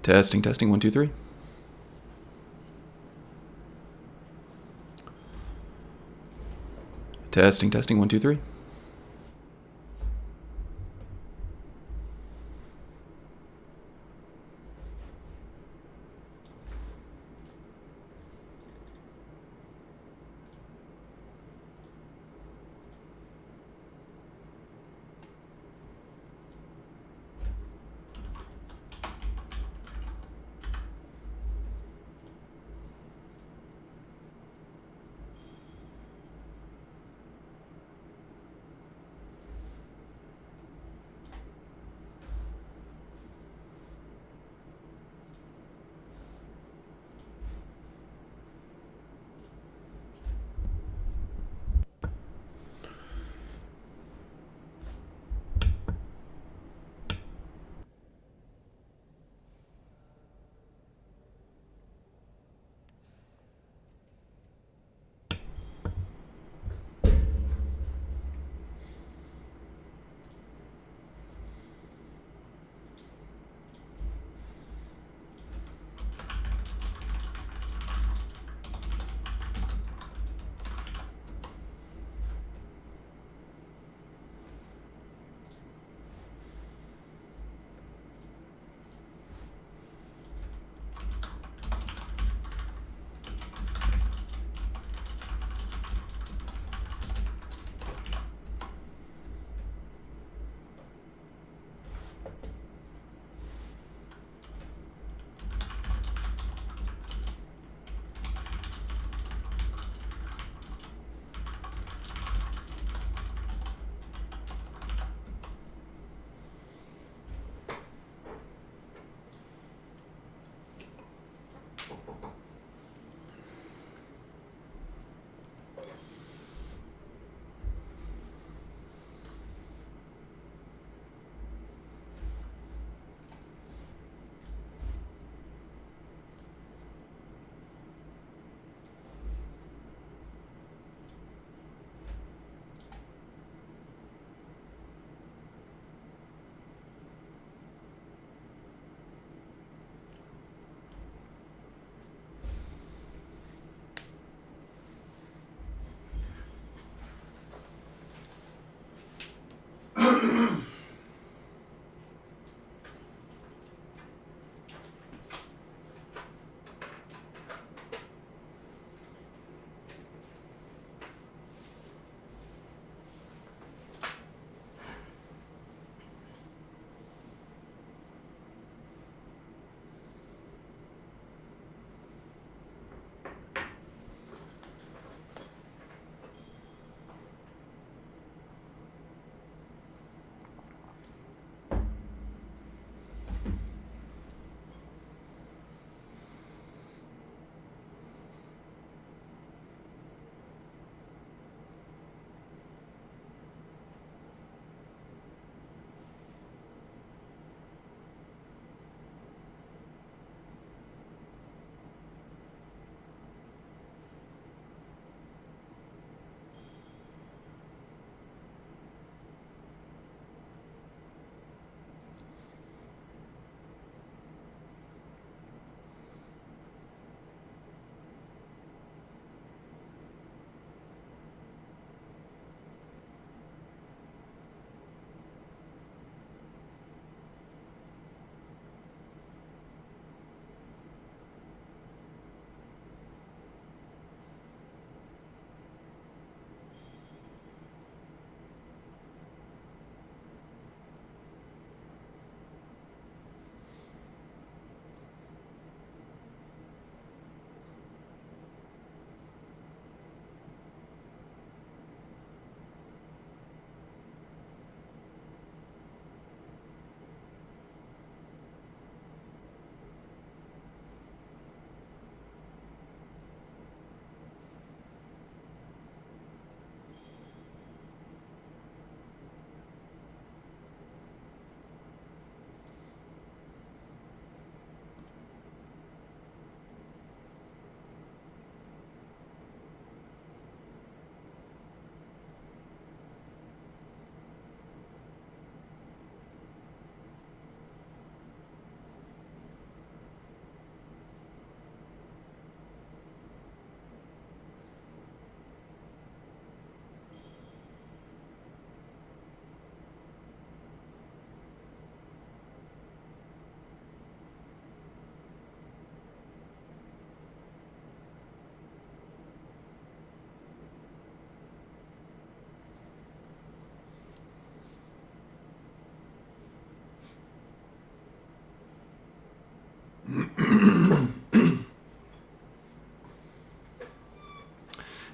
Testing, testing, 1, 2, 3. Testing, testing, 1, 2, 3.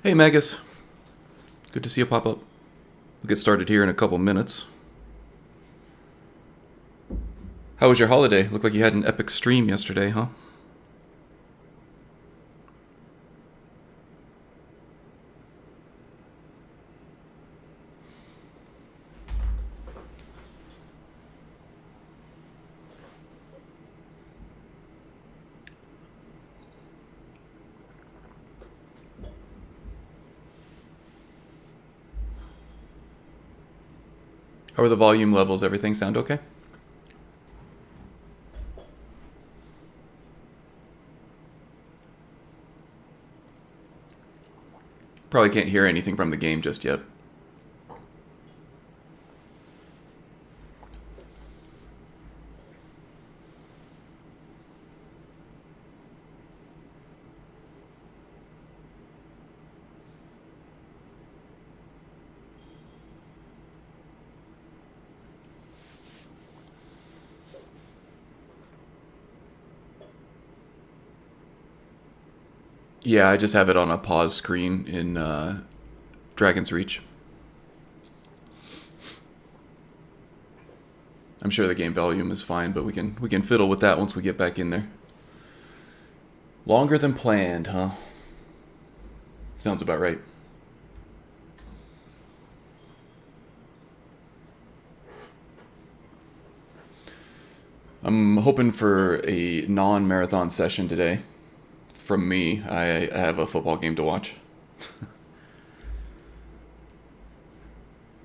Hey, Magus. Good to see you pop up. We'll get started here in a couple minutes. How was your holiday? Looked like you had an epic stream yesterday, huh? How are the volume levels? Everything sound okay? Probably can't hear anything from the game just yet. Yeah, I just have it on a pause screen in Dragon's Reach. I'm sure the game volume is fine, but we can fiddle with that once we get back in there. Longer than planned, huh? Sounds about right. I'm hoping for a non-marathon session today. From me, I have a football game to watch.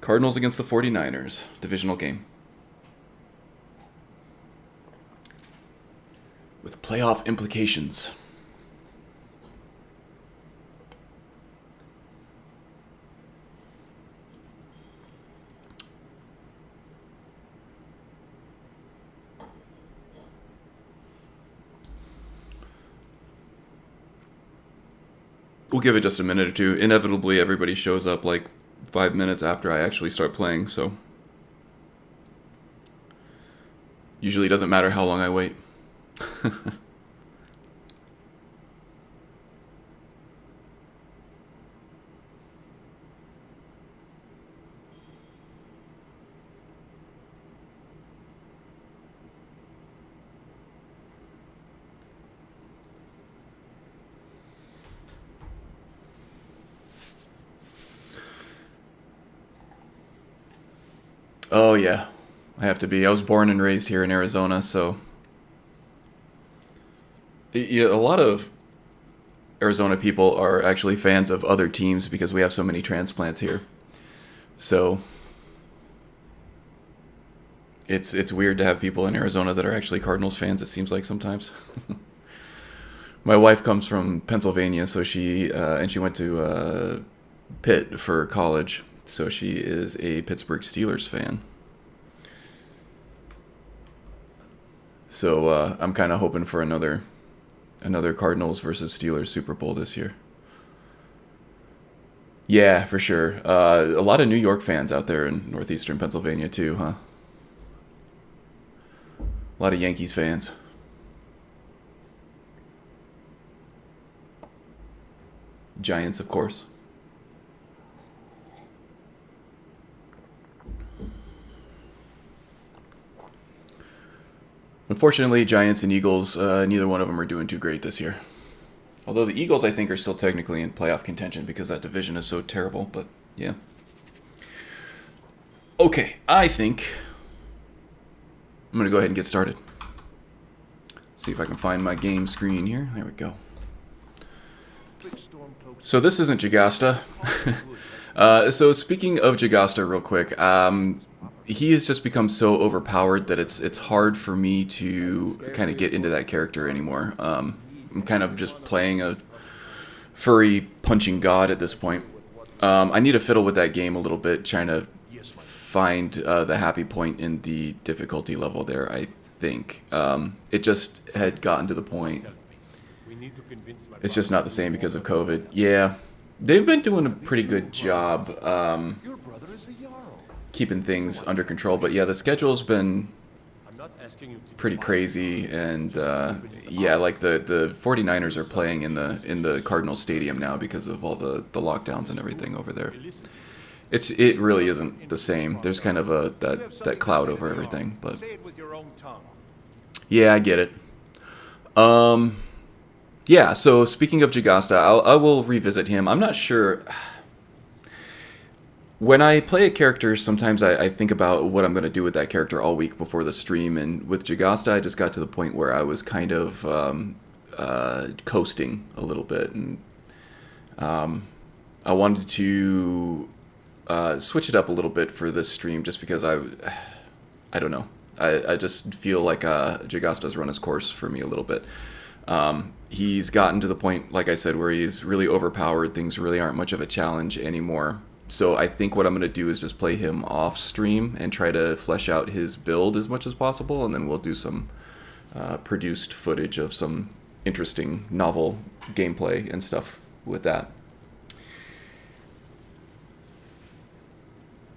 Cardinals against the 49ers, divisional game. With playoff implications. We'll give it just a minute or two. Inevitably, everybody shows up like 5 minutes after I actually start playing, so usually doesn't matter how long I wait. Oh yeah, I have to be. I was born and raised here in Arizona, so yeah, a lot of Arizona people are actually fans of other teams because we have so many transplants here. So it's weird to have people in Arizona that are actually Cardinals fans, it seems like sometimes. My wife comes from Pennsylvania, so she went to Pitt for college, so she is a Pittsburgh Steelers fan. So I'm kind of hoping for another Cardinals versus Steelers Super Bowl this year. Yeah, for sure. A lot of New York fans out there in northeastern Pennsylvania too, huh? A lot of Yankees fans. Giants, of course. Unfortunately, Giants and Eagles, neither one of them are doing too great this year. Although the Eagles, I think, are still technically in playoff contention because that division is so terrible, but yeah. Okay, I think I'm going to go ahead and get started. See if I can find my game screen here. There we go. So this isn't Jagasta. So speaking of Jagasta real quick, he has just become so overpowered that it's hard for me to kind of get into that character anymore. I'm kind of just playing a furry punching god at this point. I need to fiddle with that game a little bit, trying to find the happy point in the difficulty level there, I think. It just had gotten to the point. It's just not the same because of COVID. Yeah, they've been doing a pretty good job keeping things under control, but yeah, the schedule's been pretty crazy, and yeah, like the 49ers are playing in the Cardinal Stadium now because of all the lockdowns and everything over there. It really isn't the same. There's kind of that cloud over everything, but yeah, I get it. Yeah, so speaking of Jagasta, I will revisit him. I'm not sure. When I play a character, sometimes I think about what I'm going to do with that character all week before the stream, and with Jagasta, I just got to the point where I was kind of coasting a little bit, and I wanted to switch it up a little bit for this stream, just because I don't know. I just feel like Jagasta's run his course for me a little bit. He's gotten to the point, like I said, where he's really overpowered. Things really aren't much of a challenge anymore. So I think what I'm going to do is just play him off stream and try to flesh out his build as much as possible, and then we'll do some produced footage of some interesting novel gameplay and stuff with that.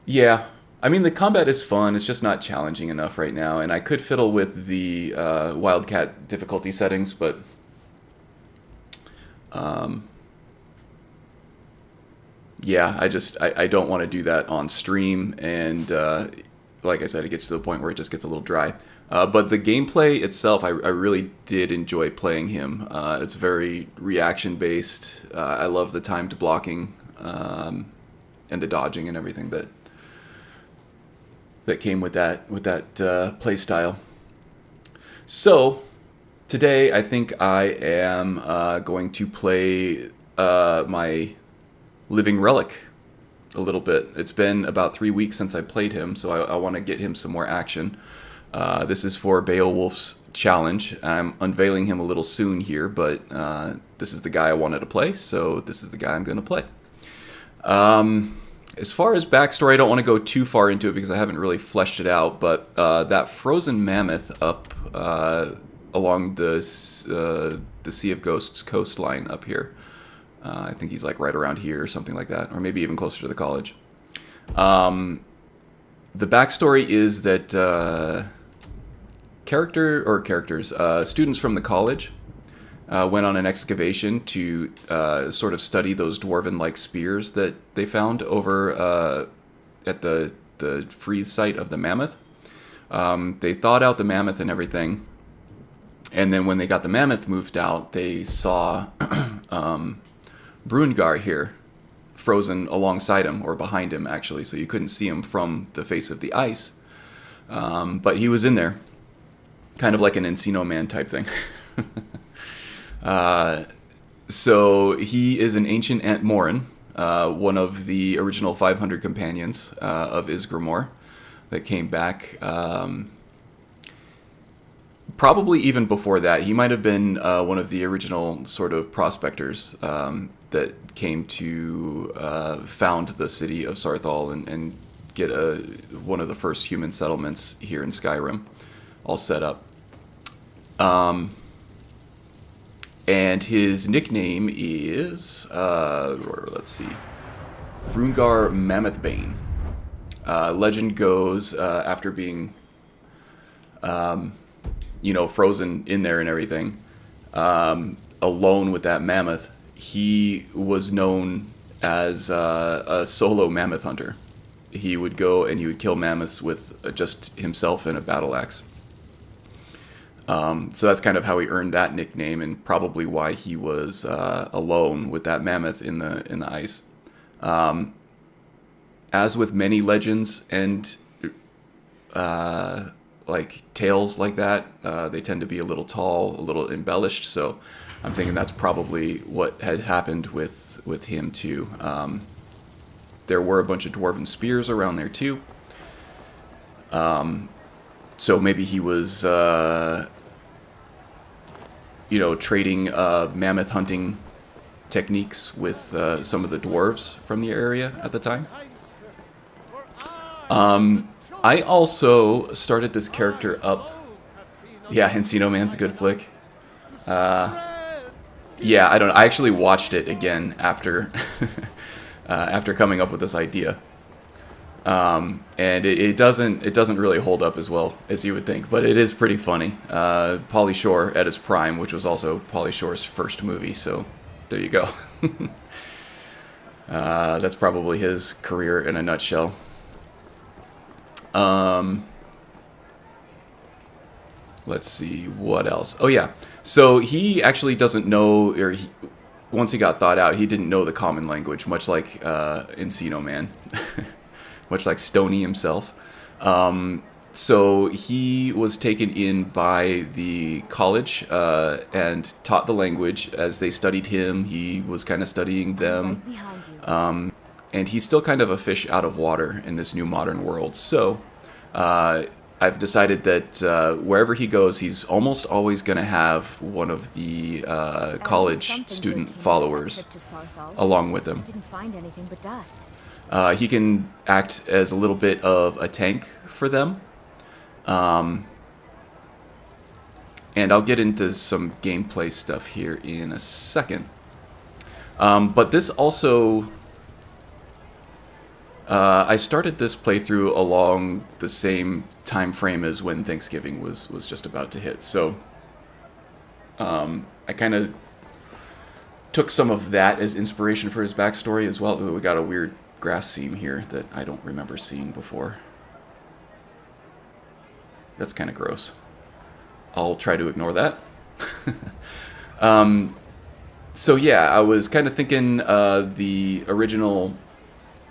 Yeah, I mean, the combat is fun. It's just not challenging enough right now, and I could fiddle with the Wildcat difficulty settings, but yeah, I don't want to do that on stream, and like I said, it gets to the point where it just gets a little dry. But the gameplay itself, I really did enjoy playing him. It's very reaction-based. I love the timed blocking and the dodging and everything that came with that play style. So today, I think I am going to play my Living Relic a little bit. It's been about 3 weeks since I played him, so I want to get him some more action. This is for Beowulf's challenge. I'm unveiling him a little soon here, but this is the guy I wanted to play, so this is the guy I'm going to play. As far as backstory, I don't want to go too far into it because I haven't really fleshed it out, but that frozen mammoth up along the Sea of Ghosts coastline up here, I think he's like right around here or something like that, or maybe even closer to the college. The backstory is that students from the college went on an excavation to sort of study those dwarven-like spears that they found over at the freeze site of the mammoth. They thawed out the mammoth and everything, and then when they got the mammoth moved out, they saw Brungar here, frozen alongside him, or behind him actually, so you couldn't see him from the face of the ice. But he was in there, kind of like an Encino Man type thing. So he is an ancient Antmoran, one of the original 500 companions of Isgramor that came back. Probably even before that, he might have been one of the original sort of prospectors that came to found the city of Sarthal and get one of the first human settlements here in Skyrim all set up. And his nickname is, let's see, Brungar Mammothbane. Legend goes, after being, frozen in there and everything, alone with that mammoth, he was known as a solo mammoth hunter. He would go and he would kill mammoths with just himself and a battle axe. So that's kind of how he earned that nickname, and probably why he was alone with that mammoth in the ice. As with many legends and like tales like that, they tend to be a little tall, a little embellished. So I'm thinking that's probably what had happened with him too. There were a bunch of dwarven spears around there too. So maybe he was, trading mammoth hunting techniques with some of the dwarves from the area at the time. I also started this character up. Yeah, Encino Man's a good flick. Yeah, I don't know. I actually watched it again after after coming up with this idea. And it doesn't really hold up as well as you would think, but it is pretty funny. Pauly Shore at his prime, which was also Pauly Shore's first movie, so there you go. That's probably his career in a nutshell. Let's see, what else? Oh yeah, so he actually doesn't know, once he got thawed out, he didn't know the common language, much like Encino Man, much like Stoney himself. So he was taken in by the college and taught the language. As they studied him, he was kind of studying them. And he's still kind of a fish out of water in this new modern world. So I've decided that wherever he goes, he's almost always going to have one of the college student followers along with him. He can act as a little bit of a tank for them. And I'll get into some gameplay stuff here in a second. But this also... I started this playthrough along the same time frame as when Thanksgiving was just about to hit. So I kind of took some of that as inspiration for his backstory as well. Ooh, we got a weird grass seam here that I don't remember seeing before. That's kind of gross. I'll try to ignore that. So yeah, I was kind of thinking the original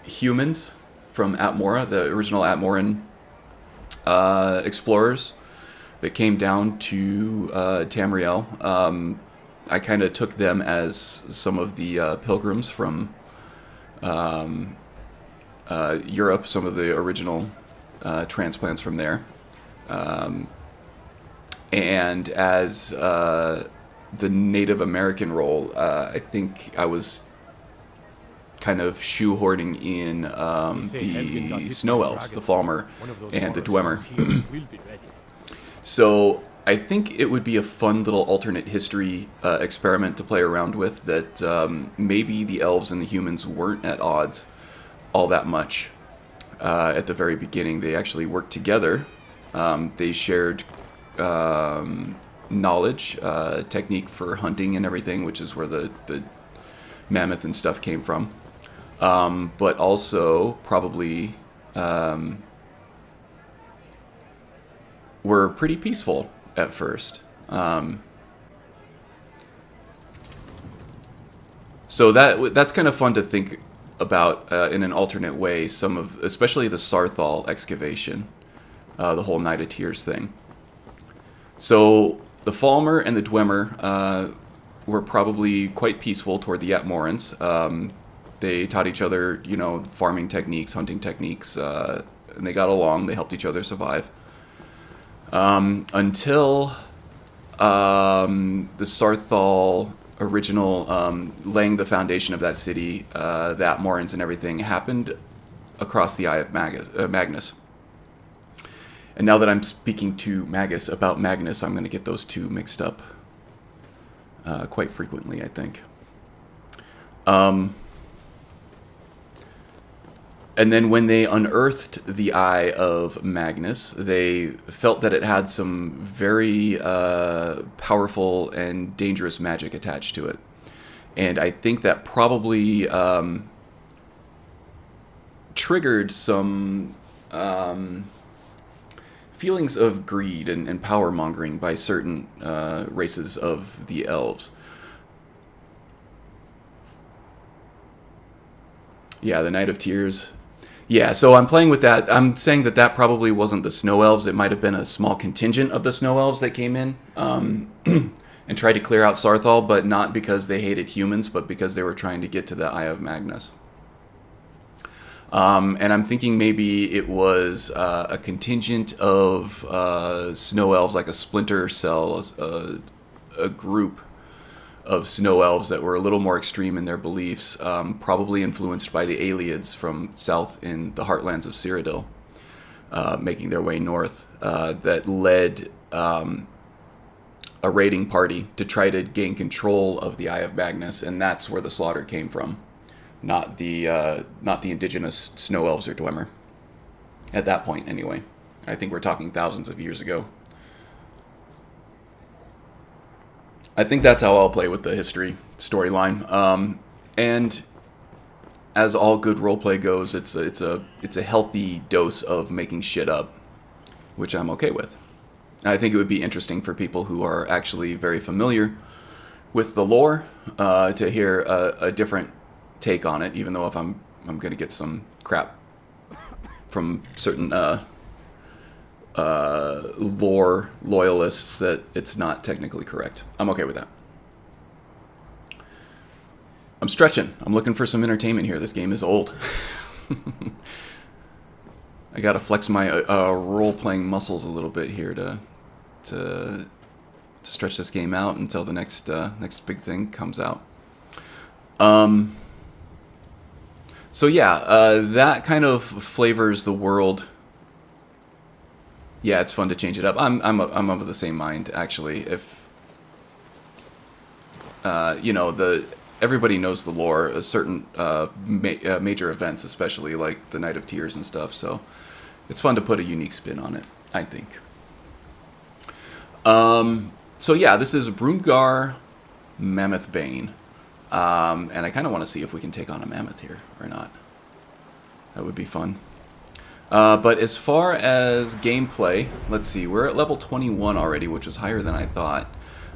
humans from Atmora, the original Atmoran explorers that came down to Tamriel. I kind of took them as some of the pilgrims from Europe, some of the original transplants from there. And as the Native American role, I think I was kind of shoehorning in the Snow Elves, the Falmer, and the Dwemer. So I think it would be a fun little alternate history experiment to play around with, that maybe the elves and the humans weren't at odds all that much at the very beginning. They actually worked together. They shared knowledge, technique for hunting and everything, which is where the mammoth and stuff came from. But also probably were pretty peaceful at first. So that's kind of fun to think about in an alternate way. Some of, especially the Sarthal excavation, the whole Night of Tears thing. So the Falmer and the Dwemer were probably quite peaceful toward the Atmorans. They taught each other, farming techniques, hunting techniques, and they got along. They helped each other survive. Until the Sarthal original laying the foundation of that city, the Atmorans and everything happened across the Eye of Magnus. And now that I'm speaking to Magus about Magnus, I'm going to get those two mixed up quite frequently, I think. And then when they unearthed the Eye of Magnus, they felt that it had some very powerful and dangerous magic attached to it. And I think that probably triggered some feelings of greed and power-mongering by certain races of the elves. Yeah, the Night of Tears. Yeah, so I'm playing with that. I'm saying that probably wasn't the Snow Elves. It might have been a small contingent of the Snow Elves that came in and tried to clear out Sarthal, but not because they hated humans, but because they were trying to get to the Eye of Magnus. And I'm thinking maybe it was a contingent of Snow Elves, like a splinter cell, a group of Snow Elves that were a little more extreme in their beliefs, probably influenced by the Aelids from south in the heartlands of Cyrodiil, making their way north, that led a raiding party to try to gain control of the Eye of Magnus, and that's where the slaughter came from, not the indigenous Snow Elves or Dwemer. At that point, anyway. I think we're talking thousands of years ago. I think that's how I'll play with the history storyline. And as all good roleplay goes, it's a healthy dose of making shit up, which I'm okay with. I think it would be interesting for people who are actually very familiar with the lore to hear a different take on it, even though if I'm going to get some crap from certain lore loyalists that it's not technically correct. I'm okay with that. I'm stretching. I'm looking for some entertainment here. This game is old. I gotta flex my role-playing muscles a little bit here to stretch this game out until the next big thing comes out. So yeah, that kind of flavors the world. Yeah, it's fun to change it up. I'm of the same mind, actually. If everybody knows the lore, a certain major events, especially like the Night of Tears and stuff. So it's fun to put a unique spin on it, I think. So yeah, this is Brungar Mammothbane, and I kind of want to see if we can take on a mammoth here or not. That would be fun. But as far as gameplay, let's see, we're at level 21 already, which is higher than I thought.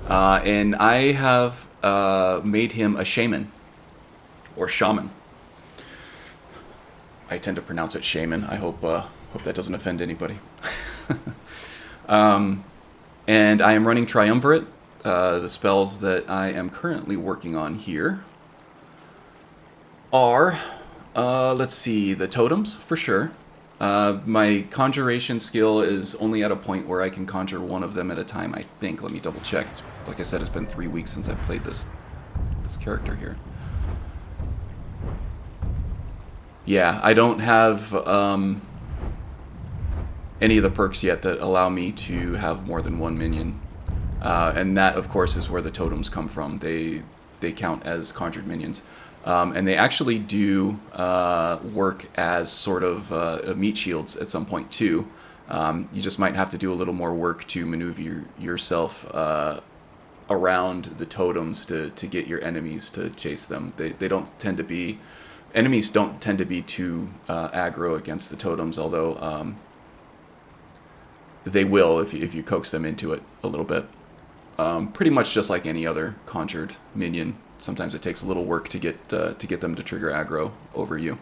And I have made him a shaman, or shaman. I tend to pronounce it shaman. I hope that doesn't offend anybody. And I am running Triumvirate. The spells that I am currently working on here are, let's see, the totems, for sure. My conjuration skill is only at a point where I can conjure one of them at a time, I think. Let me double check. Like I said, it's been 3 weeks since I played this character here. Yeah, I don't have any of the perks yet that allow me to have more than one minion. And that, of course, is where the totems come from. They count as conjured minions. And they actually do work as sort of meat shields at some point, too. You just might have to do a little more work to maneuver yourself around the totems to get your enemies to chase them. They don't tend to be... Enemies don't tend to be too aggro against the totems, although they will if you coax them into it a little bit. Pretty much just like any other conjured minion. Sometimes it takes a little work to get them to trigger aggro over you.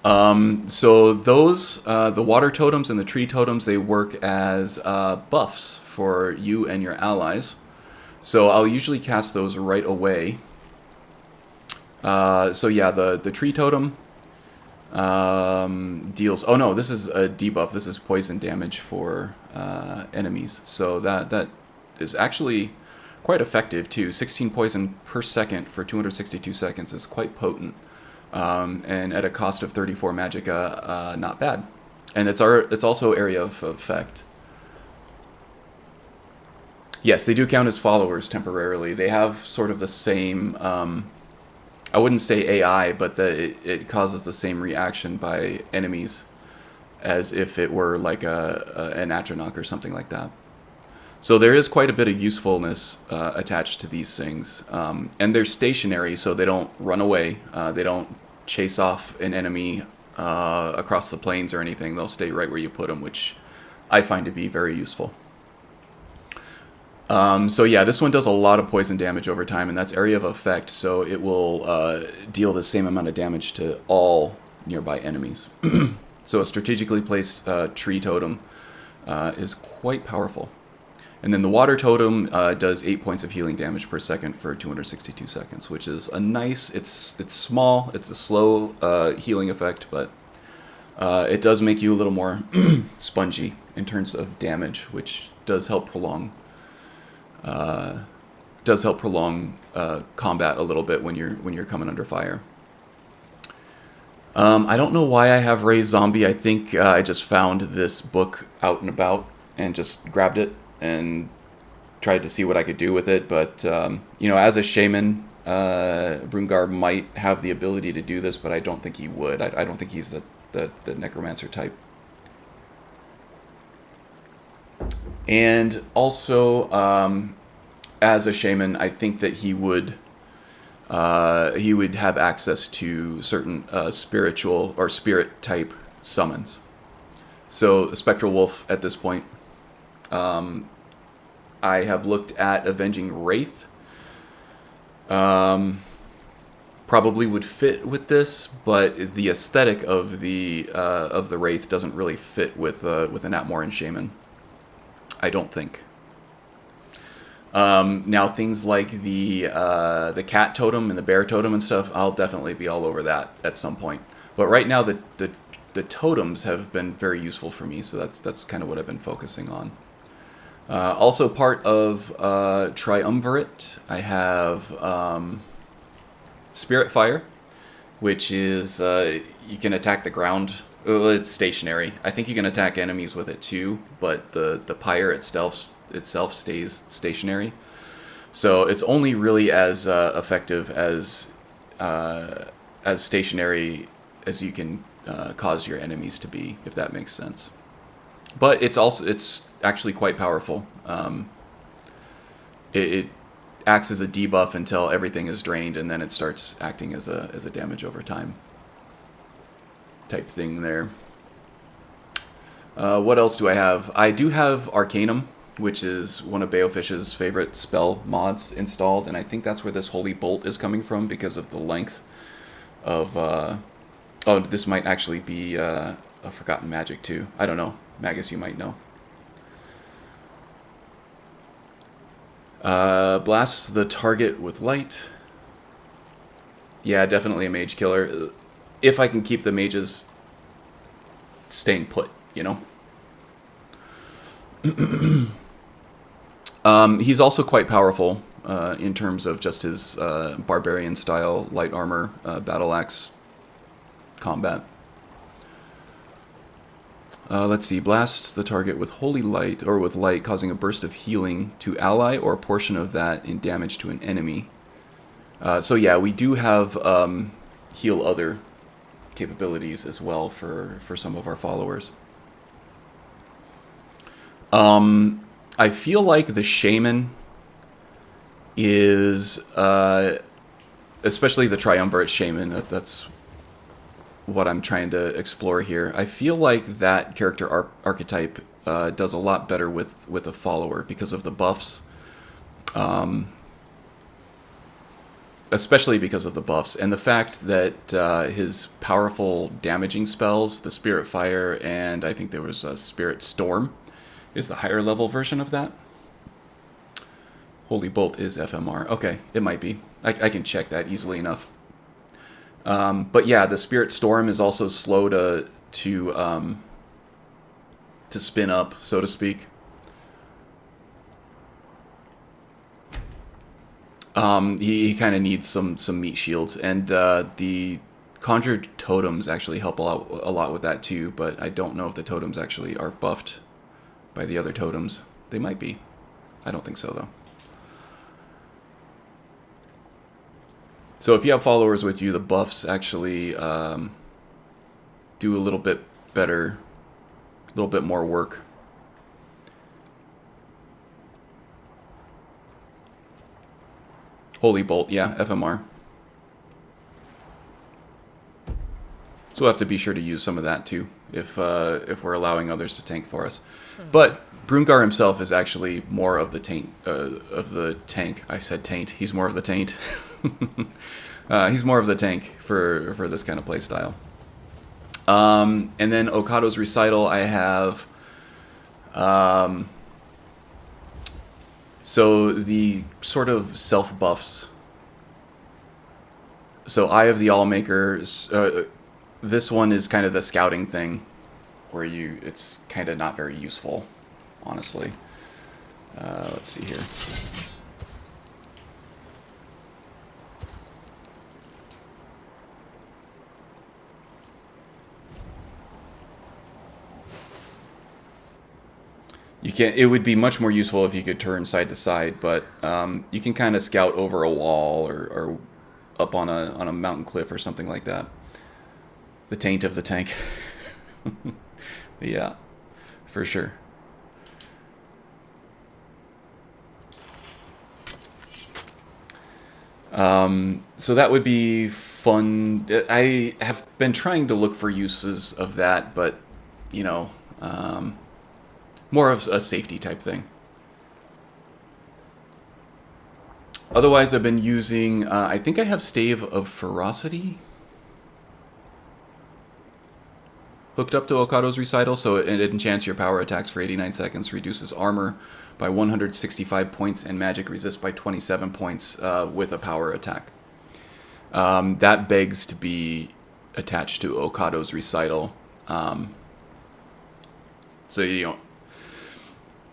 So those, the water totems and the tree totems, they work as buffs for you and your allies. So I'll usually cast those right away. So yeah, the tree totem deals... Oh no, this is a debuff. This is poison damage for enemies. So that is actually quite effective too. 16 poison per second for 262 seconds is quite potent. And at a cost of 34 magicka, not bad. And it's also area of effect. Yes, they do count as followers temporarily. They have sort of the same... I wouldn't say AI, but it causes the same reaction by enemies as if it were like an Atronach or something like that. So there is quite a bit of usefulness attached to these things. And they're stationary, so they don't run away. They don't chase off an enemy across the plains or anything. They'll stay right where you put them, which I find to be very useful. So yeah, this one does a lot of poison damage over time, and that's area of effect, so it will deal the same amount of damage to all nearby enemies. So a strategically placed tree totem is quite powerful. And then the water totem does 8 points of healing damage per second for 262 seconds, which is a nice... It's small, it's a slow healing effect, but it does make you a little more spongy in terms of damage, which does help prolong... combat a little bit when you're coming under fire. I don't know why I have Raised Zombie. I think I just found this book out and about and just grabbed it and tried to see what I could do with it. But as a shaman, Brungar might have the ability to do this, but I don't think he would. I don't think he's the necromancer type. And also, as a shaman, I think that he would have access to certain spiritual or spirit type summons. So, a Spectral Wolf at this point. I have looked at Avenging Wraith. Probably would fit with this, but the aesthetic of the Wraith doesn't really fit with an Atmoran shaman. I don't think. Now things like the cat totem and the bear totem and stuff, I'll definitely be all over that at some point. But right now the totems have been very useful for me, so that's kind of what I've been focusing on. Also part of Triumvirate, I have Spirit Fire, which is you can attack the ground. Well, it's stationary. I think you can attack enemies with it too, but the pyre itself stays stationary. So it's only really as effective as stationary as you can cause your enemies to be, if that makes sense. But it's actually quite powerful. It acts as a debuff until everything is drained, and then it starts acting as a damage over time type thing there. What else do I have? I do have Arcanum, which is one of Baofish's favorite spell mods installed, and I think that's where this Holy Bolt is coming from because of the length of... oh, this might actually be a Forgotten Magic too. I don't know. Magus, you might know. Blasts the target with light. Yeah, definitely a mage killer. If I can keep the mages staying put, you know. He's also quite powerful in terms of just his barbarian style light armor battle axe combat. Let's see. Blasts the target with holy light or with light, causing a burst of healing to ally or a portion of that in damage to an enemy. So yeah, we do have heal other capabilities as well for some of our followers. I feel like the shaman is, especially the triumvirate shaman, that's what I'm trying to explore here. I feel like that character archetype does a lot better with a follower because of the buffs. Especially because of the buffs and the fact that his powerful damaging spells, the Spirit Fire, and I think there was a Spirit Storm, is the higher level version of that. Holy Bolt is FMR. Okay, it might be. I can check that easily enough. But yeah, the Spirit Storm is also slow to spin up, so to speak. He kind of needs some meat shields, and the conjured totems actually help a lot with that too, but I don't know if the totems actually are buffed by the other totems. They might be. I don't think so, though. So if you have followers with you, the buffs actually do a little bit better, a little bit more work. Holy Bolt, yeah, FMR. So we'll have to be sure to use some of that too, if we're allowing others to tank for us. But Broomgar himself is actually more of the tank. I said taint. He's more of the taint. He's more of the tank for this kind of play style. And then Okado's Recital, I have. So the sort of self buffs. So Eye of the Allmaker. This one is kind of the scouting thing, where it's kind of not very useful, honestly. Let's see here. It would be much more useful if you could turn side to side, but you can kind of scout over a wall or up on a mountain cliff or something like that. The taint of the tank. Yeah, for sure. So that would be fun. I have been trying to look for uses of that, but, you know, more of a safety type thing. Otherwise, I've been using, I think I have Stave of Ferocity hooked up to Okado's Recital, so it enchants your power attacks for 89 seconds, reduces armor by 165 points, and magic resist by 27 points with a power attack. That begs to be attached to Okado's Recital. So, you know,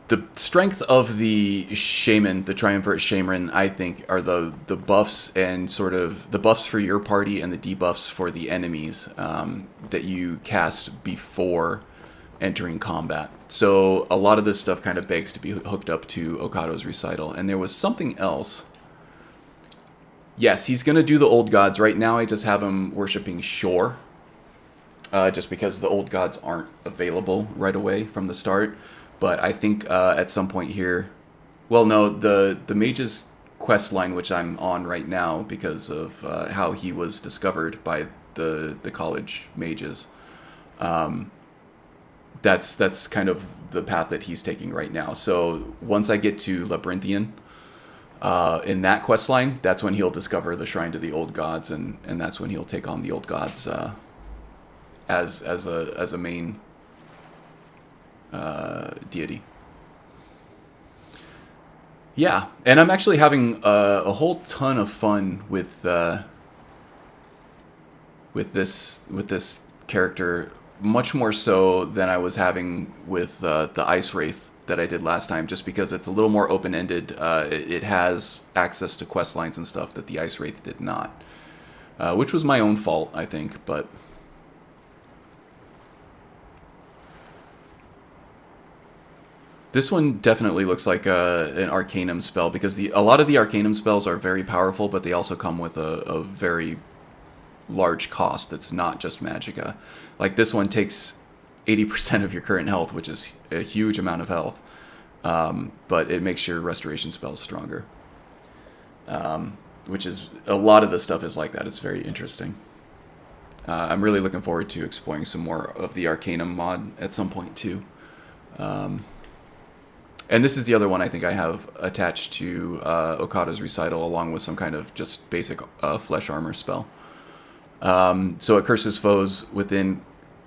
the strength of the Shaman, the Triumvirate Shaman, I think, are the buffs and sort of the buffs for your party and the debuffs for the enemies that you cast before entering combat. So a lot of this stuff kind of begs to be hooked up to Okado's Recital. And there was something else. Yes, he's going to do the Old Gods. Right now I just have him worshipping Shore. Just because the Old Gods aren't available right away from the start. But I think at some point here... Well, no, the Mage's quest line, which I'm on right now because of how he was discovered by the college mages. That's kind of the path that he's taking right now. So once I get to Labyrinthian, in that quest line, that's when he'll discover the Shrine to the Old Gods, and that's when he'll take on the Old Gods as a main deity. Yeah, and I'm actually having a whole ton of fun with this character, much more so than I was having with the Ice Wraith that I did last time, just because it's a little more open-ended. It has access to quest lines and stuff that the Ice Wraith did not, which was my own fault, I think, but... This one definitely looks like an Arcanum spell, because a lot of the Arcanum spells are very powerful, but they also come with a very large cost that's not just Magicka. Like this one takes 80% of your current health, which is a huge amount of health, but it makes your restoration spells stronger. Which is, a lot of the stuff is like that. It's very interesting. I'm really looking forward to exploring some more of the Arcanum mod at some point too. And this is the other one I think I have attached to Okado's Recital, along with some kind of just basic flesh armor spell. So it curses foes within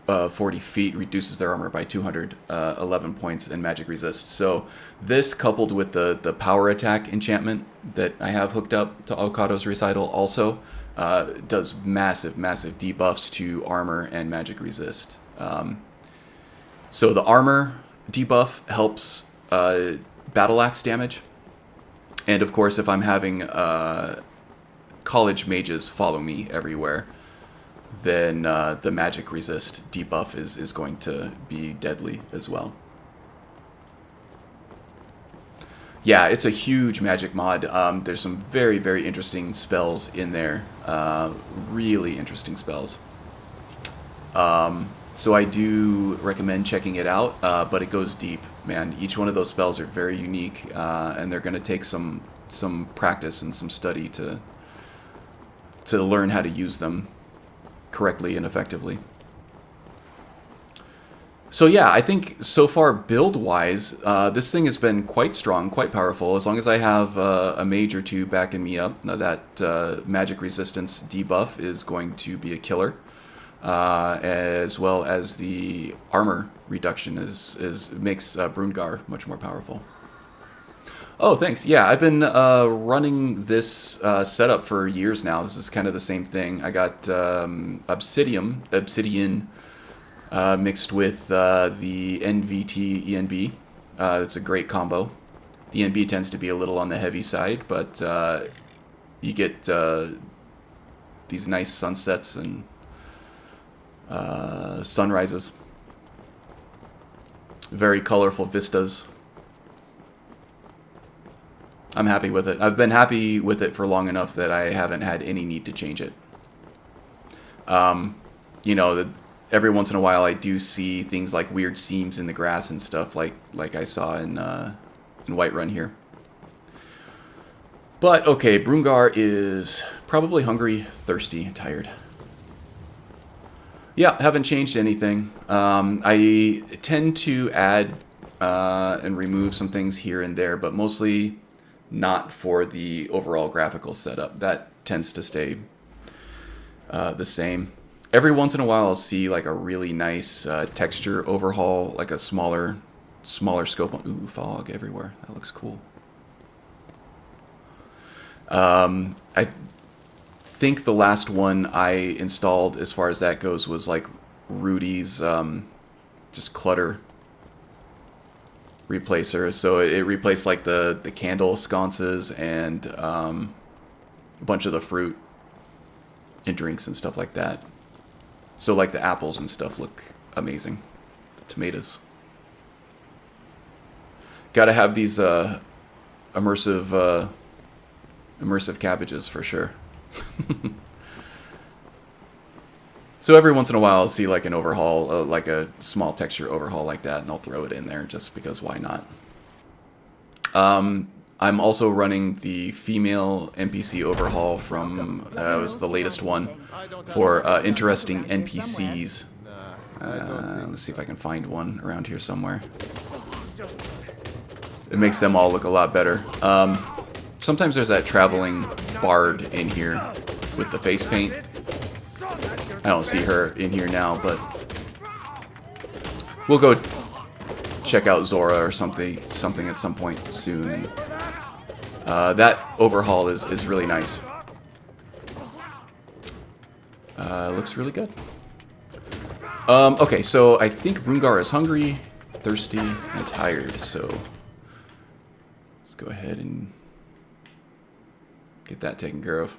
40 feet, reduces their armor by 211 points, and magic resist. So this, coupled with the power attack enchantment that I have hooked up to Okado's Recital, also does massive debuffs to armor and magic resist. So the armor debuff helps battle axe damage, and of course if I'm having college mages follow me everywhere, then the magic resist debuff is going to be deadly as well. Yeah, it's a huge magic mod. There's some very interesting spells in there, really interesting spells. So I do recommend checking it out, but it goes deep, man. Each one of those spells are very unique, and they're going to take some practice and some study to learn how to use them correctly and effectively. So yeah, I think so far build-wise, this thing has been quite strong, quite powerful. As long as I have a mage or two backing me up, that magic resistance debuff is going to be a killer. As well as the armor reduction makes Brungar much more powerful. Oh, thanks. Yeah, I've been running this setup for years now. This is kind of the same thing. I got Obsidian mixed with the NVT ENB. It's a great combo. The ENB tends to be a little on the heavy side, but you get these nice sunsets and sunrises. Very colorful vistas. I'm happy with it. I've been happy with it for long enough that I haven't had any need to change it. you know, every once in a while I do see things like weird seams in the grass and stuff like I saw in Whiterun here. But, okay, Broomgar is probably hungry, thirsty, and tired. Yeah, haven't changed anything. I tend to add and remove some things here and there, but mostly not for the overall graphical setup. That tends to stay the same. Every once in a while I'll see like a really nice texture overhaul, like a smaller scope. Ooh, fog everywhere. That looks cool. I think the last one I installed as far as that goes was like Rudy's just clutter replacer. So it replaced like the candle sconces and a bunch of the fruit and drinks and stuff like that. So like the apples and stuff look amazing. The tomatoes. Gotta have these immersive cabbages for sure. So every once in a while I'll see like an overhaul, like a small texture overhaul like that, and I'll throw it in there just because why not. I'm also running the female NPC overhaul from, it was the latest one, for interesting NPCs. Let's see if I can find one around here somewhere. It makes them all look a lot better. Sometimes there's that traveling bard in here with the face paint. I don't see her in here now, but we'll go check out Zora or something at some point soon. And, that overhaul is really nice. Looks really good. Okay, so I think Broomgar is hungry, thirsty, and tired, so let's go ahead and get that taken care of.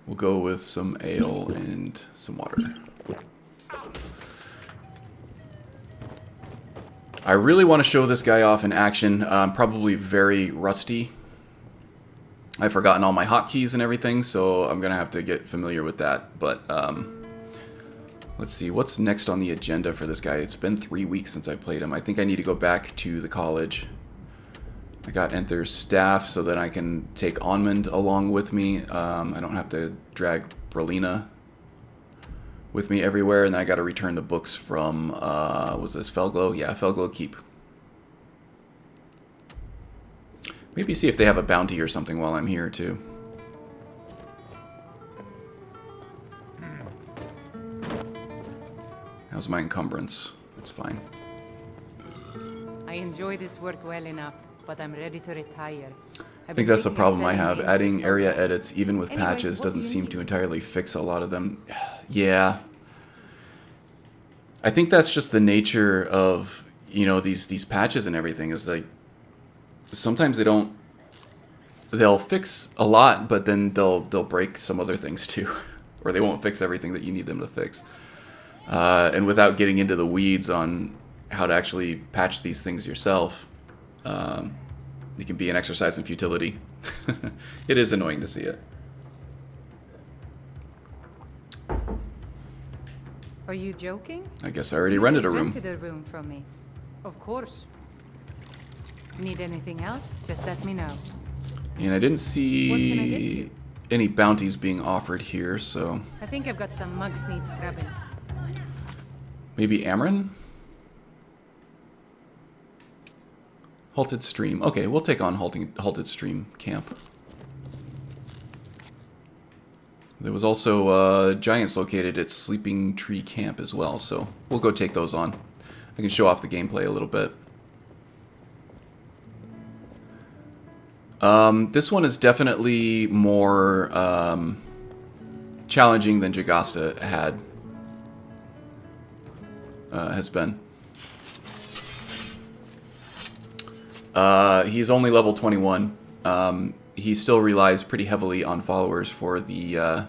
We'll go with some ale and some water. I really want to show this guy off in action. I'm probably very rusty. I've forgotten all my hotkeys and everything, so I'm going to have to get familiar with that. But let's see, what's next on the agenda for this guy? It's been 3 weeks since I played him. I think I need to go back to the college. I got Enther's staff so that I can take Onmund along with me. I don't have to drag Brolina with me everywhere. And then I got to return the books from, was this Felglow? Yeah, Felglow Keep. Maybe see if they have a bounty or something while I'm here, too. How's my encumbrance? It's fine. I enjoy this work well enough, but I'm ready to retire. I think that's the problem I have. Adding area edits, even with patches, doesn't seem to entirely fix a lot of them. Yeah. I think that's just the nature of, you know, these patches and everything, is like, sometimes they'll fix a lot, but then they'll break some other things too. Or they won't fix everything that you need them to fix. And without getting into the weeds on how to actually patch these things yourself, it can be an exercise in futility. It is annoying to see it. Are you joking? I guess I already rented a room. Rented a room from me. Of course. Need anything else? Just let me know. And I didn't What can I get see you? any bounties being offered here, so I think I've got some mugs need scrubbing. maybe Amron? Halted Stream. Okay, we'll take on Halted Stream Camp. There was also giants located at Sleeping Tree Camp as well, so we'll go take those on. I can show off the gameplay a little bit. This one is definitely more challenging than Jagasta has been. He's only level 21. He still relies pretty heavily on followers for the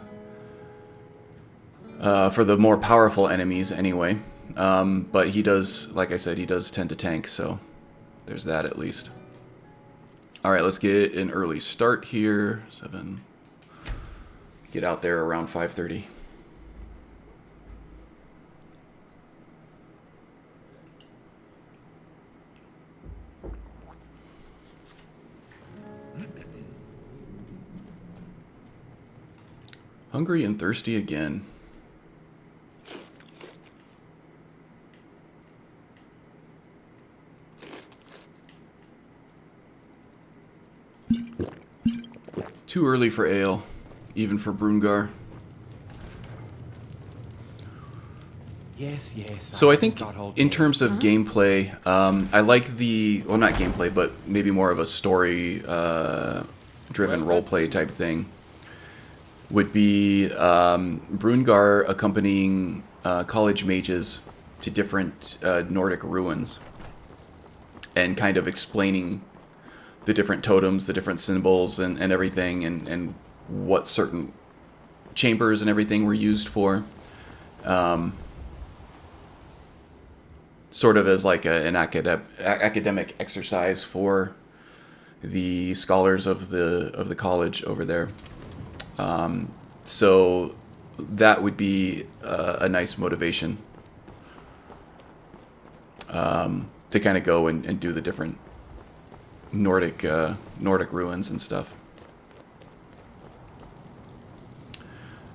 more powerful enemies anyway. but he does, like I said, he does tend to tank, so there's that at least. Alright, let's get an early start here. 7. Get out there around 5:30. Hungry and thirsty again. Too early for ale, even for Brungar. Yes. So I think in terms of gameplay, I like the, well, not gameplay, but maybe more of a story driven roleplay type thing. Would be Brungar accompanying college mages to different Nordic ruins and kind of explaining the different totems, the different symbols and everything, and what certain chambers and everything were used for. Sort of as like an academic exercise for the scholars of the college over there. So that would be a nice motivation to kind of go and do the different Nordic ruins and stuff.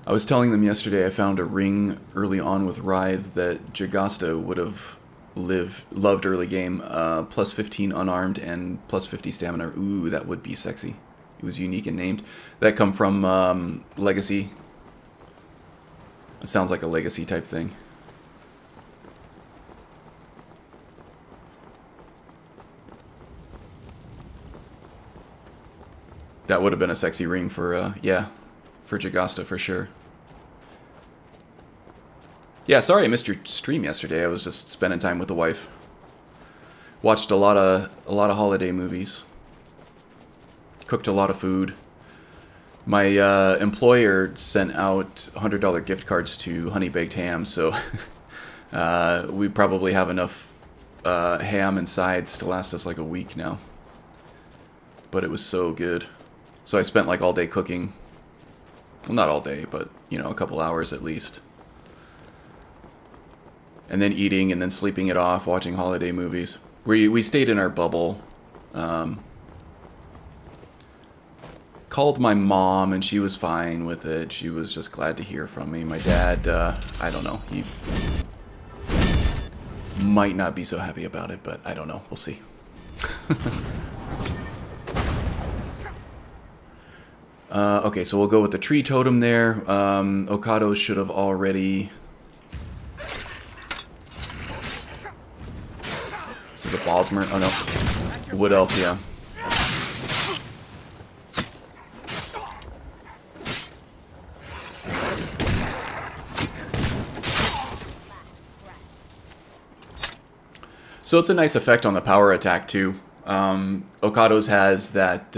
I was telling them yesterday I found a ring early on with Writhe that Jagasta would have loved early game. Plus 15 unarmed and plus 50 stamina. Ooh, that would be sexy. It was unique and named. That come from Legacy. It sounds like a Legacy type thing. That would have been a sexy ring for, yeah, for Jagasta for sure. Yeah, sorry I missed your stream yesterday. I was just spending time with the wife. Watched a lot of holiday movies. Cooked a lot of food. My employer sent out $100 gift cards to Honey Baked Ham, so we probably have enough ham and sides to last us like a week now. But it was so good. So I spent like all day cooking. Well, not all day, but you know, a couple hours at least. And then eating and then sleeping it off, watching holiday movies. We stayed in our bubble. Called my mom and she was fine with it. She was just glad to hear from me. My dad, I don't know. He might not be so happy about it, but I don't know. We'll see. Okay, so we'll go with the tree totem there. Okado should have already... This is a Bosmer. Oh no. Wood Elf, yeah. So it's a nice effect on the power attack too. Okado's has that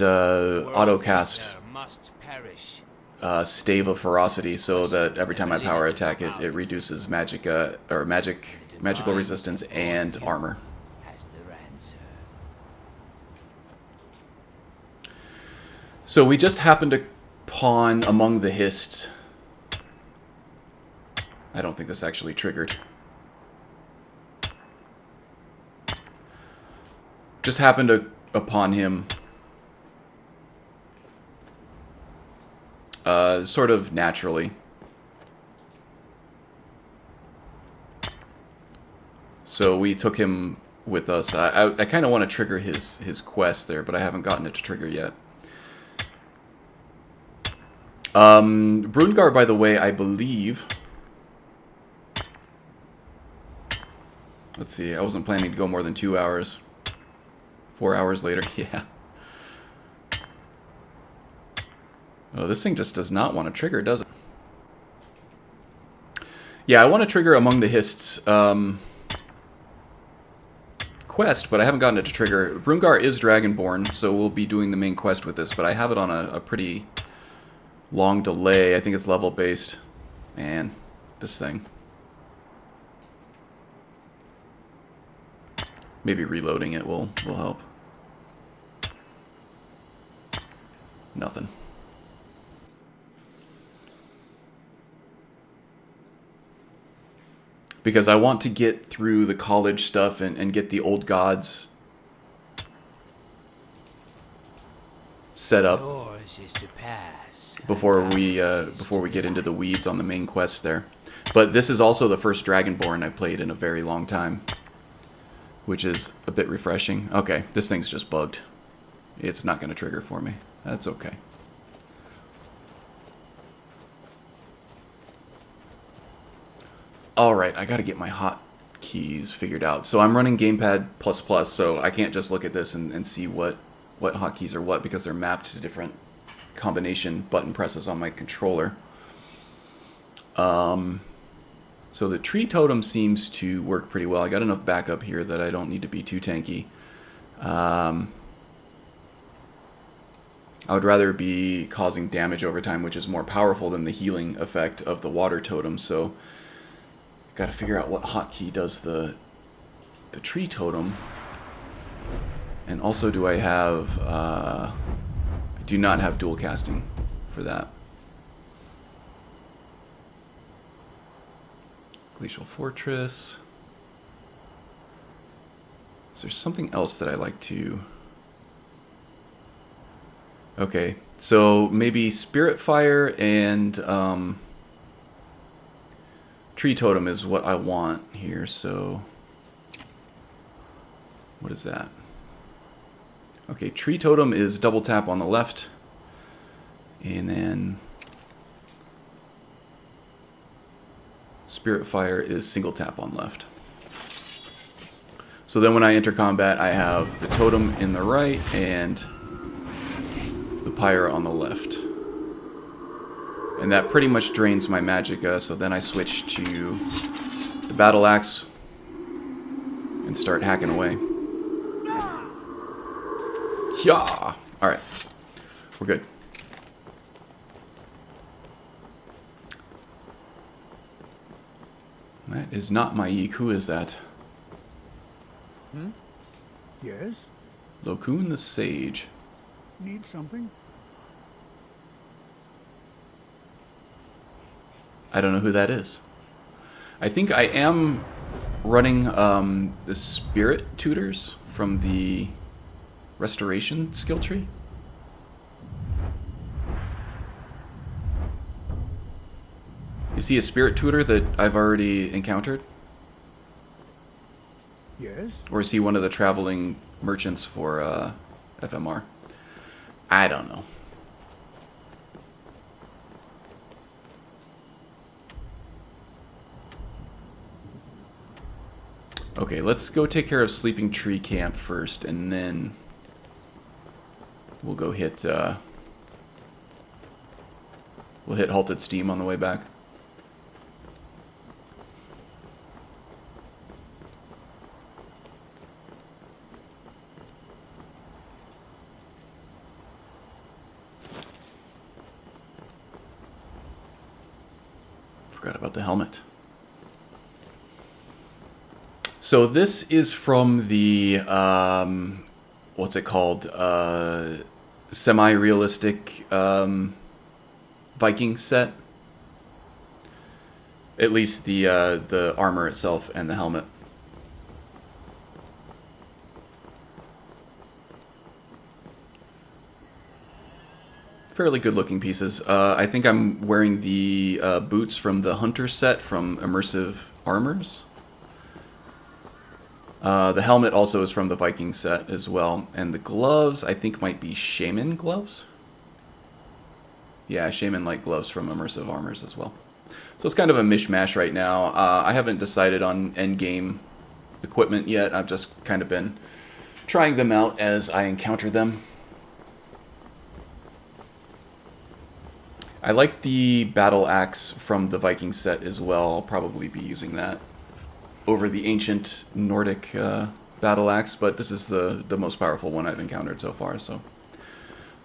auto cast stave of ferocity, so that every time I power attack it reduces magical resistance and armor. So we just happened to pawn among the Hists. I don't think this actually triggered. Just happened to upon him sort of naturally. So we took him with us. I kind of want to trigger his quest there, but I haven't gotten it to trigger yet. Brungar, by the way, I believe... Let's see, I wasn't planning to go more than 2 hours. 4 hours later, yeah. Oh, this thing just does not want to trigger, does it? Yeah, I want to trigger Among the Hists quest, but I haven't gotten it to trigger. Brungar is Dragonborn, so we'll be doing the main quest with this, but I have it on a pretty Long delay. I think it's level based. Man, this thing. Maybe reloading it will help. Nothing. Because I want to get through the college stuff and get the old gods set up before we get into the weeds on the main quest there. But this is also the first Dragonborn I've played in a very long time, which is a bit refreshing. Okay, this thing's just bugged. It's not going to trigger for me. That's okay. Alright, I gotta get my hotkeys figured out. So I'm running Gamepad++, so I can't just look at this and see what hotkeys are what, because they're mapped to different combination button presses on my controller. So the tree totem seems to work pretty well. I got enough backup here that I don't need to be too tanky. I would rather be causing damage over time, which is more powerful than the healing effect of the water totem, so got to figure out what hotkey does the tree totem. And also, do I have... I do not have dual casting for that. Glacial Fortress. Is there something else that I like to... Okay, so maybe Spirit Fire and Tree Totem is what I want here, so... What is that? Okay, Tree Totem is double tap on the left, and then Spirit Fire is single tap on left. So then when I enter combat, I have the totem in the right and the pyre on the left. And that pretty much drains my magicka, so then I switch to the battle axe and start hacking away. Yeah! Alright. We're good. That is not Maik. Who is that? Hmm? Yes? Lokun the Sage. Need something? I don't know who that is. I think I am running the Spirit Tutors from the Restoration skill tree. Is he a Spirit Tutor that I've already encountered? Yes? Or is he one of the traveling merchants for FMR? I don't know. Okay, let's go take care of Sleeping Tree Camp first, and then we'll go hit we'll hit Halted Steam on the way back. Forgot about the helmet. So this is from the, what's it called, semi-realistic Viking set. At least the armor itself and the helmet. Fairly good looking pieces. I think I'm wearing the boots from the Hunter set from Immersive Armors. The helmet also is from the Viking set as well. And the gloves, I think, might be Shaman gloves. Yeah, Shaman-like gloves from Immersive Armors as well. So it's kind of a mishmash right now. I haven't decided on endgame equipment yet. I've just kind of been trying them out as I encounter them. I like the battle axe from the Viking set as well. I'll probably be using that over the ancient Nordic battle axe, but this is the most powerful one I've encountered so far, so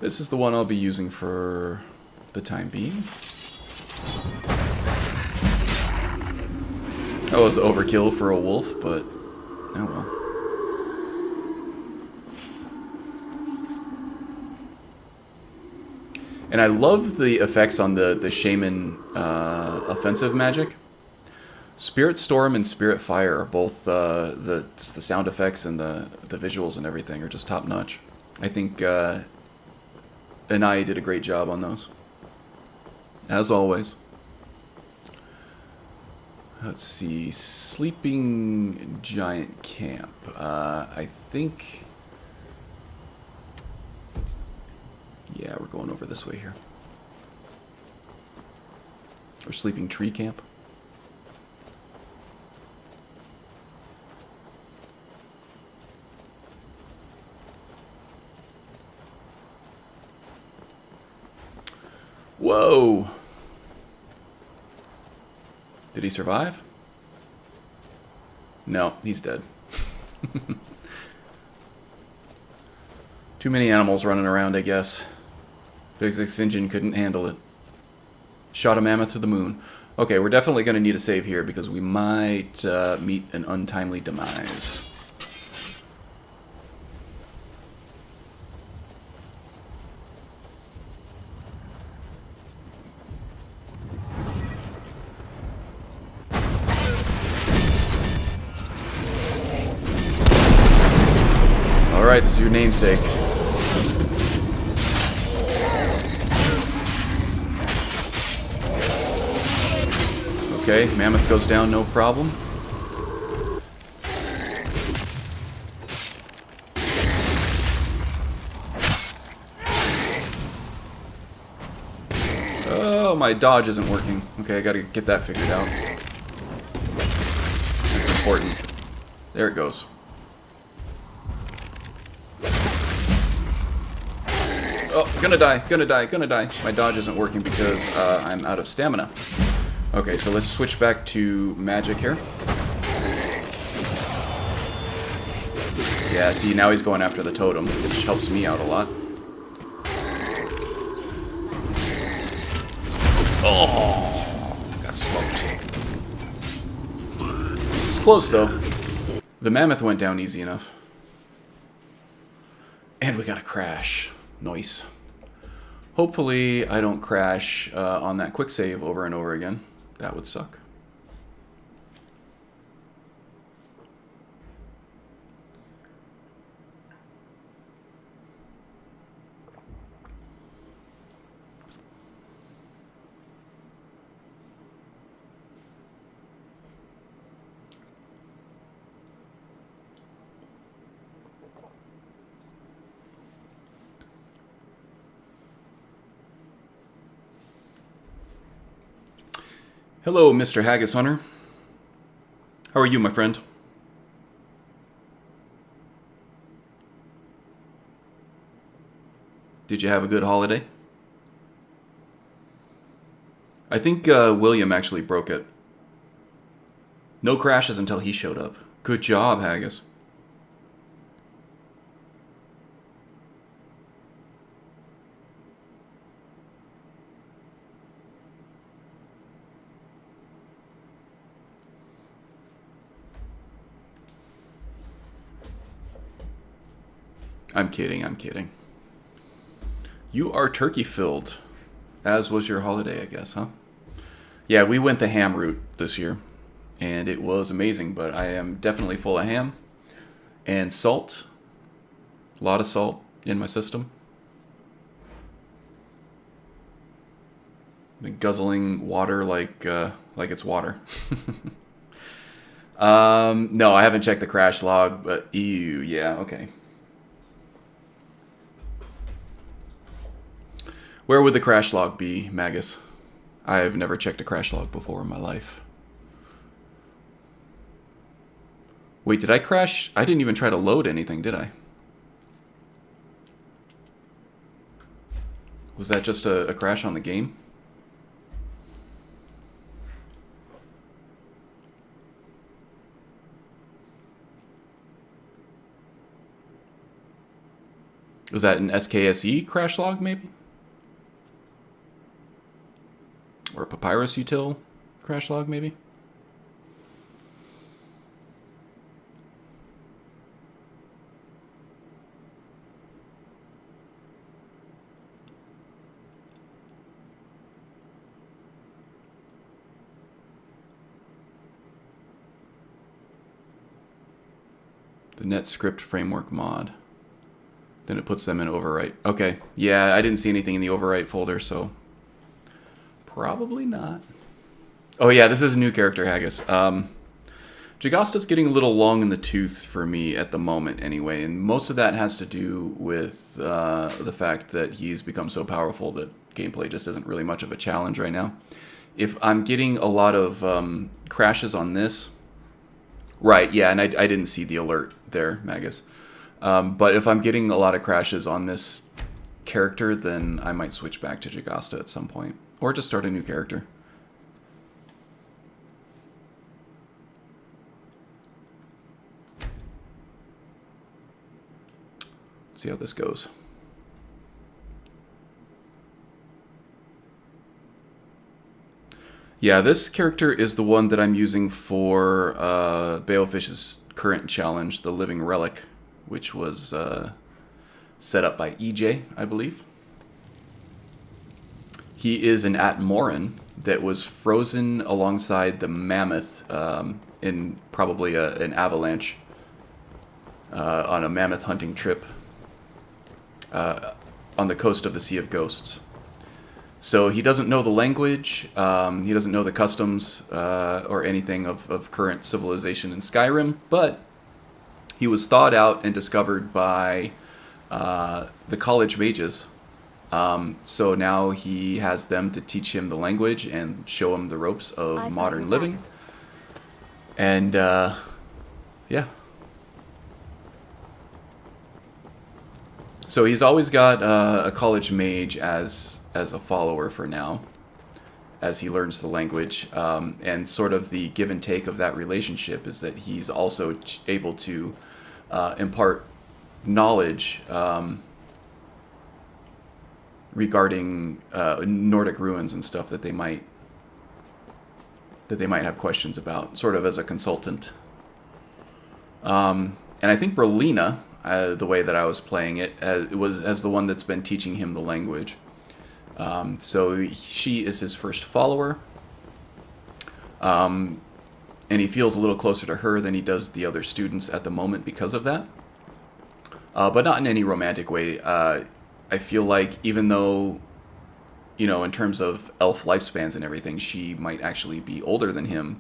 this is the one I'll be using for the time being. That was overkill for a wolf, but oh well. And I love the effects on the shaman offensive magic. Spirit Storm and Spirit Fire are both the sound effects and the visuals and everything are just top notch. I think Anai did a great job on those, as always. Let's see, Sleeping Giant Camp. I think. Yeah, we're going over this way here. Or Sleeping Tree Camp. Whoa! Did he survive? No, he's dead. Too many animals running around, I guess. Physics engine couldn't handle it. Shot a mammoth to the moon. Okay, we're definitely going to need a save here because we might meet an untimely demise. Alright, this is your namesake. Okay, mammoth goes down, no problem. Oh, my dodge isn't working. Okay, I gotta get that figured out. That's important. There it goes. Oh, gonna die, gonna die, gonna die. My dodge isn't working because I'm out of stamina. Okay, so let's switch back to magic here. Yeah, see, now he's going after the totem, which helps me out a lot. Oh, got smoked. It's close, though. The mammoth went down easy enough. And we got a crash. Nice. Hopefully, I don't crash on that quick save over and over again. That would suck. Hello, Mr. Haggis Hunter. How are you, my friend? Did you have a good holiday? I think William actually broke it. No crashes until he showed up. Good job, Haggis. I'm kidding, I'm kidding. You are turkey-filled, as was your holiday, I guess, huh? Yeah, we went the ham route this year, and it was amazing, but I am definitely full of ham and salt. A lot of salt in my system. Been guzzling water like it's water. No, I haven't checked the crash log, but ew, yeah, okay. Where would the crash log be, Magus? I have never checked a crash log before in my life. Wait, did I crash? I didn't even try to load anything, did I? Was that just a crash on the game? Was that an SKSE crash log, maybe? papyrus util crash log, maybe? The NetScript framework mod. Then it puts them in overwrite. Okay, yeah, I didn't see anything in the overwrite folder, so probably not. Oh yeah, this is a new character, Haggis. Jagasta's getting a little long in the tooth for me at the moment anyway, and most of that has to do with the fact that he's become so powerful that gameplay just isn't really much of a challenge right now. If I'm getting a lot of crashes on this... Right, yeah, and I didn't see the alert there, Magus. But if I'm getting a lot of crashes on this character, then I might switch back to Jagasta at some point. Or just start a new character. Let's see how this goes. Yeah, this character is the one that I'm using for Balefish's current challenge, the Living Relic, which was set up by EJ, I believe. He is an Atmoran that was frozen alongside the Mammoth in probably an avalanche on a mammoth hunting trip on the coast of the Sea of Ghosts. So he doesn't know the language, he doesn't know the customs or anything of current civilization in Skyrim, but he was thawed out and discovered by the college mages. So now he has them to teach him the language and show him the ropes of modern living. And yeah. So he's always got a college mage as a follower for now, as he learns the language, and sort of the give and take of that relationship is that he's also able to impart knowledge regarding Nordic ruins and stuff that they might have questions about, sort of as a consultant. And I think Berlina, the way that I was playing it, was as the one that's been teaching him the language. So she is his first follower, and he feels a little closer to her than he does the other students at the moment because of that, but not in any romantic way. I feel like even though, you know, in terms of elf lifespans and everything, she might actually be older than him,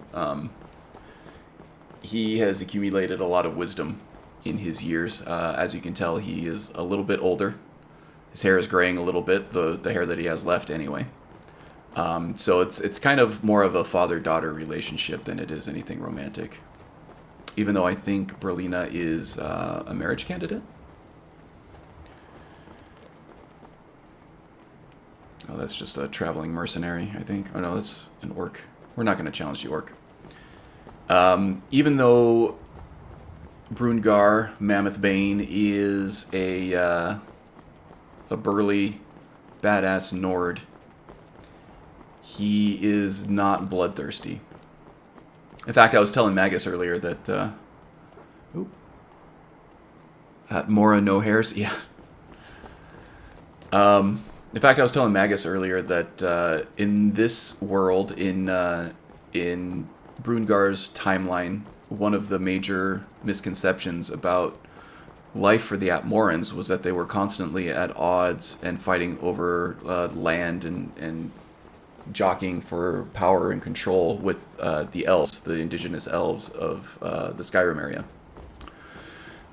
he has accumulated a lot of wisdom in his years. As you can tell, he is a little bit older. His hair is graying a little bit, the hair that he has left anyway. So it's kind of more of a father-daughter relationship than it is anything romantic. Even though I think Berlina is a marriage candidate. Oh, that's just a traveling mercenary, I think. Oh no, that's an orc. We're not going to challenge the orc. Even though Brungar Mammothbane is a burly, badass Nord, he is not bloodthirsty. In fact, I was telling Magus earlier that... Mora no hairs? Yeah. In fact, I was telling Magus earlier that in this world, in Brungar's timeline, one of the major misconceptions about life for the Atmorans was that they were constantly at odds and fighting over land and jockeying for power and control with the elves, the indigenous elves of the Skyrim area.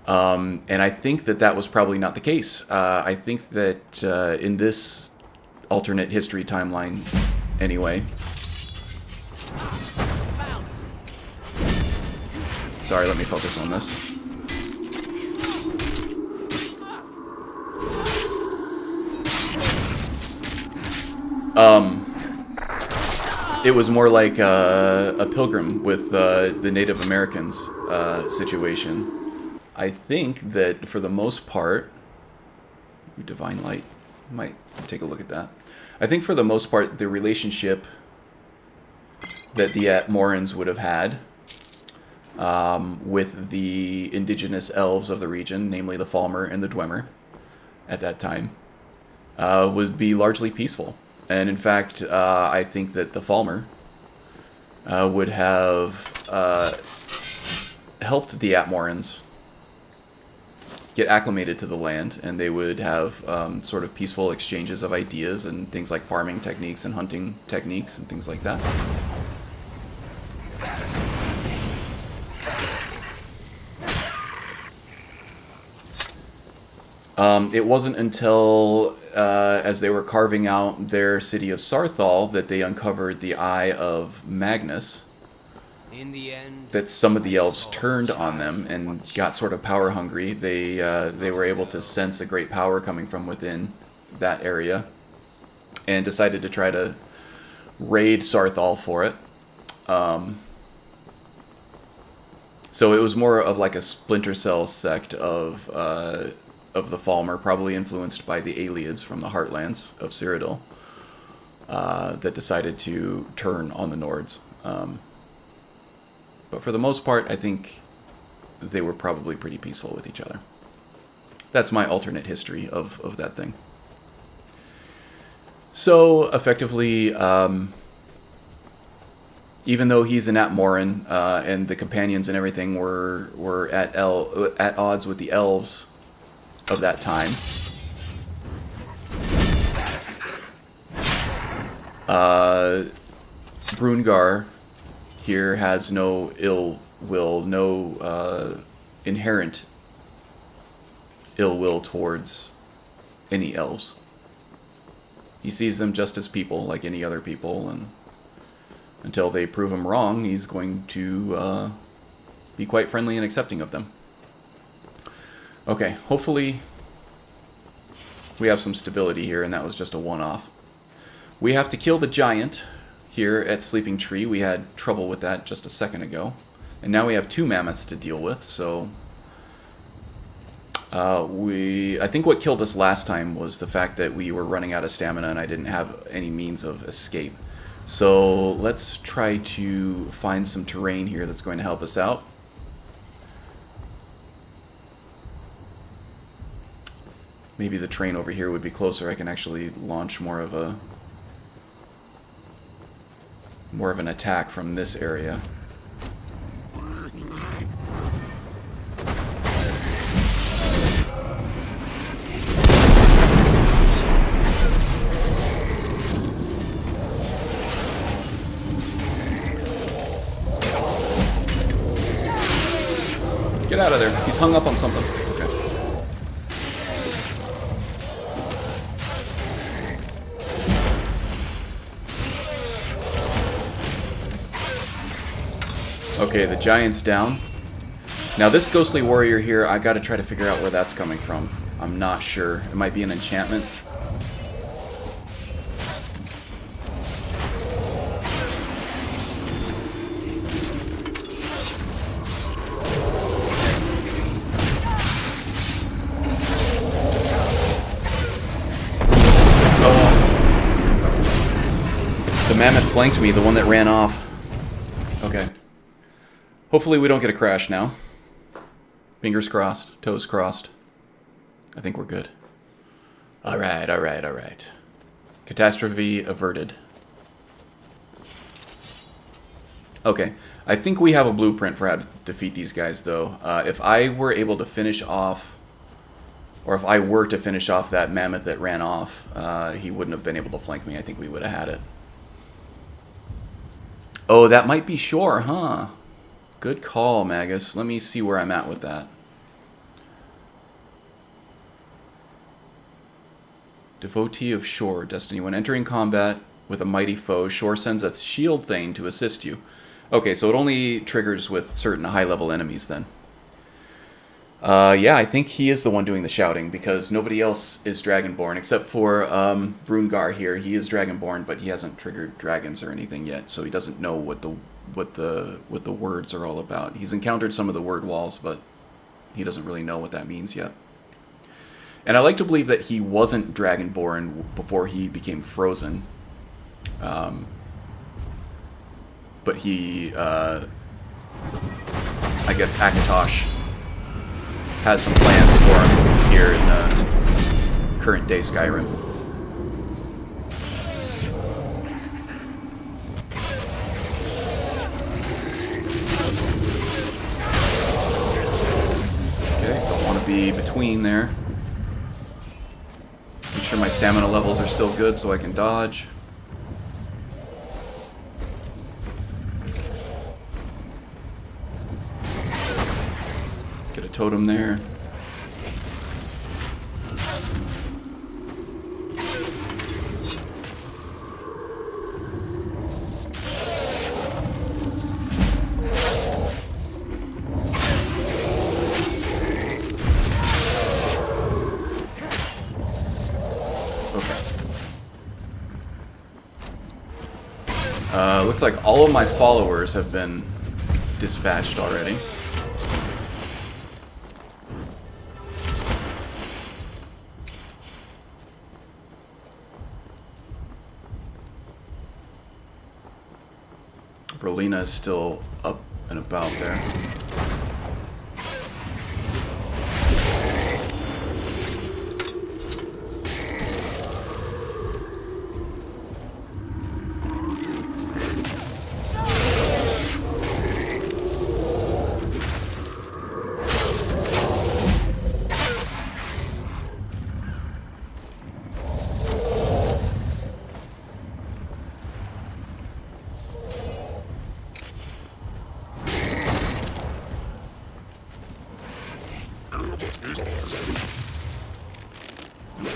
And I think that was probably not the case. I think that in this alternate history timeline, anyway... Sorry, let me focus on this. It was more like a pilgrim with the Native Americans situation. I think that for the most part... Divine Light. Might take a look at that. I think for the most part, the relationship that the Atmorans would have had with the indigenous elves of the region, namely the Falmer and the Dwemer, at that time, would be largely peaceful. And in fact, I think that the Falmer would have helped the Atmorans get acclimated to the land, and they would have sort of peaceful exchanges of ideas and things like farming techniques and hunting techniques and things like that. It wasn't until as they were carving out their city of Sarthal that they uncovered the Eye of Magnus. In the end, That some of the elves turned on them and got sort of power hungry. They were able to sense a great power coming from within that area, and decided to try to raid Sarthal for it. So it was more of like a splinter cell sect of the Falmer, probably influenced by the Aelids from the Heartlands of Cyrodiil, that decided to turn on the Nords. But for the most part, I think they were probably pretty peaceful with each other. That's my alternate history of that thing. So, effectively, even though he's an Atmoran, and the companions and everything were at odds with the elves of that time, Brungar here has no ill will, no inherent ill will towards any elves. He sees them just as people, like any other people, and until they prove him wrong, he's going to be quite friendly and accepting of them. Okay, hopefully we have some stability here, and that was just a one-off. We have to kill the giant here at Sleeping Tree. We had trouble with that just a second ago. And now we have 2 mammoths to deal with, so... I think what killed us last time was the fact that we were running out of stamina and I didn't have any means of escape. So let's try to find some terrain here that's going to help us out. Maybe the train over here would be closer. I can actually launch more of an attack from this area. Get out of there. He's hung up on something. Okay. Okay, the giant's down. Now this ghostly warrior here, I gotta try to figure out where that's coming from. I'm not sure. It might be an enchantment. The mammoth flanked me, the one that ran off. Okay. Hopefully we don't get a crash now. Fingers crossed, toes crossed. I think we're good. Alright, alright, alright. Catastrophe averted. Okay, I think we have a blueprint for how to defeat these guys, though. If I were able to finish off, or if I were to finish off that mammoth that ran off, he wouldn't have been able to flank me. I think we would have had it. Oh, that might be Shore, huh? Good call, Magus. Let me see where I'm at with that. Devotee of Shore, Destiny. When entering combat with a mighty foe, Shore sends a shield thane to assist you. Okay, so it only triggers with certain high-level enemies then. Yeah, I think he is the one doing the shouting, because nobody else is Dragonborn, except for Brungar here. He is Dragonborn, but he hasn't triggered dragons or anything yet, so he doesn't know what the words are all about. He's encountered some of the word walls, but he doesn't really know what that means yet. And I like to believe that he wasn't Dragonborn before he became frozen. But but he, I guess Akatosh has some plans for him here in current day Skyrim. Okay, don't want to be between there. Make sure my stamina levels are still good so I can dodge. Get a totem there. Looks like all of my followers have been dispatched already. Berlina is still up and about there.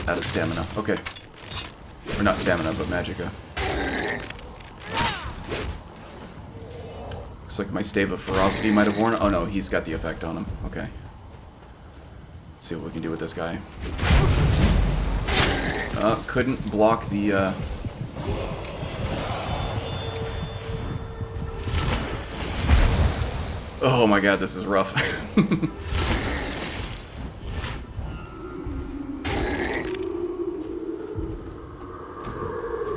Out of stamina. Okay. Or not stamina, but magicka. Looks like my stave of ferocity might have worn. Oh no, he's got the effect on him. Okay. Let's see what we can do with this guy. Couldn't block the Oh my god, this is rough.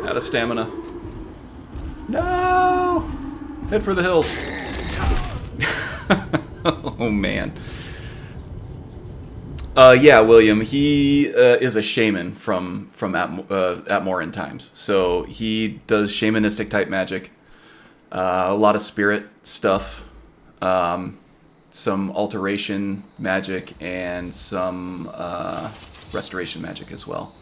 Out of stamina. No! Head for the hills. Oh man. Yeah, William. He is a shaman from Atmoran times. So he does shamanistic type magic. A lot of spirit stuff. Some alteration magic and some restoration magic as well.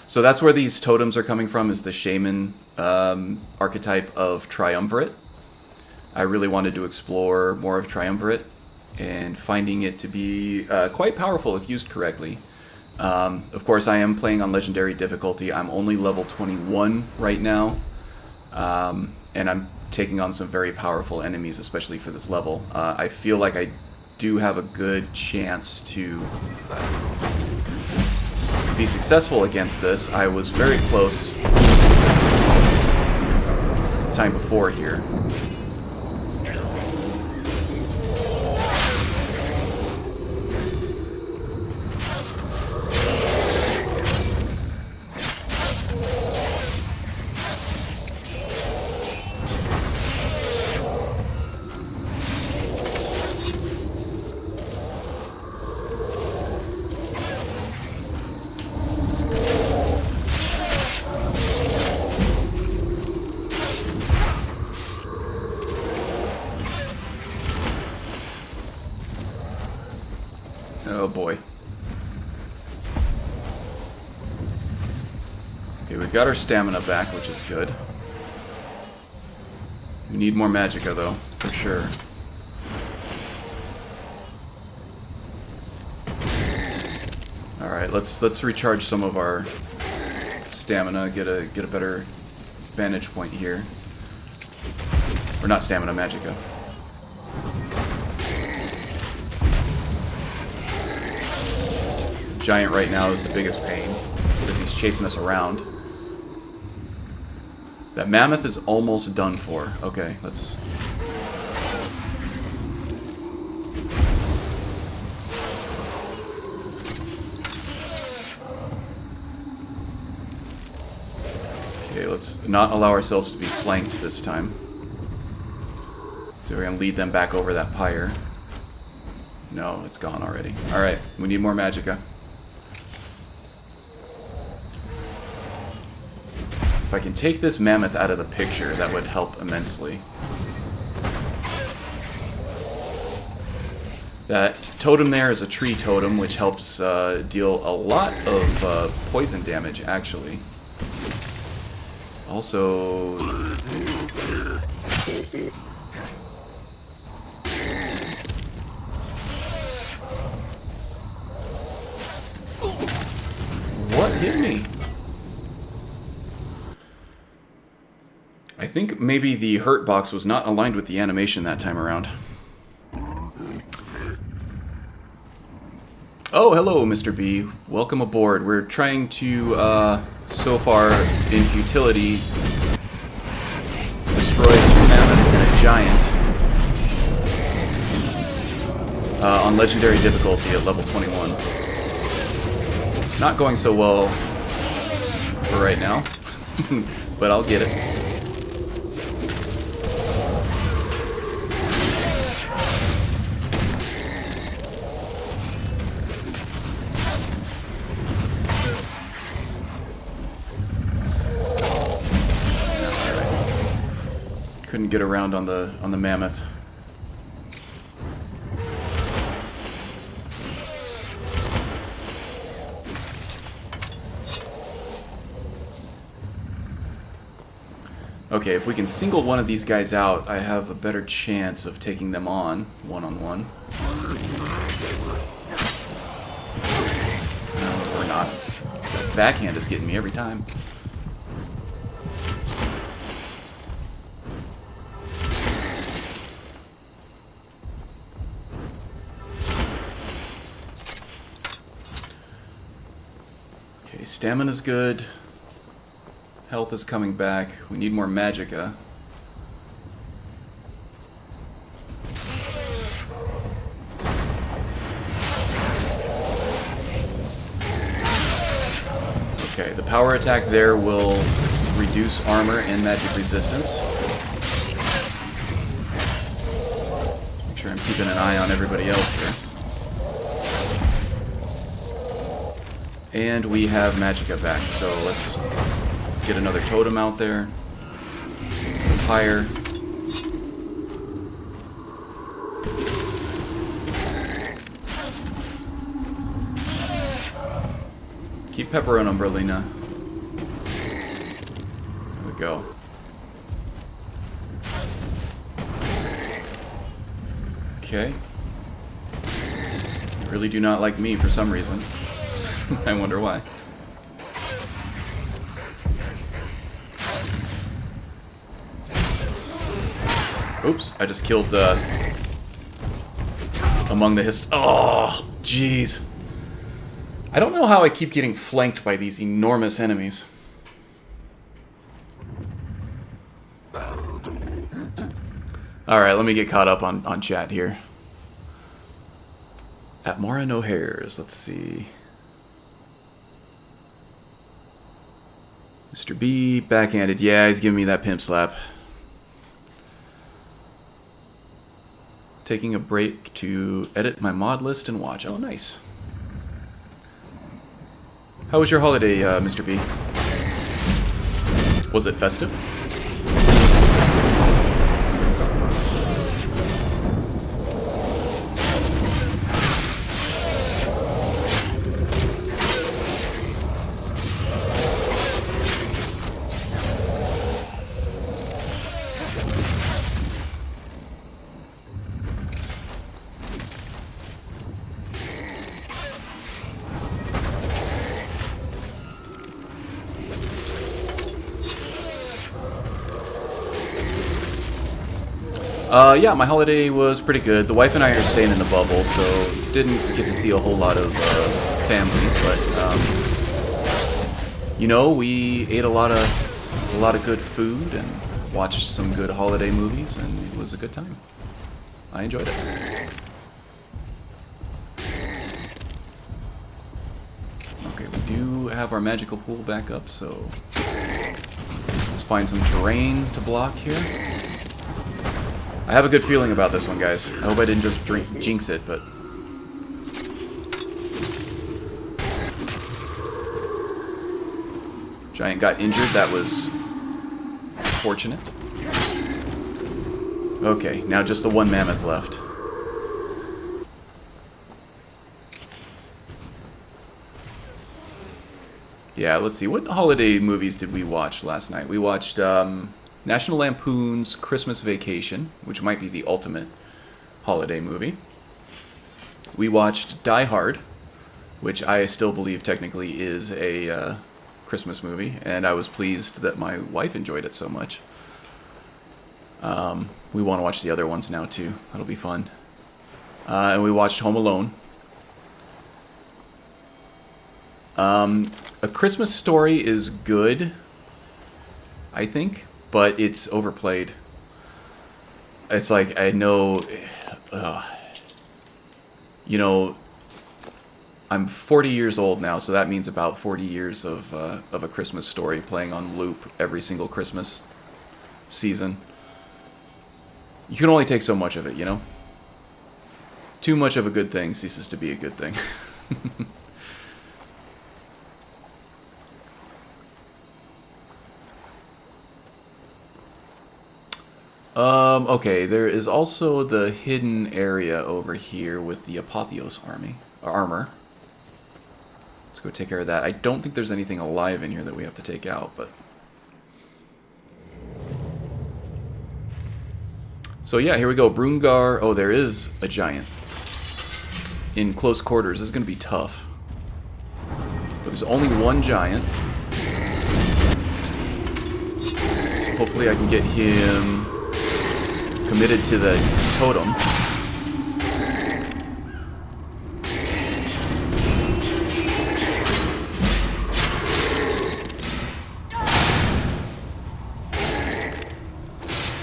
So that's where these totems are coming from, is the shaman archetype of triumvirate. I really wanted to explore more of triumvirate and finding it to be quite powerful if used correctly. Of course, I am playing on legendary difficulty. I'm only level 21 right now, and I'm taking on some very powerful enemies, especially for this level. I feel like I do have a good chance to be successful against this. I was very close the time before here. Oh boy. Okay, we've got our stamina back, which is good. We need more magicka though, for sure. Alright, let's recharge some of our stamina, get a better vantage point here. Or not stamina, magicka. Giant right now is the biggest pain because he's chasing us around. That mammoth is almost done for. Okay, let's... Okay, let's not allow ourselves to be flanked this time. So we're gonna lead them back over that pyre. No, it's gone already. Alright, we need more magicka. If I can take this mammoth out of the picture, that would help immensely. That totem there is a tree totem, which helps deal a lot of poison damage, actually. Also... What hit me? I think maybe the hurt box was not aligned with the animation that time around. Oh, hello, Mr. B. Welcome aboard. We're trying to, so far, in futility, destroy 2 mammoths and a giant on legendary difficulty at level 21. Not going so well for right now, but I'll get it. Couldn't get around on the mammoth. Okay, if we can single one of these guys out, I have a better chance of taking them on, one-on-one. No, or not. That backhand is getting me every time. Okay, stamina's good. Health is coming back. We need more magicka. Okay, the power attack there will reduce armor and magic resistance. Make sure I'm keeping an eye on everybody else here. And we have magicka back, so let's get another totem out there. Pyre. Keep pepper on Umbrellina. There we go. Okay. You really do not like me for some reason. I wonder why. Oops, I just killed, among the Oh, jeez. I don't know how I keep getting flanked by these enormous enemies. Alright, let me get caught up on chat here. At Mora No Hairs, let's see. Mr. B, backhanded. Yeah, he's giving me that pimp slap. Taking a break to edit my mod list and watch. Oh, nice. How was your holiday, Mr. B? Was it festive? Yeah, my holiday was pretty good. The wife and I are staying in the bubble, so didn't get to see a whole lot of family, but you know, we ate a lot of good food and watched some good holiday movies, and it was a good time. I enjoyed it. Okay, we do have our magical pool back up, so let's find some terrain to block here. I have a good feeling about this one, guys. I hope I didn't just jinx it, but... Giant got injured. That was fortunate. Okay, now just the one mammoth left. Yeah, let's see. What holiday movies did we watch last night? We watched National Lampoon's Christmas Vacation, which might be the ultimate holiday movie. We watched Die Hard, which I still believe technically is a Christmas movie, and I was pleased that my wife enjoyed it so much. We want to watch the other ones now too. That'll be fun. And we watched Home Alone. A Christmas Story is good, I think, but it's overplayed. It's like, I know, you know, I'm 40 years old now, so that means about 40 years of A Christmas Story playing on loop every single Christmas season. You can only take so much of it, you know? Too much of a good thing ceases to be a good thing. Okay, there is also the hidden area over here with the Apotheos armor. Let's go take care of that. I don't think there's anything alive in here that we have to take out, but... So yeah, here we go. Brungar. Oh, there is a giant. In close quarters. This is going to be tough. But there's only one giant. So hopefully I can get him committed to the totem.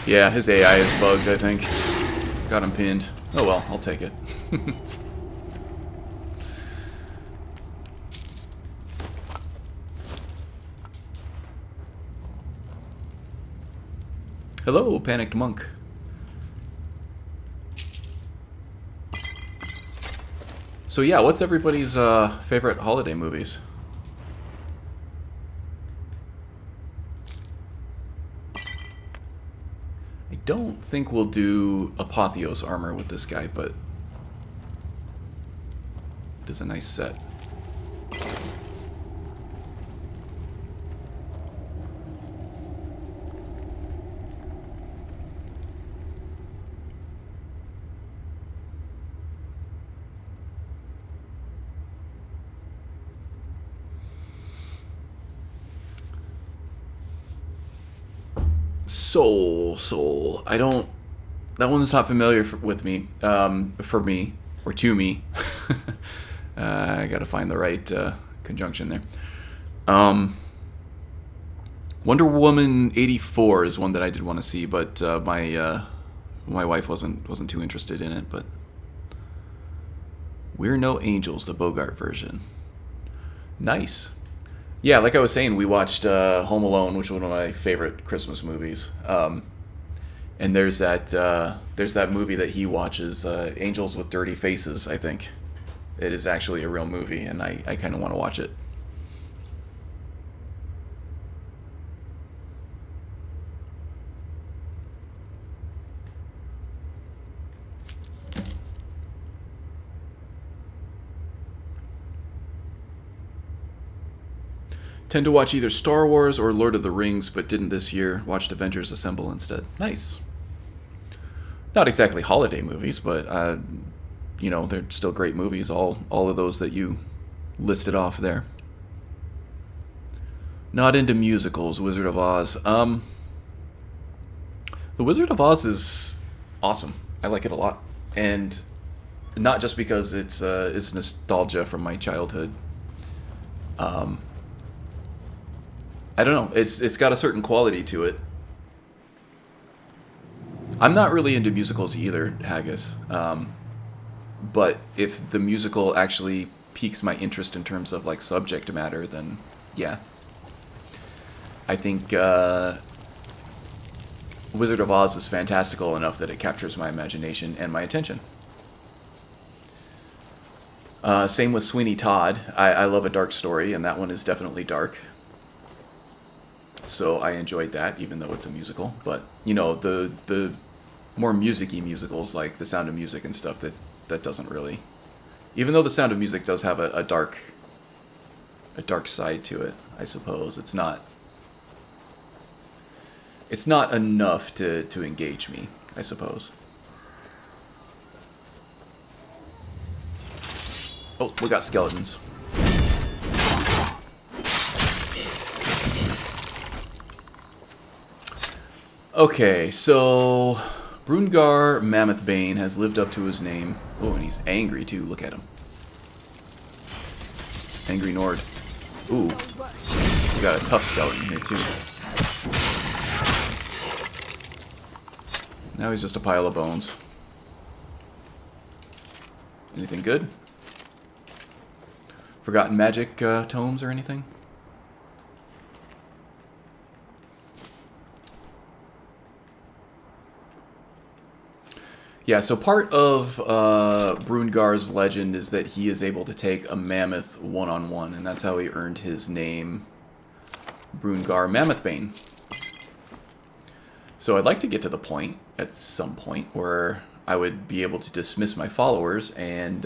Yeah, his AI is bugged, I think. Got him pinned. Oh well, I'll take it. Hello, Panicked Monk. So yeah, what's everybody's favorite holiday movies? I don't think we'll do Apotheos armor with this guy, but it is a nice set. Soul. I don't... That one's not familiar with me. For me. Or to me. I gotta find the right conjunction there. Wonder Woman 84 is one that I did want to see, but my wife wasn't too interested in it, but... We're No Angels, the Bogart version. Nice. Yeah, like I was saying, we watched Home Alone, which is one of my favorite Christmas movies. And there's that movie that he watches, Angels with Dirty Faces, I think. It is actually a real movie, and I kind of want to watch it. Tend to watch either Star Wars or Lord of the Rings, but didn't this year. Watched Avengers Assemble instead. Nice. Not exactly holiday movies, but you know, they're still great movies. All of those that you listed off there. Not into musicals. Wizard of Oz. The Wizard of Oz is awesome. I like it a lot, and not just because it's nostalgia from my childhood. I don't know. It's got a certain quality to it. I'm not really into musicals either, Haggis. But if the musical actually piques my interest in terms of like subject matter, then yeah. I think Wizard of Oz is fantastical enough that it captures my imagination and my attention. Same with Sweeney Todd. I love a dark story, and that one is definitely dark. So I enjoyed that, even though it's a musical. But, you know, the more music-y musicals, like The Sound of Music and stuff, that doesn't really... Even though The Sound of Music does have a dark side to it, I suppose. It's not enough to engage me, I suppose. Oh, we got skeletons. Okay, so Brungar Mammothbane has lived up to his name. Oh, and he's angry too. Look at him. Angry Nord. Ooh. We got a tough skeleton here too. Now he's just a pile of bones. Anything good? Forgotten magic tomes or anything? Yeah, so part of Brungar's legend is that he is able to take a mammoth one-on-one, and that's how he earned his name, Brungar Mammothbane. So I'd like to get to the point, at some point, where I would be able to dismiss my followers and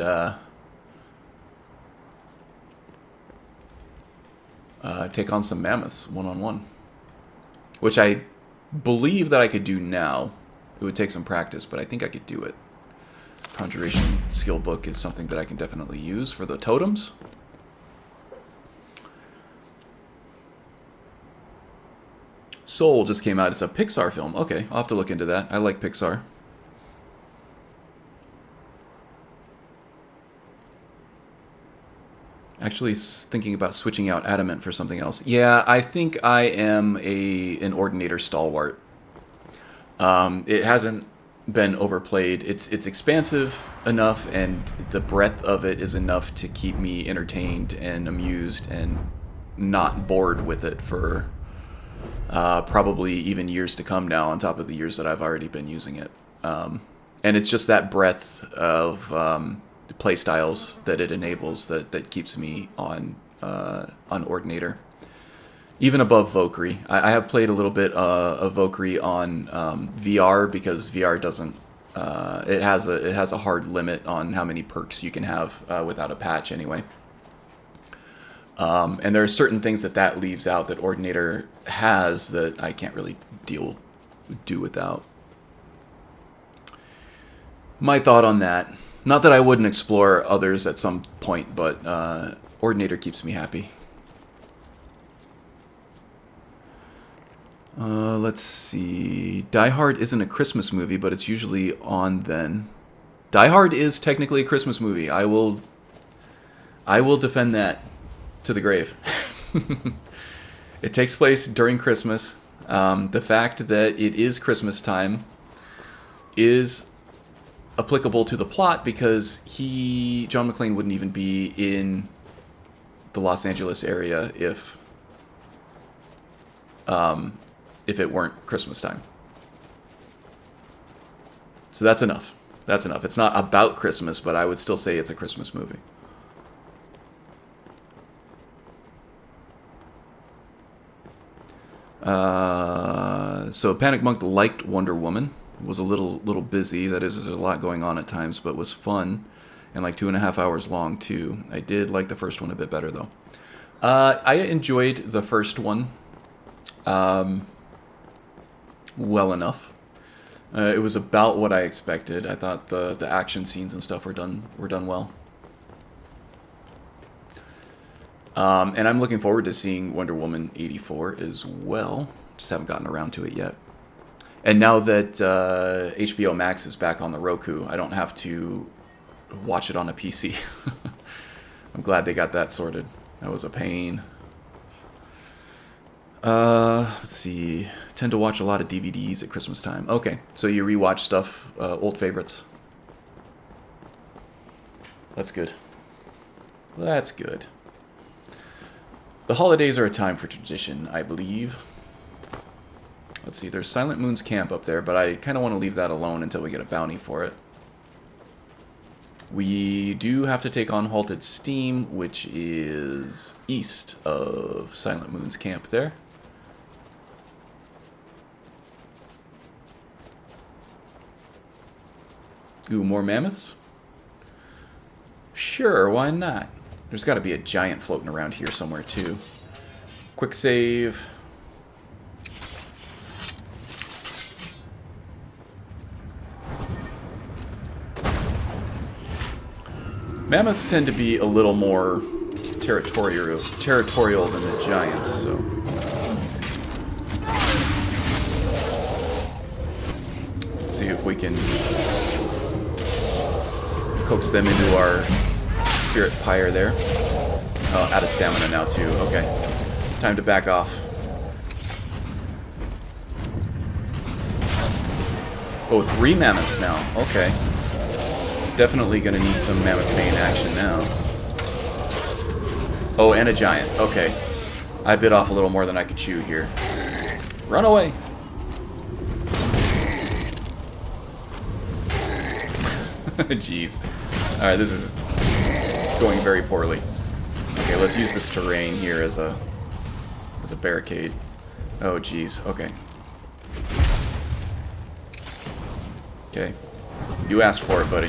take on some mammoths one-on-one. Which I believe that I could do now. It would take some practice, but I think I could do it. Conjuration skill book is something that I can definitely use for the totems. Soul just came out. It's a Pixar film. Okay, I'll have to look into that. I like Pixar. Actually thinking about switching out Adamant for something else. Yeah, I think I am an Ordinator stalwart. It hasn't been overplayed. It's expansive enough, and the breadth of it is enough to keep me entertained and amused and not bored with it for probably even years to come now, on top of the years that I've already been using it. And it's just that breadth of play styles that it enables that keeps me on Ordinator. Even above Valkyrie. I have played a little bit of Valkyrie on VR, because VR doesn't... it has a hard limit on how many perks you can have without a patch anyway. And there are certain things that leaves out that Ordinator has that I can't really do without. My thought on that. Not that I wouldn't explore others at some point, but Ordinator keeps me happy. Let's see. Die Hard isn't a Christmas movie, but it's usually on then. Die Hard is technically a Christmas movie. I will defend that to the grave. It takes place during Christmas. The fact that it is Christmas time is applicable to the plot, because John McClane wouldn't even be in the Los Angeles area if it weren't Christmas time. So that's enough. That's enough. It's not about Christmas, but I would still say it's a Christmas movie. So Panic Monk liked Wonder Woman. Was a little busy. That is, there's a lot going on at times, but was fun, and like 2.5 hours long too. I did like the first one a bit better though. I enjoyed the first one well enough. It was about what I expected. I thought the action scenes and stuff were done well. And I'm looking forward to seeing Wonder Woman 84 as well. Just haven't gotten around to it yet. And now that HBO Max is back on the Roku, I don't have to watch it on a PC. I'm glad they got that sorted. That was a pain. Let's see. Tend to watch a lot of DVDs at Christmas time. Okay, so you rewatch stuff, old favorites. That's good. That's good. The holidays are a time for tradition, I believe. Let's see, there's Silent Moon's camp up there, but I kind of want to leave that alone until we get a bounty for it. We do have to take on Halted Steam, which is east of Silent Moon's camp there. Ooh, more mammoths? Sure, why not? There's got to be a giant floating around here somewhere, too. Quick save. Mammoths tend to be a little more territorial than the giants, so... Let's see if we can coax them into our spirit pyre there. Oh, out of stamina now, too. Okay. Time to back off. Oh, 3 mammoths now. Okay. Definitely gonna need some Mammoth Bane action now. Oh, and a giant. Okay. I bit off a little more than I could chew here. Run away! Jeez. Alright, this is going very poorly. Okay, let's use this terrain here as a barricade. Oh, jeez. Okay. Okay. You asked for it, buddy.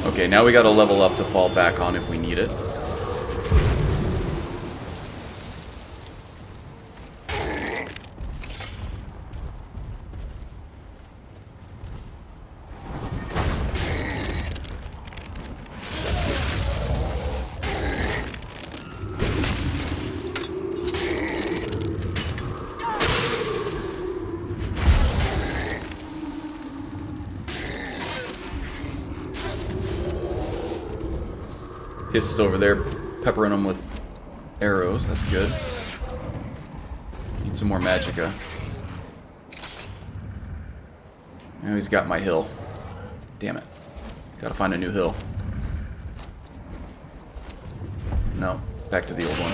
Okay, now we gotta level up to fall back on if we need it. Hist's over there, peppering them with arrows. That's good. Need some more magicka. Now he's got my hill. Damn it. Gotta find a new hill. No, back to the old one.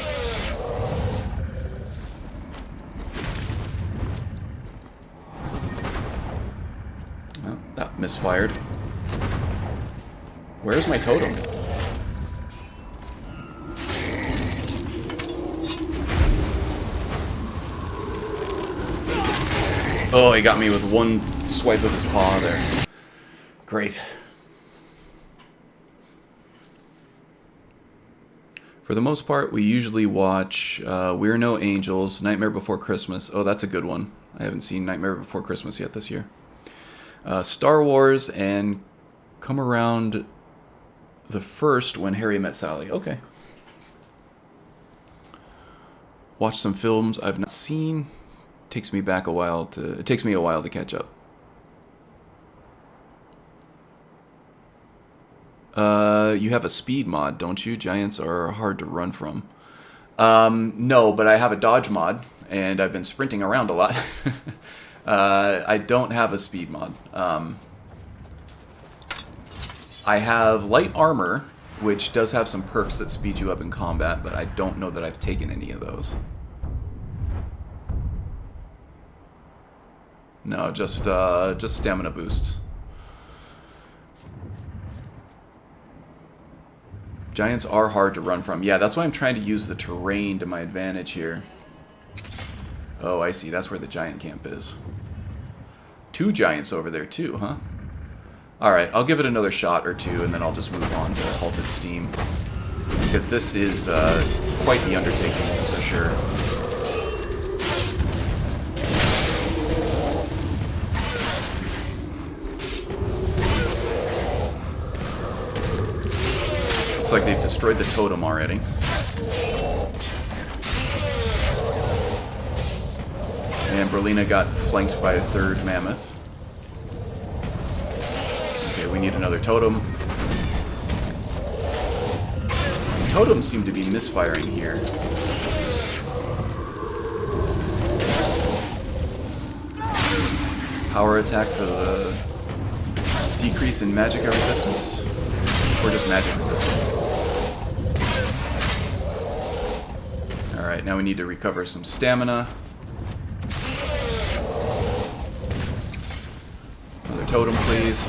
Oh, that misfired. Where's my totem? Oh, he got me with one swipe of his paw there. Great. For the most part, we usually watch We're No Angels, Nightmare Before Christmas. Oh, that's a good one. I haven't seen Nightmare Before Christmas yet this year. Star Wars and Come Around the First When Harry Met Sally. Okay. Watch some films I've not seen. It takes me a while to catch up. You have a speed mod, don't you? Giants are hard to run from. No, but I have a dodge mod, and I've been sprinting around a lot. I don't have a speed mod. I have light armor, which does have some perks that speed you up in combat, but I don't know that I've taken any of those. No, just stamina boosts. Giants are hard to run from. Yeah, that's why I'm trying to use the terrain to my advantage here. Oh, I see. That's where the giant camp is. 2 giants over there too, huh? Alright, I'll give it another shot or two, and then I'll just move on to Halted Steam. Because this is quite the undertaking, for sure. Looks like they've destroyed the totem already. And Berlina got flanked by a 3rd mammoth. Okay, we need another totem. Totems seem to be misfiring here. Power attack for the decrease in magic resistance, or just magic resistance. Alright, now we need to recover some stamina. Another totem, please.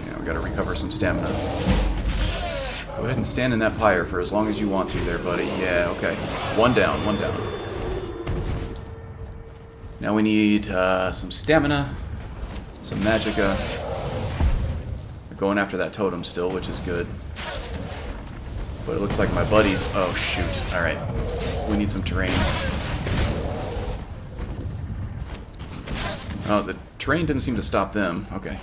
Yeah, we gotta recover some stamina. Go ahead and stand in that pyre for as long as you want to there, buddy. Yeah, okay. One down, one down. Now we need some stamina, some magicka. We're going after that totem still, which is good. But it looks like my buddies... Oh, shoot. Alright. We need some terrain. Oh, the terrain didn't seem to stop them. Okay.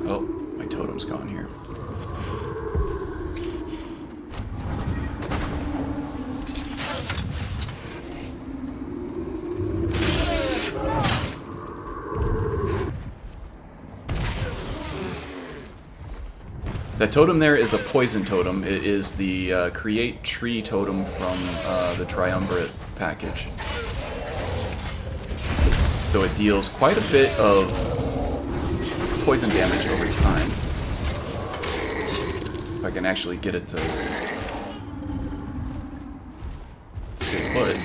Oh, my totem's gone here. That totem there is a poison totem. It is the Create Tree totem from the Triumvirate package. So it deals quite a bit of poison damage over time. If I can actually get it to stay put.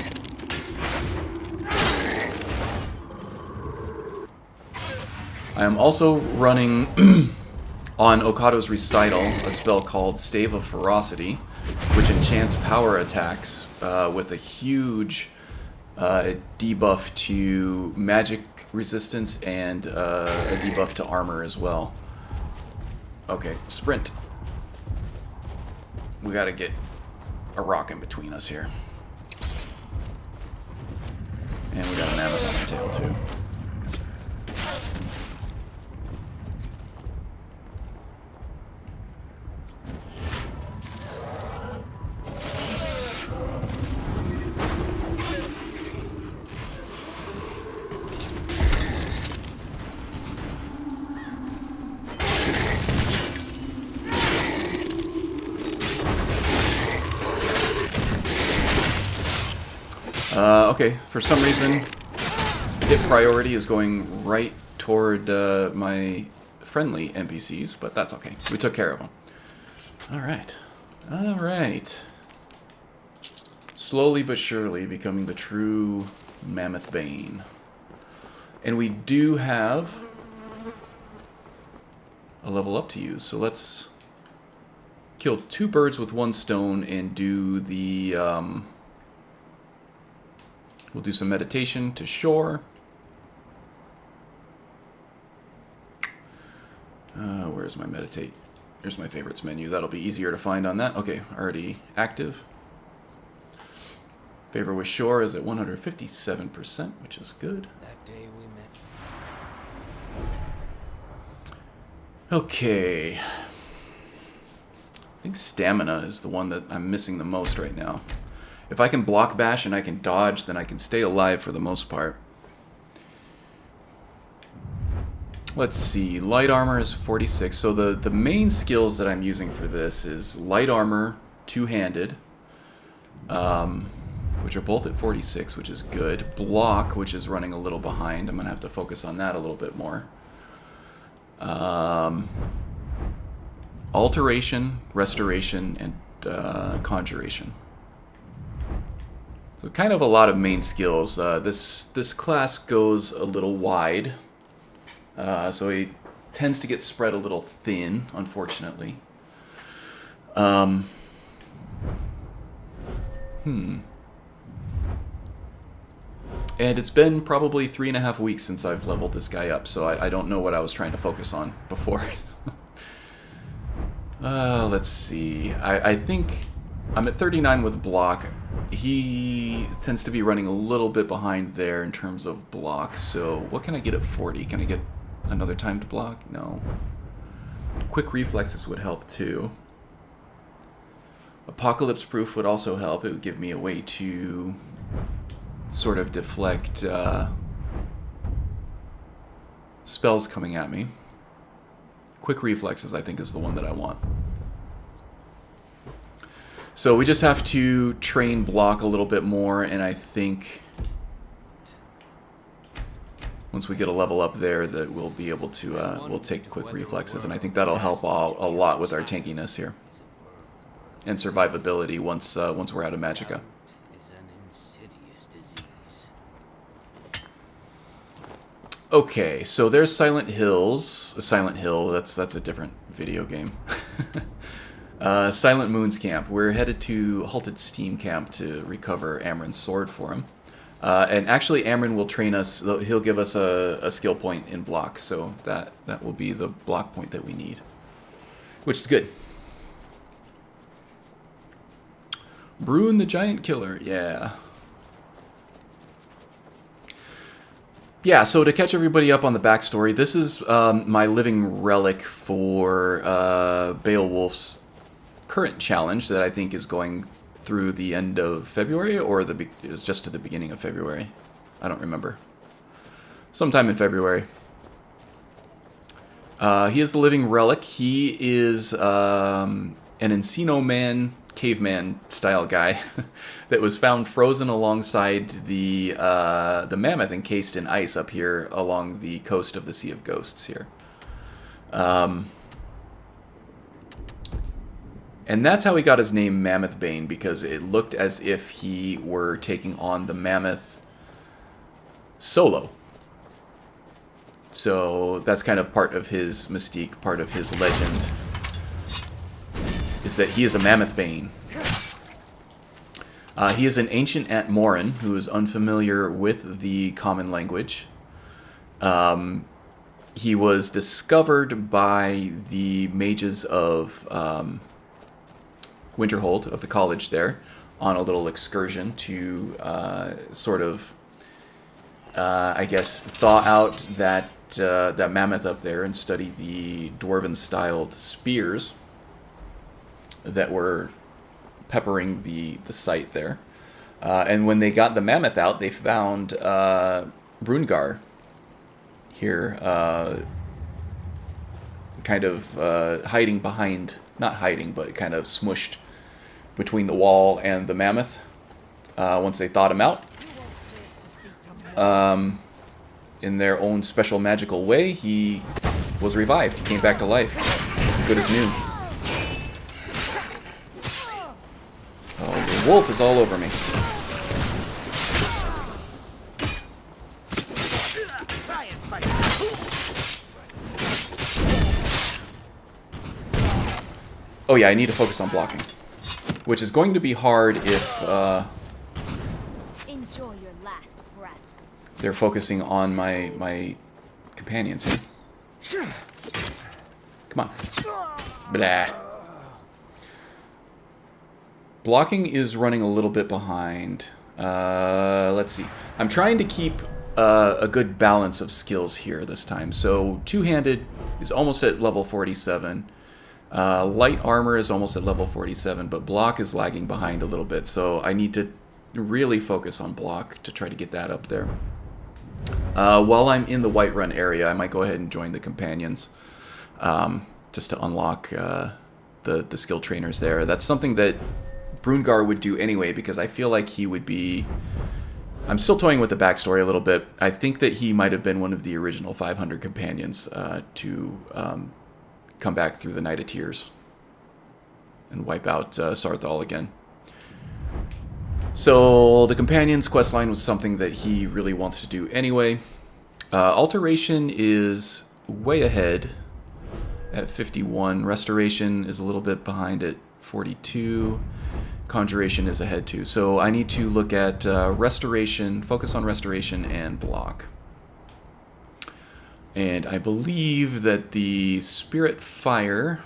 I am also running on Okado's Recital a spell called Stave of Ferocity, which enchants power attacks with a huge debuff to magic resistance and a debuff to armor as well. Okay, sprint. We gotta get a rock in between us here. And we got a mammoth on our tail too. Okay, for some reason, hit priority is going right toward my friendly NPCs, but that's okay. We took care of them. Alright. Alright. Slowly but surely becoming the true Mammoth Bane. And we do have a level up to use, so let's kill 2 birds with 1 stone and do the... We'll do some meditation to shore. Where's my meditate? Here's my favorites menu. That'll be easier to find on that. Okay, already active. Favor with shore is at 157%, which is good. That day we met. Okay. I think stamina is the one that I'm missing the most right now. If I can block bash and I can dodge, then I can stay alive for the most part. Let's see, light armor is 46. So the main skills that I'm using for this is light armor, two-handed, which are both at 46, which is good. Block, which is running a little behind. I'm going to have to focus on that a little bit more. Alteration, restoration, and conjuration. So kind of a lot of main skills. This class goes a little wide, so he tends to get spread a little thin, unfortunately. And it's been probably 3.5 weeks since I've leveled this guy up, so I don't know what I was trying to focus on before. Let's see. I think I'm at 39 with block. He tends to be running a little bit behind there in terms of block, so what can I get at 40? Can I get another time to block? No. Quick reflexes would help too. Apocalypse proof would also help. It would give me a way to sort of deflect spells coming at me. Quick reflexes, I think, is the one that I want. So we just have to train block a little bit more, and I think once we get a level up there that we'll be able to, we'll take quick reflexes, and I think that'll help a lot with our tankiness here. And survivability once we're out of Magicka. Okay, so there's Silent Hills. Silent Hill, that's a different video game. Silent Moon's camp. We're headed to Halted Steam Camp to recover Amren's sword for him. And actually, Amren will train us. He'll give us a skill point in block, so that will be the block point that we need, which is good. Bruin the Giant Killer, yeah. Yeah, so to catch everybody up on the backstory, this is my living relic for Beowulf's current challenge that I think is going through the end of February, or it was just to the beginning of February. I don't remember. Sometime in February. He is the living relic. He is an Encino Man, caveman style guy that was found frozen alongside the mammoth encased in ice up here along the coast of the Sea of Ghosts here. And that's how he got his name Mammoth Bane, because it looked as if he were taking on the mammoth solo. So that's kind of part of his mystique, part of his legend, is that he is a Mammoth Bane. He is an ancient Antmoran who is unfamiliar with the common language. He was discovered by the mages of Winterhold, of the college there, on a little excursion to sort of, I guess, thaw out that mammoth up there and study the dwarven-styled spears that were peppering the site there. And when they got the mammoth out, they found Brungar here, kind of hiding behind, not hiding, but kind of smushed between the wall and the mammoth. Once they thawed him out, in their own special magical way, he was revived. He came back to life, good as new. Oh, the wolf is all over me. Oh yeah, I need to focus on blocking, which is going to be hard if enjoy your last breath. They're focusing on my companions here. Come on. Blah. Blocking is running a little bit behind. Let's see. I'm trying to keep a good balance of skills here this time. So two-handed is almost at level 47. Light armor is almost at level 47, but block is lagging behind a little bit. So I need to really focus on block to try to get that up there. While I'm in the Whiterun area, I might go ahead and join the companions, just to unlock the skill trainers there. That's something that Brungar would do anyway, because I feel like he would be... I'm still toying with the backstory a little bit. I think that he might have been one of the original 500 companions to come back through the Night of Tears and wipe out Sarthal again. So the companions questline was something that he really wants to do anyway. Alteration is way ahead at 51. Restoration is a little bit behind at 42. Conjuration is ahead too. So I need to look at restoration, focus on restoration and block. And I believe that the Spirit Fire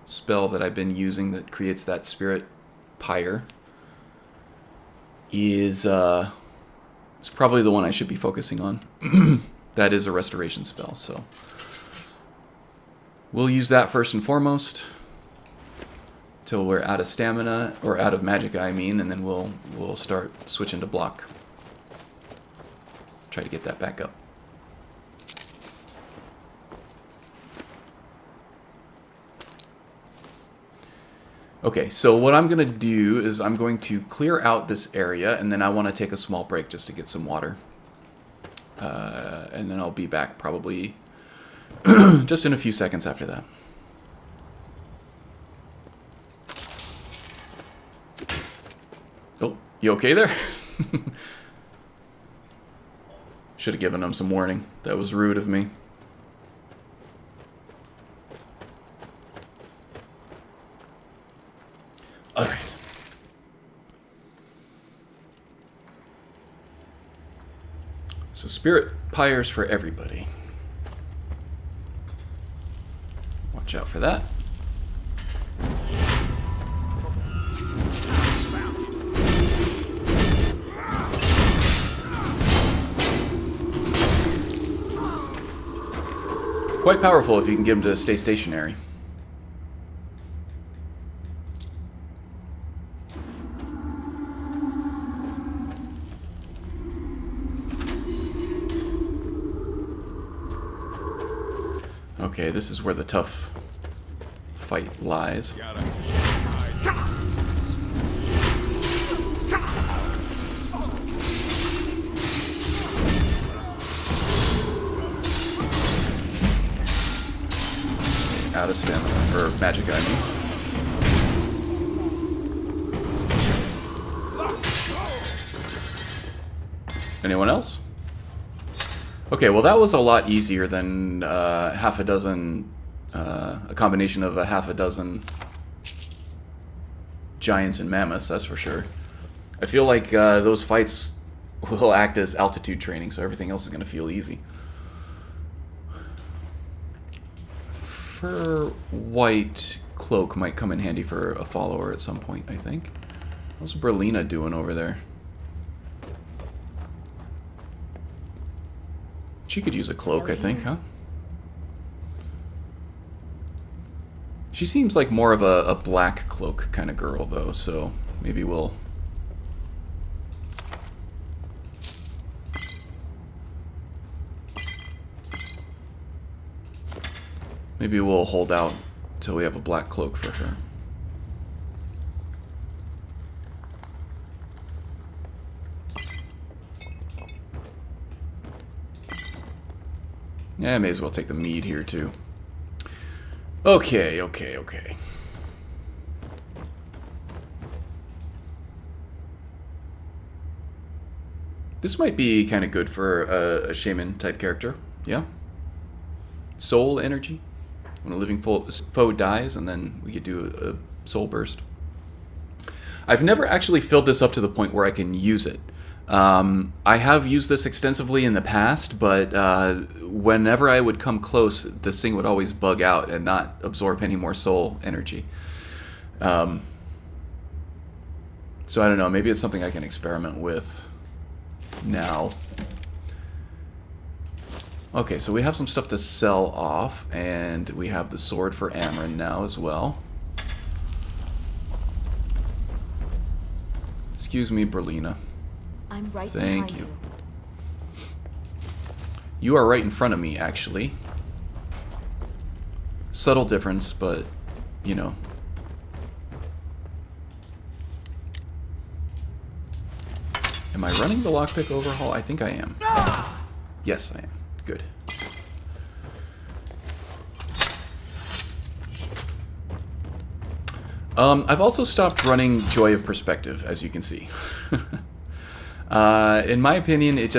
spell that I've been using that creates that Spirit Pyre is probably the one I should be focusing on. That is a restoration spell, so we'll use that first and foremost till we're out of stamina, or out of magicka, I mean, and then we'll start switching to block. Try to get that back up. Okay, so what I'm going to do is I'm going to clear out this area, and then I want to take a small break just to get some water. And then I'll be back probably just in a few seconds after that. Oh, you okay there? Should have given him some warning. That was rude of me. Alright. So spirit pyres for everybody. Watch out for that. Quite powerful if you can get him to stay stationary. Okay, this is where the tough fight lies. Out of stamina, or magic, I mean. Anyone else? Okay, well that was a lot easier than half a dozen, a combination of a half a dozen giants and mammoths, that's for sure. I feel like those fights will act as altitude training, so everything else is going to feel easy. Fur white cloak might come in handy for a follower at some point, I think. What's Berlina doing over there? She could use a cloak, I think, huh? She seems like more of a black cloak kind of girl, though, so maybe we'll... Maybe we'll hold out until we have a black cloak for her. Yeah, I may as well take the mead here, too. Okay. This might be kind of good for a shaman-type character. Yeah? Soul energy. When a living foe dies, and then we could do a soul burst. I've never actually filled this up to the point where I can use it. I have used this extensively in the past, but whenever I would come close, this thing would always bug out and not absorb any more soul energy. So I don't know, maybe it's something I can experiment with now. Okay, so we have some stuff to sell off, and we have the sword for Amryn now as well. Excuse me, Berlina. I'm right Thank behind you. You are right in front of me, actually. Subtle difference, but, you know. Am I running the lockpick overhaul? I think I am. Yes, I am. Good. I've also stopped running Joy of Perspective, as you can see. In my opinion, it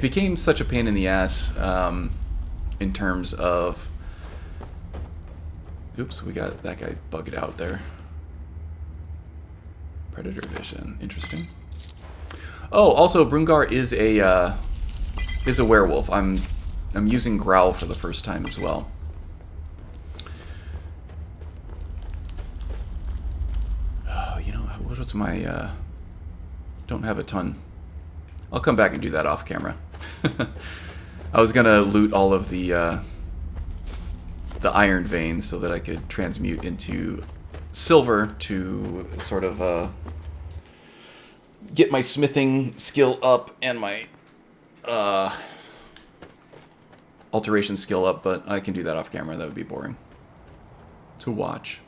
became such a pain in the ass in terms of... Oops, we got that guy bugged out there. Predator vision, interesting. Oh, also, Brungar is a werewolf. I'm using Growl for the first time as well. Oh, you know, what's my... Don't have a ton. I'll come back and do that off camera. I was gonna loot all of the iron veins so that I could transmute into silver to sort of get my smithing skill up and my alteration skill up, but I can do that off camera. That would be boring to watch.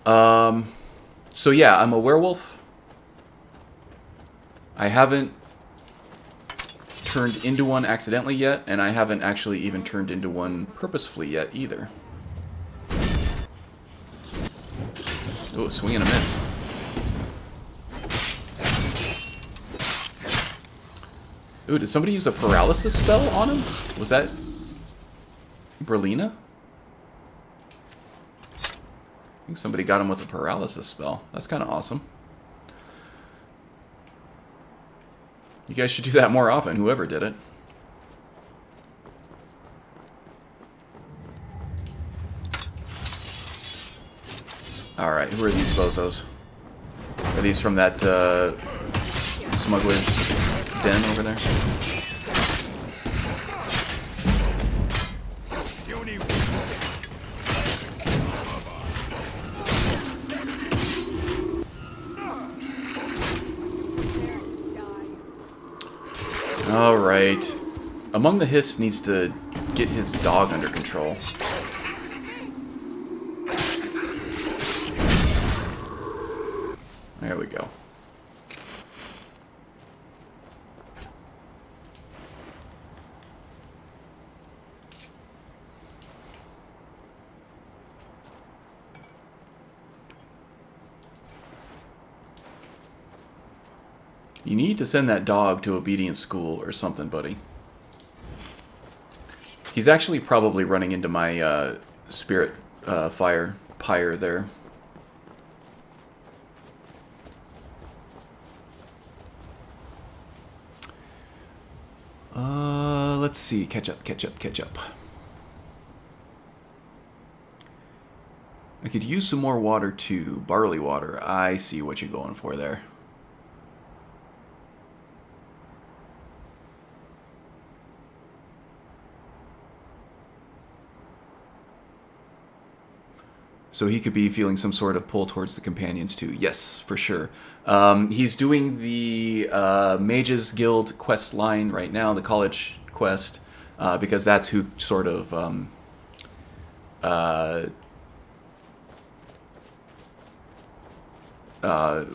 So yeah, I'm a werewolf. I haven't turned into one accidentally yet, and I haven't actually even turned into one purposefully yet either. Oh, swing and a miss. Ooh, did somebody use a paralysis spell on him? Was that Berlina? I think somebody got him with a paralysis spell. That's kind of awesome. You guys should do that more often, whoever did it. Alright, who are these bozos? Are these from that smuggler's den over there? Alright. Among the Hiss needs to get his dog under control. There we go. You need to send that dog to obedience school or something, buddy. He's actually probably running into my spirit fire pyre there. Let's see. Catch up. I could use some more water too. Barley water. I see what you're going for there. So he could be feeling some sort of pull towards the companions too. Yes, for sure. He's doing the Mages Guild quest line right now, the college quest, because that's who sort of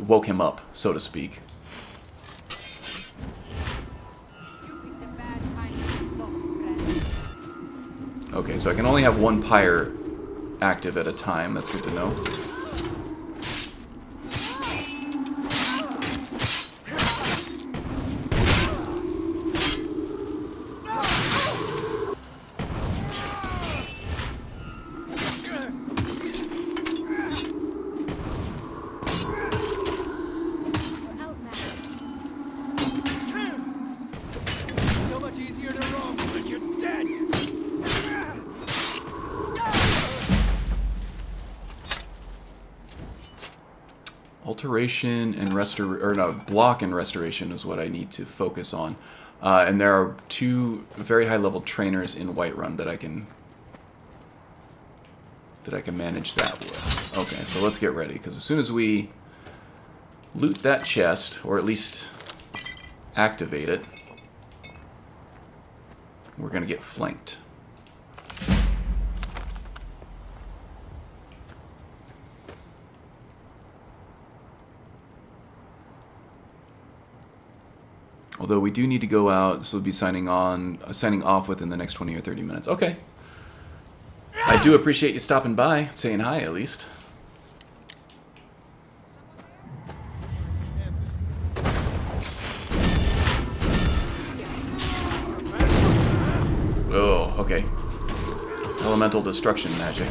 woke him up, so to speak. Okay, so I can only have one pyre active at a time. That's good to know. Alteration and block and restoration is what I need to focus on. And there are two very high level trainers in Whiterun that I can manage that with. Okay, so let's get ready, because as soon as we loot that chest, or at least activate it, we're gonna get flanked. Although we do need to go out, so we'll be signing off within the next 20 or 30 minutes. Okay. I do appreciate you stopping by, saying hi at least. Oh, okay. Elemental destruction magic.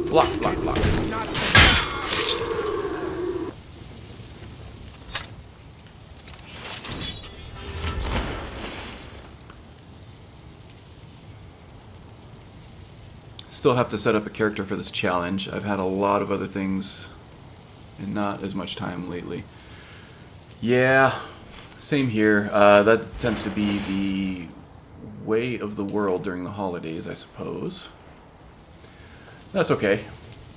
Block, block, block. Still have to set up a character for this challenge. I've had a lot of other things and not as much time lately. Yeah, same here. That tends to be the way of the world during the holidays, I suppose. That's okay.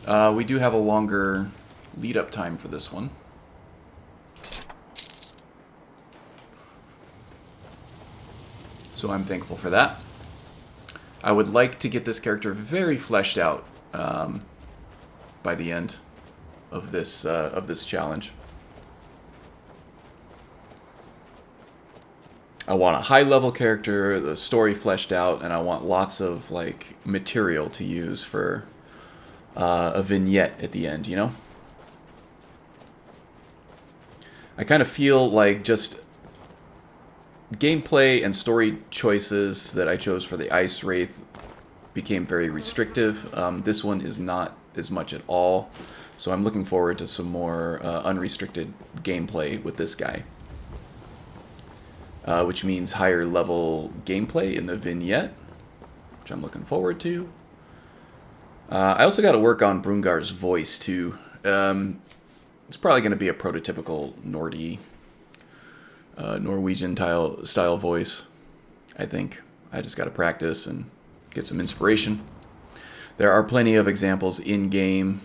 We do have a longer lead-up time for this one. So I'm thankful for that. I would like to get this character very fleshed out by the end of this challenge. I want a high-level character, the story fleshed out, and I want lots of like material to use for a vignette at the end, you know? I kind of feel like just gameplay and story choices that I chose for the Ice Wraith became very restrictive. This one is not as much at all, so I'm looking forward to some more unrestricted gameplay with this guy. Which means higher level gameplay in the vignette, which I'm looking forward to. I also got to work on Brungar's voice too. It's probably going to be a prototypical Norwegian style voice, I think. I just got to practice and get some inspiration. There are plenty of examples in game.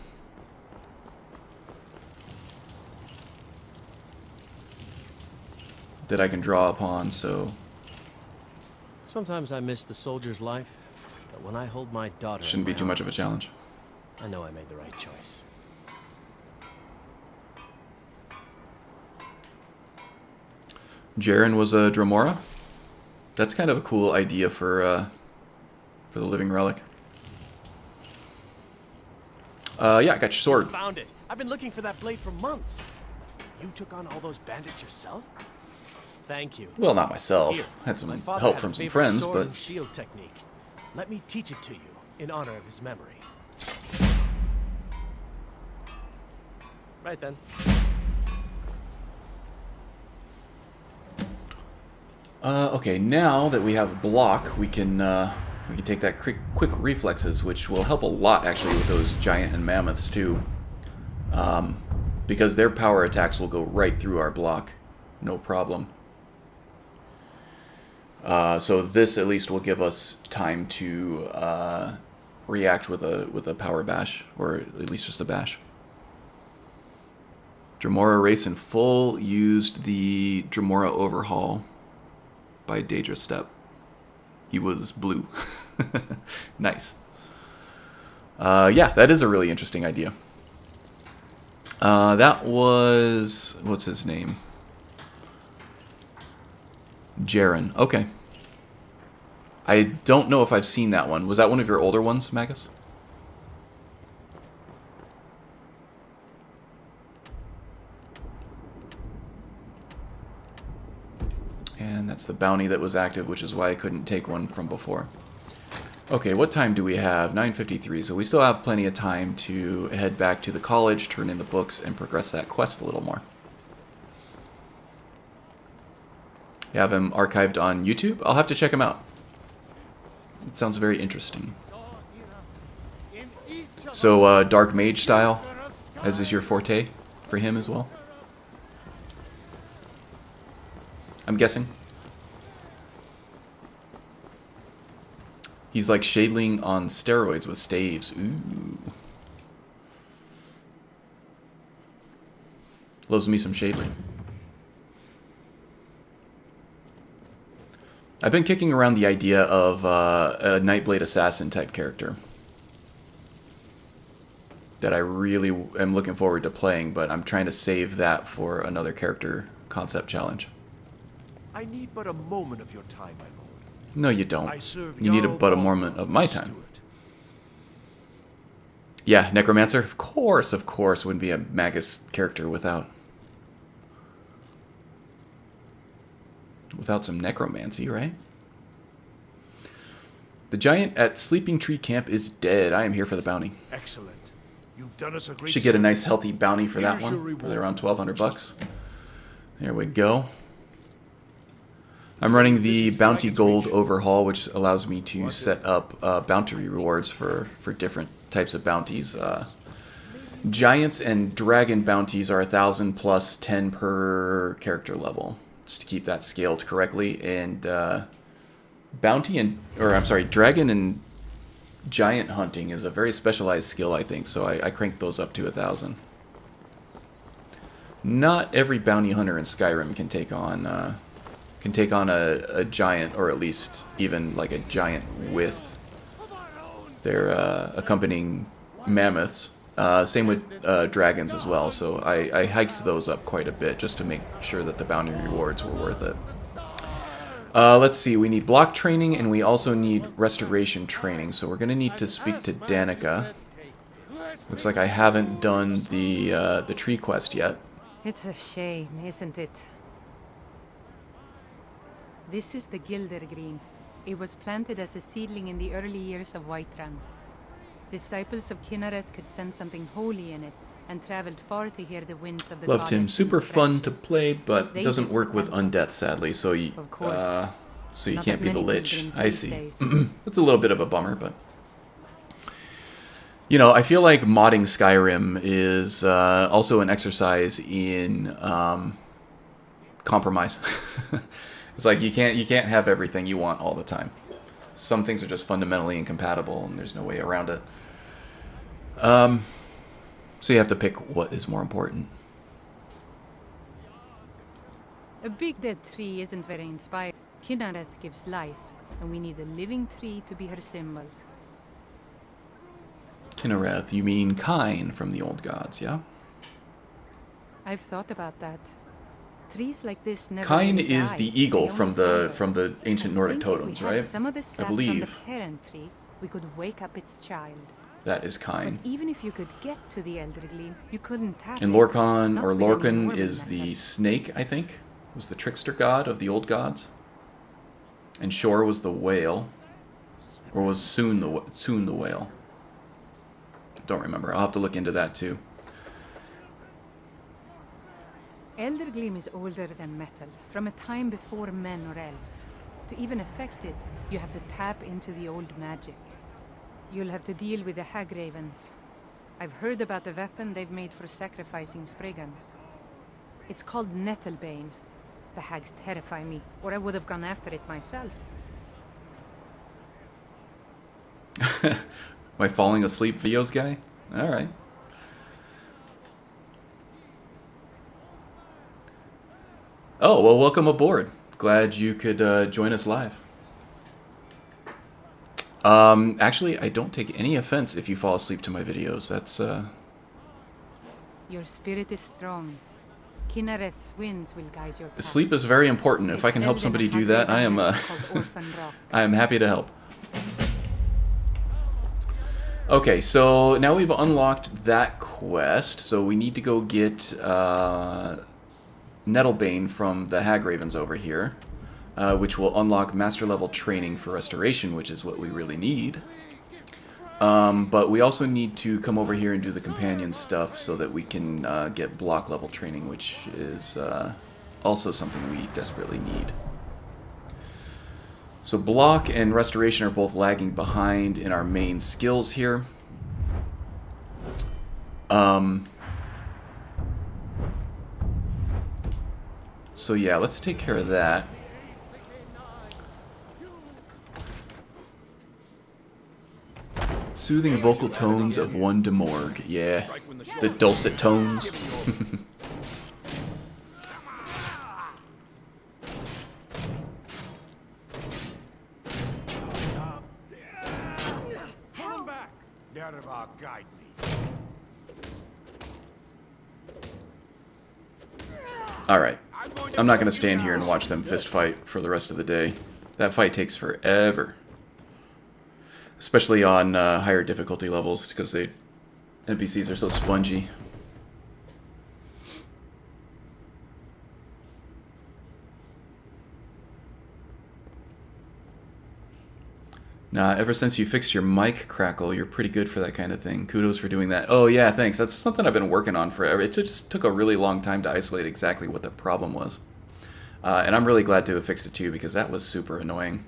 That I can draw upon, so Sometimes I miss the soldier's life, but when I hold my daughter, shouldn't be too much of a challenge. I know I made the right choice. Jaren was a Dromora. That's kind of a cool idea for the living relic. Yeah, I got your sword. Found it. I've been looking for that blade for months. You took on all those bandits yourself? Thank you. Well, not myself. Here, Had some my father help had from a some favorite friends, sword but and shield technique. Let me teach it to you in honor of his memory. Right then. okay. Now that we have a block, we can take that quick reflexes, which will help a lot actually with those giant and mammoths too, because their power attacks will go right through our block, no problem. So this at least will give us time to react with a power bash, or at least just a bash. Dromora Race in full used the Dromora Overhaul by Daedra Step. He was blue. Nice. Yeah, that is a really interesting idea. That was... what's his name? Jaren. Okay. I don't know if I've seen that one. Was that one of your older ones, Magus? And that's the bounty that was active, which is why I couldn't take one from before. Okay, what time do we have? 9:53, so we still have plenty of time to head back to the college, turn in the books, and progress that quest a little more. You have him archived on YouTube? I'll have to check him out. It sounds very interesting. So, Dark Mage style, as is your forte for him as well? I'm guessing. He's like Shadeling on steroids with staves. Ooh. Loves me some Shadeling. I've been kicking around the idea of a Nightblade Assassin type character that I really am looking forward to playing, but I'm trying to save that for another character concept challenge. I need but a moment of your time, my lord. No, you don't. I serve You need Jarl but a Balgruuf moment of my time. Stewart. Yeah, Necromancer? Of course. Wouldn't be a Magus character without some necromancy, right? The giant at Sleeping Tree Camp is dead. I am here for the bounty. Excellent. You've done us a great Should get a nice service. healthy bounty for that Here's your one. reward. Probably around 1,200 bucks. There we go. I'm running the Bounty Gold Overhaul, which allows me to set up bounty rewards for different types of bounties. Giants and Dragon bounties are 1,000 plus 10 per character level, just to keep that scaled correctly. And Dragon and giant hunting is a very specialized skill, I think, so I cranked those up to 1,000. Not every bounty hunter in Skyrim can take on a giant, or at least even like a giant with their accompanying mammoths. Same with dragons as well, so I hiked those up quite a bit just to make sure that the bounty rewards were worth it. Let's see, we need block training and we also need restoration training, so we're going to need to speak to Danica. Looks like I haven't done the tree quest yet. It's a shame, isn't it? This is the Gildergreen. It was planted as a seedling in the early years of Whiterun. Disciples of Kynareth could sense something holy in it, and traveled far to hear the winds of the Loved him. goddess Super in fun to scratches. play, but They doesn't did work with remember. undeath, sadly, so you, Of course. so you Not can't as be the many lich. pilgrims I these see. days. That's a little bit of a bummer, but... You know, I feel like modding Skyrim is also an exercise in compromise. It's like you can't have everything you want all the time. Some things are just fundamentally incompatible, and there's no way around it. So you have to pick what is more important. A big dead tree isn't very inspiring. Kynareth gives life, and we need a living tree to be her symbol. Kynareth, you mean Kine from the old gods, yeah? I've thought about that. Trees like this never Kine really is die. the They eagle only from slumber. the ancient I Nordic think if we totems, had right? some of the I sap from the believe parent tree, we could wake up its child. that is But Kine. even if you could get to the Elder Gleam, you couldn't tap And it. Lorcan, Not or with any Lorcan, normal is the method. snake, I think. Was the trickster god of the old gods. And Shor was the whale. Or was soon the whale. Don't remember. I'll have to look into that too. Elder Gleam is older than metal, from a time before men or elves. To even affect it, you have to tap into the old magic. You'll have to deal with the Hag Ravens. I've heard about the weapon they've made for sacrificing Spriggans. It's called Nettlebane. The hags terrify me, or I would have gone after it myself. My falling asleep videos guy? Alright. Oh, well, welcome aboard. Glad you could join us live. Actually, I don't take any offense if you fall asleep to my videos. That's, Your spirit is strong. Kynareth's winds will guide your path. Sleep is very important. If I can help It's held in somebody a do that, I am, Hag-Raven nest called Orphan Rock. I am happy to help. Okay, so now we've unlocked that quest, so we need to go get Nettlebane from the Hag Ravens over here, which will unlock master level training for restoration, which is what we really need. But we also need to come over here and do the companion stuff so that we can get block level training, which is also something we desperately need. So block and restoration are both lagging behind in our main skills here. So yeah, let's take care of that. Soothing vocal tones of one Demorg. Yeah, the dulcet tones. Nerva, guide me. Alright. I'm not going to stand here and watch them fist fight for the rest of the day. That fight takes forever. Especially on higher difficulty levels, because NPCs are so spongy. Nah, ever since you fixed your mic crackle, you're pretty good for that kind of thing. Kudos for doing that. Oh yeah, thanks. That's something I've been working on forever. It just took a really long time to isolate exactly what the problem was. And I'm really glad to have fixed it too, because that was super annoying.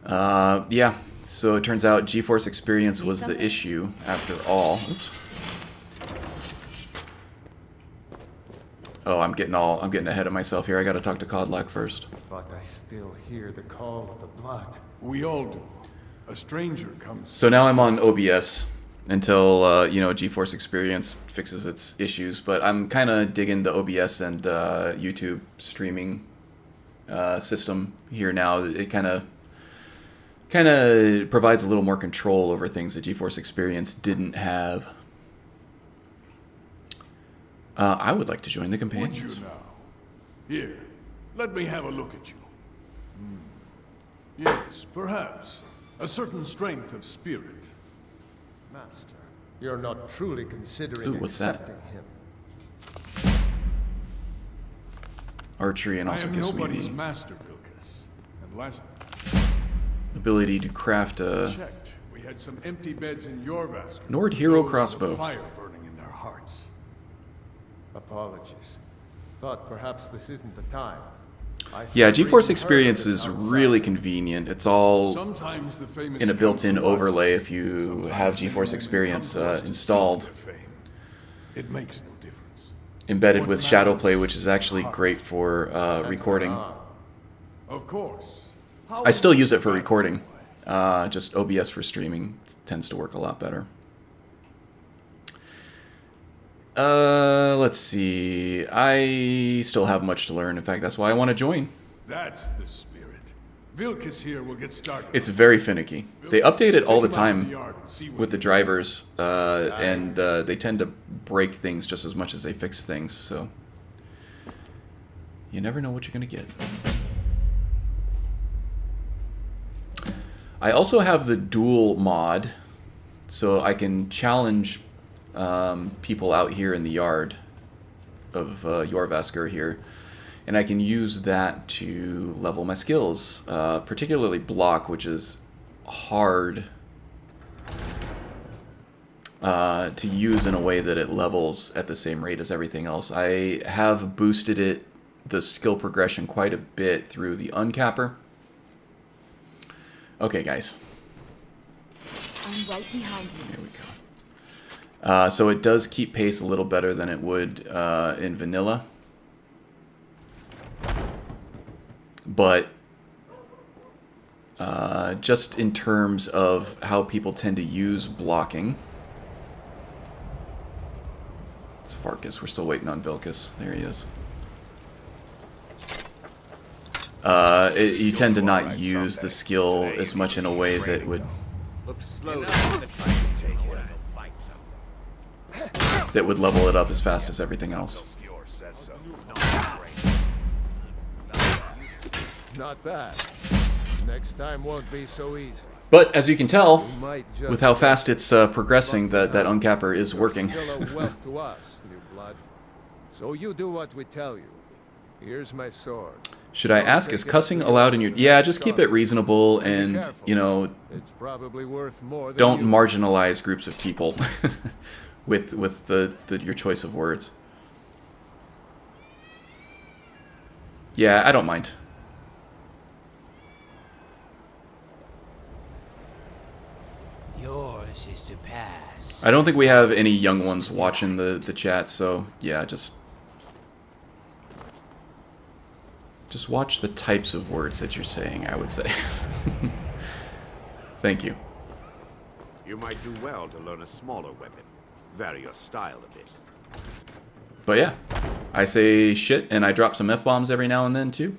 Yeah, so it turns out GeForce Experience was the issue after all. Oops. Oh, I'm getting ahead of myself here. I gotta talk to Codlack first. But I still hear the call of the blood. We all do. A stranger comes. So now I'm on OBS until, you know, GeForce Experience fixes its issues. But I'm kind of digging the OBS and YouTube streaming system here now. It kind of provides a little more control over things that GeForce Experience didn't have. I would like to join the Would companions. you now? Here, let me have a look at you. Yes, perhaps. A certain strength of spirit. Master, you're not truly considering Ooh, what's that? accepting him. Archery and I also am gives me nobody's the master, Vilkas. And last ability to craft a checked, we had some empty beds in Jorvask. Nord hero Those crossbow. with fire burning in their hearts. Apologies. Thought perhaps this isn't the time. Yeah, I've GeForce heard Experience this is outside. really convenient. It's all Sometimes the famous in a come built-in to us, overlay if you sometimes have they GeForce only Experience come to us to installed. seek their fame. It makes no difference. Embedded What with matters Shadowplay, which is actually the heart. great for recording. Of course. How I still would use it for you recording. Just OBS for streaming tends to work a lot better. Let's see. I still have much to learn. In fact, that's why I want to join. That's the spirit. Vilkas here will get started. It's very finicky. They update it all the Take him out to time yard and see what with the he- drivers, and they tend to break things just as much as they fix things, so you never know what you're going to get. I also have the dual mod, so I can challenge people out here in the yard of Jorvaskr here, and I can use that to level my skills, particularly block, which is hard to use in a way that it levels at the same rate as everything else. I have boosted it, the skill progression, quite a bit through the uncapper. Okay, guys. I'm right behind you. Here we go. So it does keep pace a little better than it would in vanilla. But just in terms of how people tend to use blocking. It's Farkas. We're still waiting on Vilkas. There he is. You tend to not use the skill as much in a way that would level it up as fast as everything else. Not bad. Next time won't be so easy. But as you can tell, You might just with how fast it's progressing, that uncapper is You're working. still a wealth to us, new blood. So you do what we tell you. Here's my sword. Should I ask, is cussing allowed in your... Yeah, just keep it reasonable and, you know, It's probably worth more than don't you. marginalize groups of people with your choice of words. Yeah, I don't mind. Yours is to pass. I don't think we have any young ones watching the chat, so yeah, just watch the types of words that you're saying, I would say. Thank you. You might do well to learn a smaller weapon. Vary your style a bit. But yeah, I say shit and I drop some F-bombs every now and then too.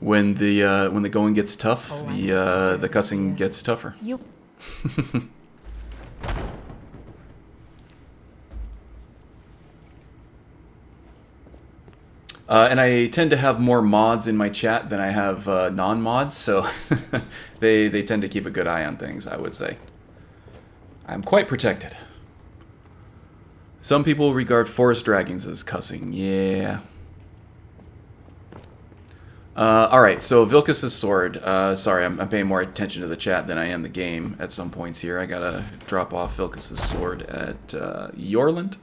When the going gets tough, the cussing gets tougher. You. And I tend to have more mods in my chat than I have non-mods, so they tend to keep a good eye on things, I would say. I'm quite protected. Some people regard forest dragons as cussing, yeah. Alright, so Vilkas' sword. Sorry, I'm paying more attention to the chat than I am the game at some points here. I gotta drop off Vilkas' sword at Yorland.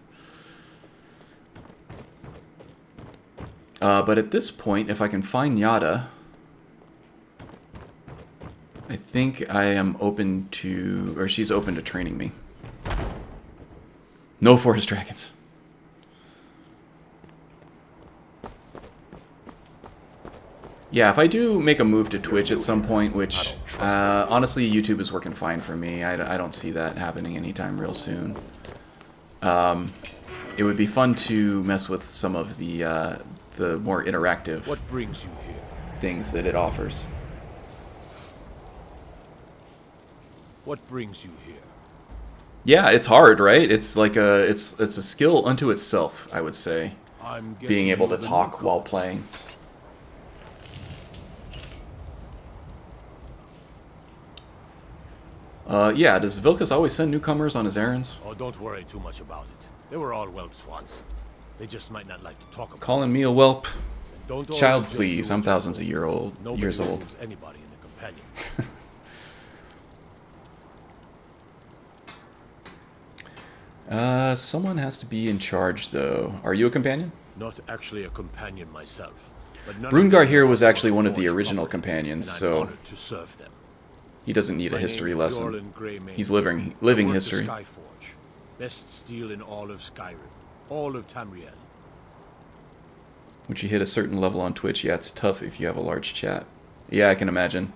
But at this point, if I can find Yada, I think I am open to, or she's open to training me. No forest dragons. Yeah, if I do make a move to Twitch at some point, which honestly YouTube is working fine for me. I don't see that happening anytime real soon. It would be fun to mess with some of the more interactive What brings you here? things that it offers. What brings you here? Yeah, it's hard, right? It's like it's a skill unto itself, I would say. I'm guessing Being able to you're the talk newcomer. while playing. Yeah, does Vilkas always send newcomers on his errands? Oh, don't worry too much about it. They were all whelps once. They just might not like to talk about Calling me a whelp? it. Don't always Child, just please. do I'm what you're thousands of told. Nobody years old. rules anybody in the companion. Someone has to be in charge, though. Are you a companion? Not actually a companion myself. But none of Rungar them here are was actually one of the forged original properly, companions, and I'm so honored to serve them. he doesn't need a My history name's lesson. Bjorn Greymane. He's living I work the history. Skyforge. Best steel in all of Skyrim. All of Tamriel. Once you hit a certain level on Twitch, yeah, it's tough if you have a large chat. Yeah, I can imagine.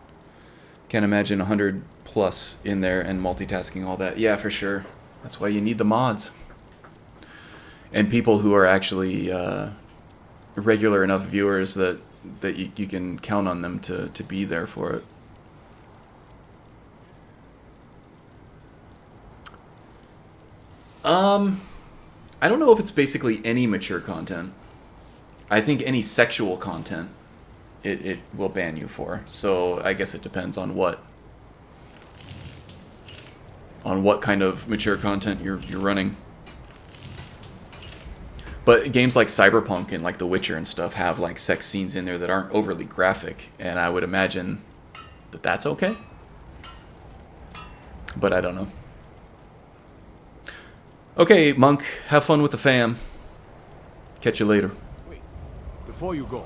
Can't imagine 100 plus in there and multitasking all that. Yeah, for sure. That's why you need the mods. And people who are actually regular enough viewers that you can count on them to be there for it. I don't know if it's basically any mature content. I think any sexual content it will ban you for. So I guess it depends on what kind of mature content you're running. But games like Cyberpunk and like The Witcher and stuff have like sex scenes in there that aren't overly graphic, and I would imagine that that's okay. But I don't know. Okay, Monk, have fun with the fam. Catch you later. Wait. Before you go,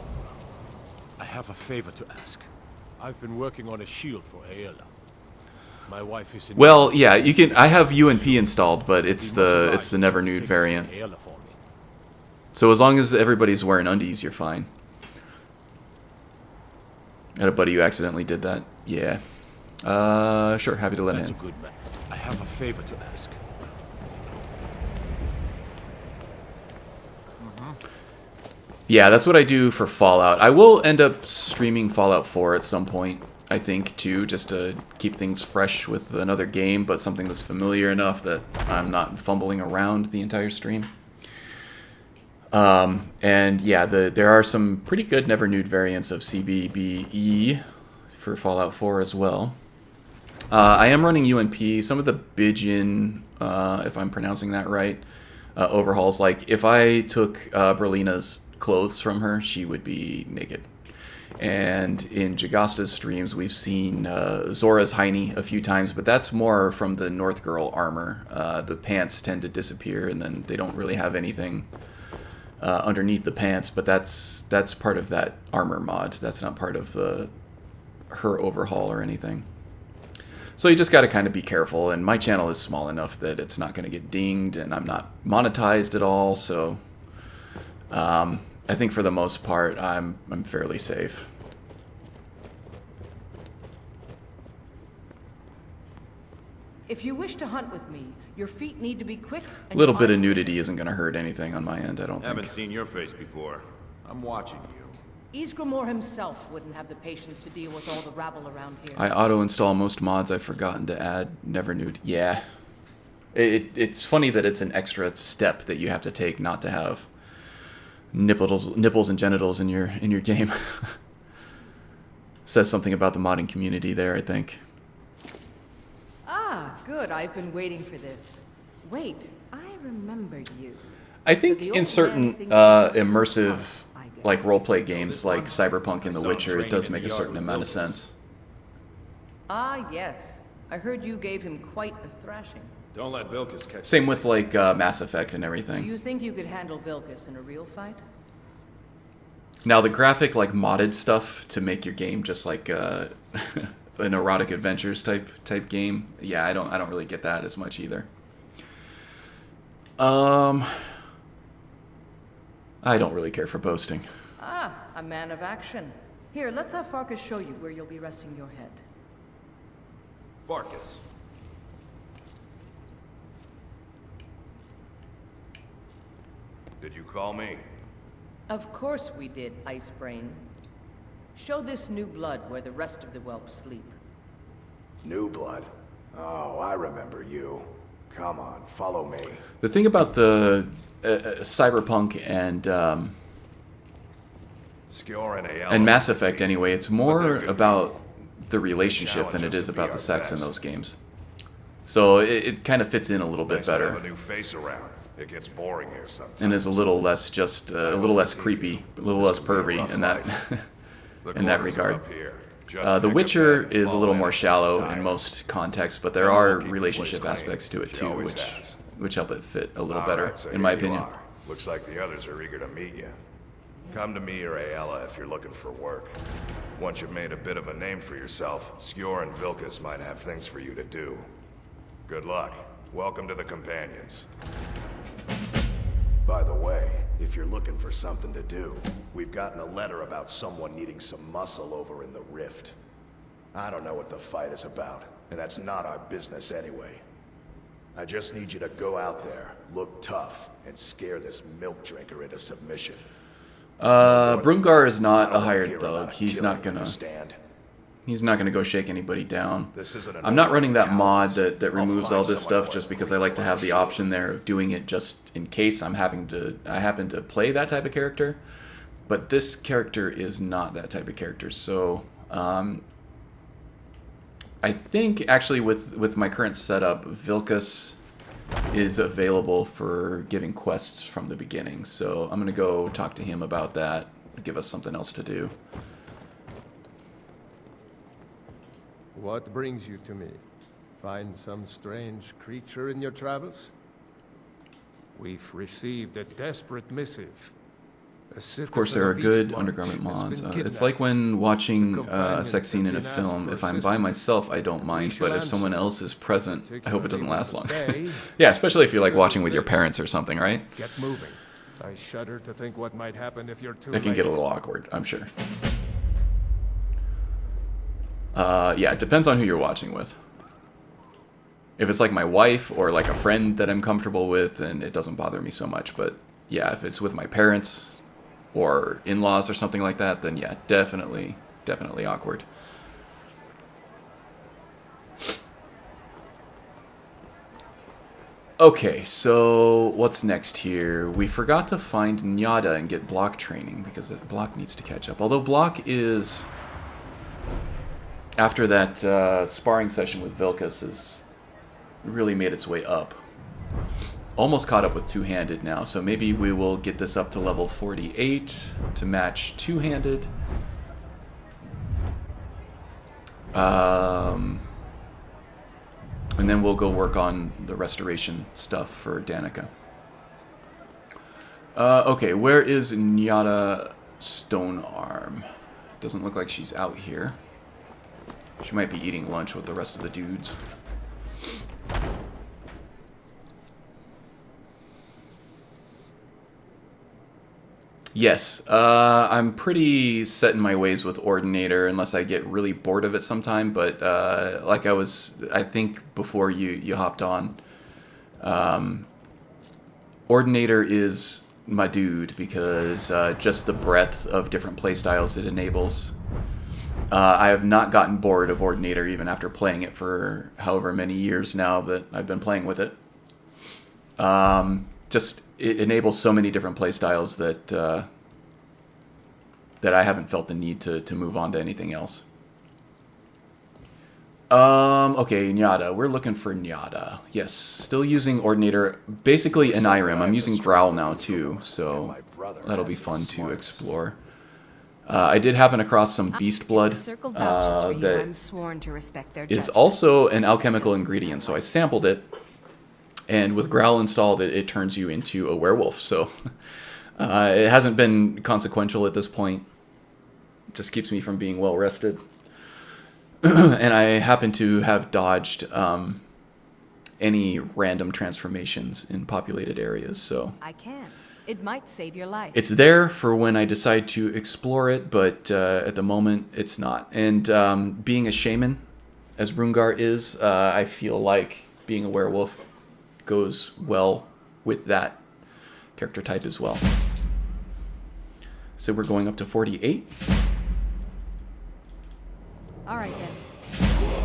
I have a favor to ask. I've been working on a shield for Aela. My wife is in... Well, yeah, you can. I have UNP installed, but it's the Never Nude variant. Aela for me. So as long as everybody's wearing undies, you're fine. I had a buddy who accidentally did that. Yeah. Sure, happy to let That's a in. good man. I have a favor to ask. Yeah, that's what I do for Fallout. I will end up streaming Fallout 4 at some point, I think, too, just to keep things fresh with another game, but something that's familiar enough that I'm not fumbling around the entire stream. And yeah, there are some pretty good Never Nude variants of CBBE for Fallout 4 as well. I am running UNP. Some of the Bijin, if I'm pronouncing that right, overhauls. Like, if I took Berlina's clothes from her, she would be naked. And in Jagasta's streams, we've seen Zora's Heine a few times, but that's more from the North Girl armor. The pants tend to disappear, and then they don't really have anything underneath the pants, but that's part of that armor mod. That's not part of her overhaul or anything. So you just got to kind of be careful, and my channel is small enough that it's not going to get dinged, and I'm not monetized at all, so I think for the most part I'm fairly safe. If you wish to hunt with me, your feet need to be quick. A little bit of nudity isn't going to hurt anything on my end, I don't Haven't think. seen your face before. I'm watching you. Ysgramor himself wouldn't have the patience to deal with all the rabble around here. I auto-install most mods I've forgotten to add. Never nude. Yeah. It's funny that it's an extra step that you have to take not to have nipples and genitals in your game. Says something about the modding community there, I think. Ah, good. I've been waiting for this. Wait, I remember you. I think the in old certain man thinks you're immersive tough, I guess. like roleplay games like Cyberpunk and The Witcher, it does make a certain amount of sense. Ah, yes. I heard you gave him quite a thrashing. Don't let Vilkas catch Same you. with like Mass Effect and Do everything. you think you could handle Vilkas in a real fight? Now the graphic like modded stuff to make your game just like an erotic adventures type game. Yeah, I don't really get that as much either. I don't really care for boasting. Ah, a man of action. Here, let's have Farkas show you where you'll be resting your head. Farkas. Did you call me? Of course we did, Ice Brain. Show this new blood where the rest of the whelps sleep. New blood? Oh, I remember you. Come on, follow me. The thing about the Cyberpunk and Mass Effect, anyway, it's more about the relationship than it is about the sex in those games. So it kind of fits in a little bit better. A new face around. It gets boring here sometimes. And is a little less just a little less creepy, a little less pervy in that in that regard. The Witcher is a little more shallow in most contexts, but there are relationship aspects to it too, which help it fit a little better, in my opinion. Looks like the others are eager to meet you. Come to me or Ayala if you're looking for work. Once you've made a bit of a name for yourself, Skjor and Vilkas might have things for you to do. Good luck. Welcome to the Companions. By the way, if you're looking for something to do, we've gotten a letter about someone needing some muscle over in the Rift. I don't know what the fight is about, and that's not our business anyway. I just need you to go out there, look tough, and scare this milk drinker into submission. Brungar is not a hired thug. He's not gonna go shake anybody down. I'm not running that mod that removes all this stuff just because I like to have the option there of doing it just in case I happen to play that type of character. But this character is not that type of character, so I think actually with my current setup, Vilkas is available for giving quests from the beginning. So I'm gonna go talk to him about that, give us something else to do. What brings you to me? Find some strange creature in your travels? We've received a desperate missive. Of course, there are good undergarment mods. It's like when watching a sex scene in a film. If I'm by myself, I don't mind, but if someone else is present, I hope it doesn't last long. Yeah, especially if you're like watching with your parents or something, right? Get moving. I shudder to think what might happen if you're too It can get a little awkward, I'm sure. Yeah, it depends on who you're watching with. If it's like my wife or like a friend that I'm comfortable with, then it doesn't bother me so much. But yeah, if it's with my parents or in-laws or something like that, then yeah, definitely awkward. Okay, so what's next here? We forgot to find Nyada and get block training because block needs to catch up. Although block is, after that sparring session with Vilkas, has really made its way up. Almost caught up with two-handed now, so maybe we will get this up to level 48 to match two-handed. And then we'll go work on the restoration stuff for Danica. Okay, where is Nyada Stonearm? Doesn't look like she's out here. She might be eating lunch with the rest of the dudes. Yes, I'm pretty set in my ways with Ordinator unless I get really bored of it sometime, but like I think before you hopped on, Ordinator is my dude because just the breadth of different playstyles it enables. I have not gotten bored of Ordinator even after playing it for however many years now that I've been playing with it. Just it enables so many different playstyles that I haven't felt the need to move on to anything else. Okay, Nyada. We're looking for Nyada. Yes, still using Ordinator. Basically an Irem. I'm using Growl now too, so that'll be fun to explore. I did happen across some beast blood that is also an alchemical ingredient, so I sampled it, and with Growl installed, it turns you into a werewolf, so it hasn't been consequential at this point. It just keeps me from being well rested. And I happen to have dodged any random transformations in populated areas, so It might save your life. It's there for when I decide to explore it, but at the moment it's not. And being a shaman, as Rungar is, I feel like being a werewolf goes well with that character type as well. So we're going up to 48. All right then.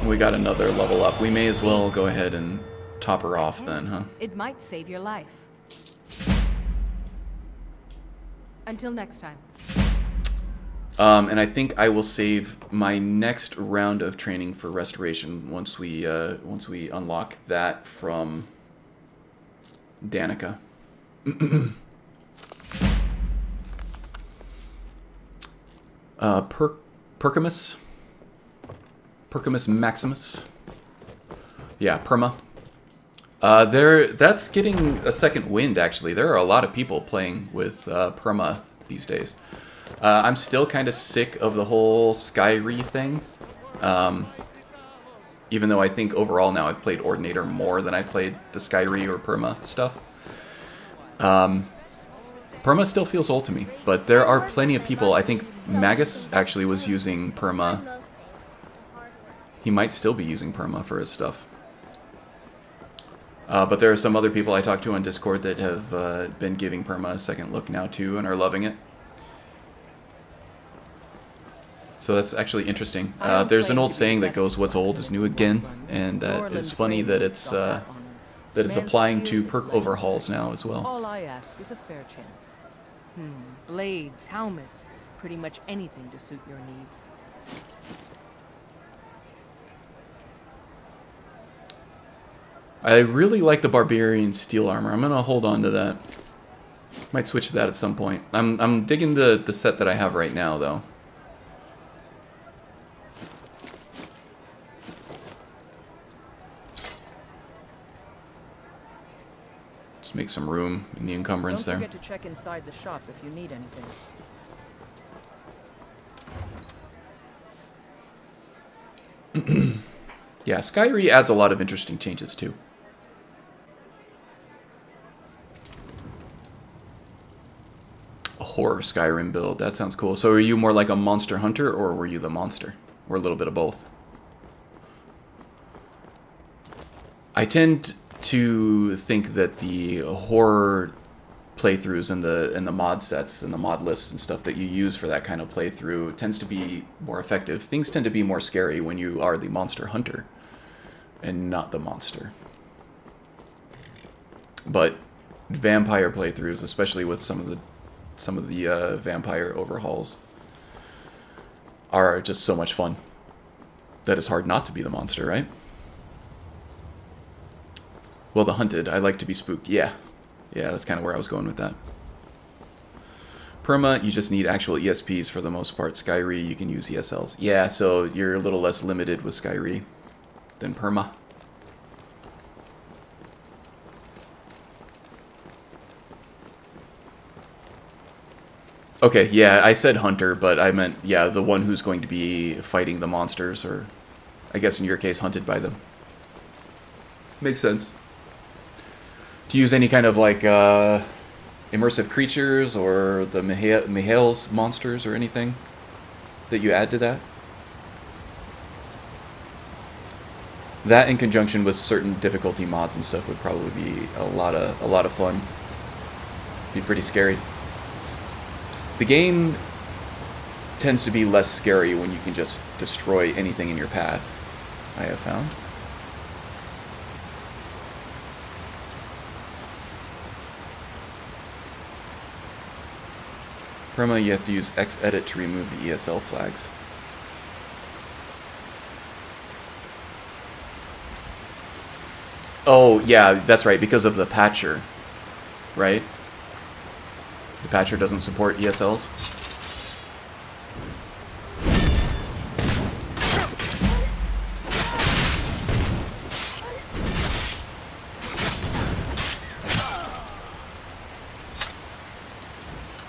And we got another level up. We may as well go ahead and top her off then, huh? It might save your life. Until next time. And I think I will save my next round of training for restoration once we unlock that from Danica. Perkamus Maximus. Yeah, Perma. That's getting a second wind, actually. There are a lot of people playing with Perma these days. I'm still kind of sick of the whole Skyrim thing. Even though I think overall now I've played Ordinator more than I played the Skyrim or Perma stuff. Perma still feels old to me, but there are plenty of people. I think Magus actually was using Perma. He might still be using Perma for his stuff. But there are some other people I talked to on Discord that have been giving Perma a second look now too and are loving it. So that's actually interesting. There's an old saying that goes, "What's old is new again," and that is funny that it's applying to perk overhauls now as well. All I ask is a fair chance. Blades, helmets, pretty much anything to suit your needs. I really like the Barbarian steel armor. I'm gonna hold on to that. Might switch to that at some point. I'm digging the set that I have right now though. Just make some room in the encumbrance there. Don't forget to check inside the shop if you need anything. Yeah, Skyrim adds a lot of interesting changes too. A horror Skyrim build, that sounds cool. So are you more like a monster hunter, or were you the monster? Or a little bit of both? I tend to think that the horror playthroughs and the mod sets and the mod lists and stuff that you use for that kind of playthrough tends to be more effective. Things tend to be more scary when you are the monster hunter and not the monster. But vampire playthroughs, especially with some of the vampire overhauls, are just so much fun that it's hard not to be the monster, right? Well, the hunted. I like to be spooked. Yeah, that's kind of where I was going with that. Perma, you just need actual ESPs for the most part. Skyrim, you can use ESLs. Yeah, so you're a little less limited with Skyrim than Perma. Okay, yeah, I said hunter, but I meant, yeah, the one who's going to be fighting the monsters, or I guess in your case, hunted by them. Makes sense. To use any kind of like immersive creatures or the Mihail's monsters or anything that you add to that. That in conjunction with certain difficulty mods and stuff would probably be a lot of fun. Be pretty scary. The game tends to be less scary when you can just destroy anything in your path, I have found. Perma, you have to use Xedit to remove the ESL flags. Oh, yeah, that's right, because of the patcher, right? The patcher doesn't support ESLs.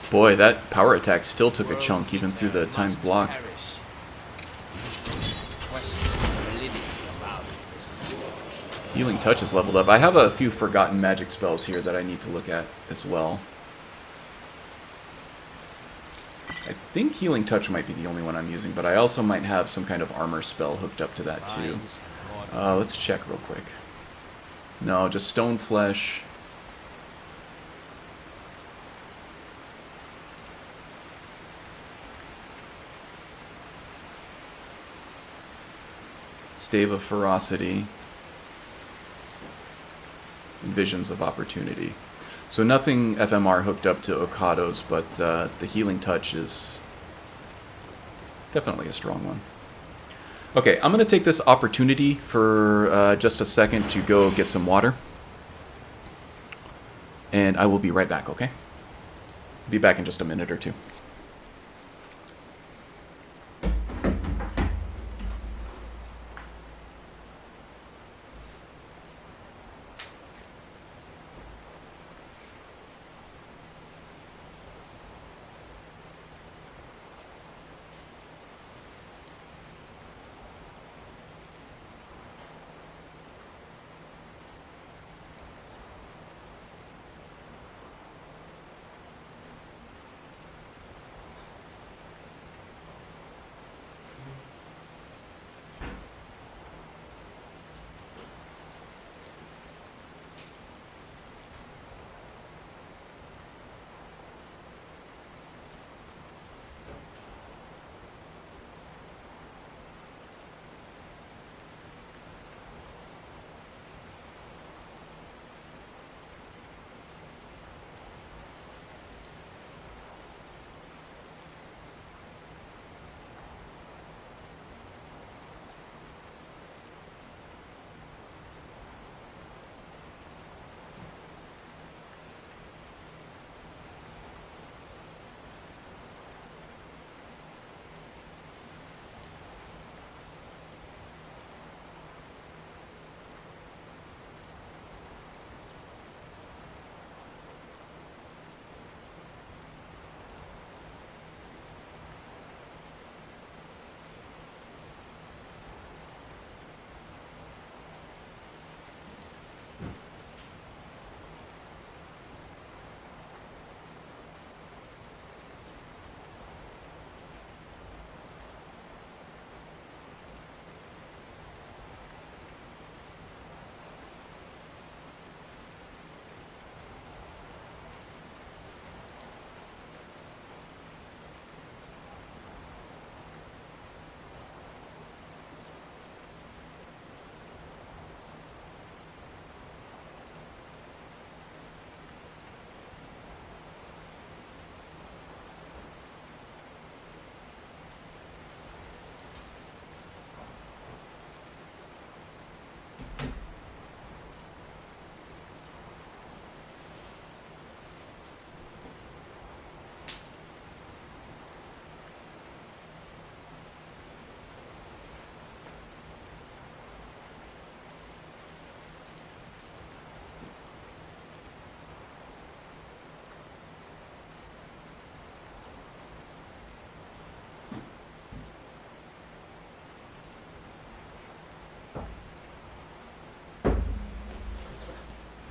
Boy, that power attack still took a chunk even through the timed block. Healing Touch is leveled up. I have a few forgotten magic spells here that I need to look at as well. I think Healing Touch might be the only one I'm using, but I also might have some kind of armor spell hooked up to that too. Let's check real quick. No, just Stone Flesh. Stave of Ferocity. Visions of Opportunity. So nothing FMR hooked up to Okado's, but the Healing Touch is definitely a strong one. Okay, I'm going to take this opportunity for just a second to go get some water. And I will be right back, okay? Be back in just a minute or two.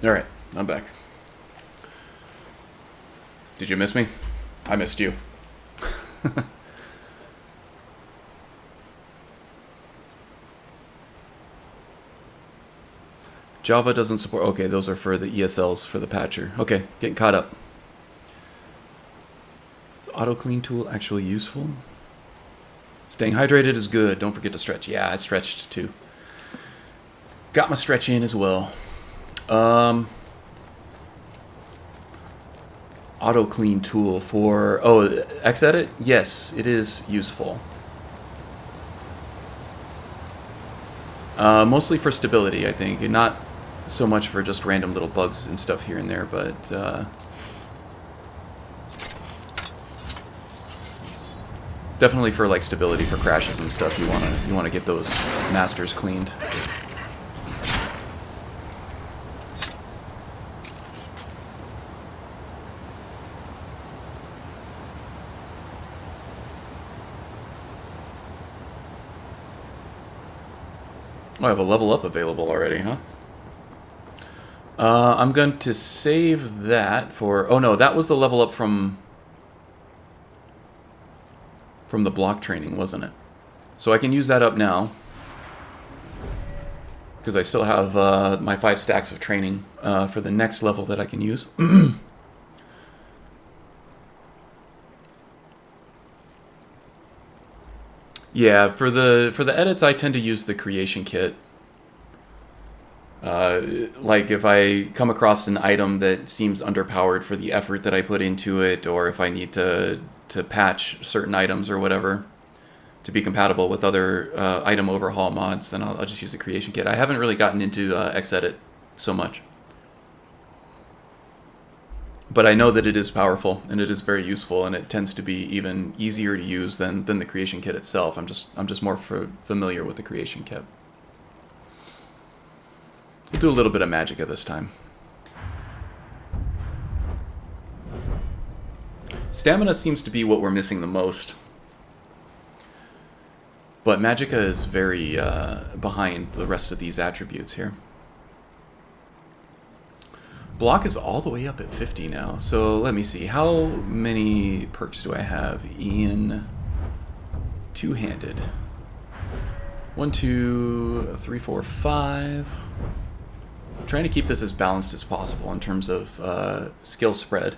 Alright, I'm back. Did you miss me? I missed you. Java doesn't support... Okay, those are for the ESLs for the patcher. Okay, getting caught up. Is auto clean tool actually useful? Staying hydrated is good. Don't forget to stretch. Yeah, I stretched too. Got my stretch in as well. Auto clean tool for... Oh, Xedit? Yes, it is useful. Mostly for stability, I think, and not so much for just random little bugs and stuff here and there, but definitely for like stability for crashes and stuff. You wanna get those masters cleaned. Oh, I have a level up available already, huh? I'm going to save that for... Oh no, that was the level up from... from the block training, wasn't it? So I can use that up now. Because I still have my 5 stacks of training for the next level that I can use. Yeah, for the edits, I tend to use the creation kit. Like if I come across an item that seems underpowered for the effort that I put into it, or if I need to patch certain items or whatever to be compatible with other item overhaul mods, then I'll just use the creation kit. I haven't really gotten into Xedit so much. But I know that it is powerful, and it is very useful, and it tends to be even easier to use than the creation kit itself. I'm just more familiar with the creation kit. We'll do a little bit of Magicka this time. Stamina seems to be what we're missing the most. But Magicka is very behind the rest of these attributes here. Block is all the way up at 50 now. So let me see. How many perks do I have in two-handed? 1, 2, 3, 4, 5. I'm trying to keep this as balanced as possible in terms of skill spread.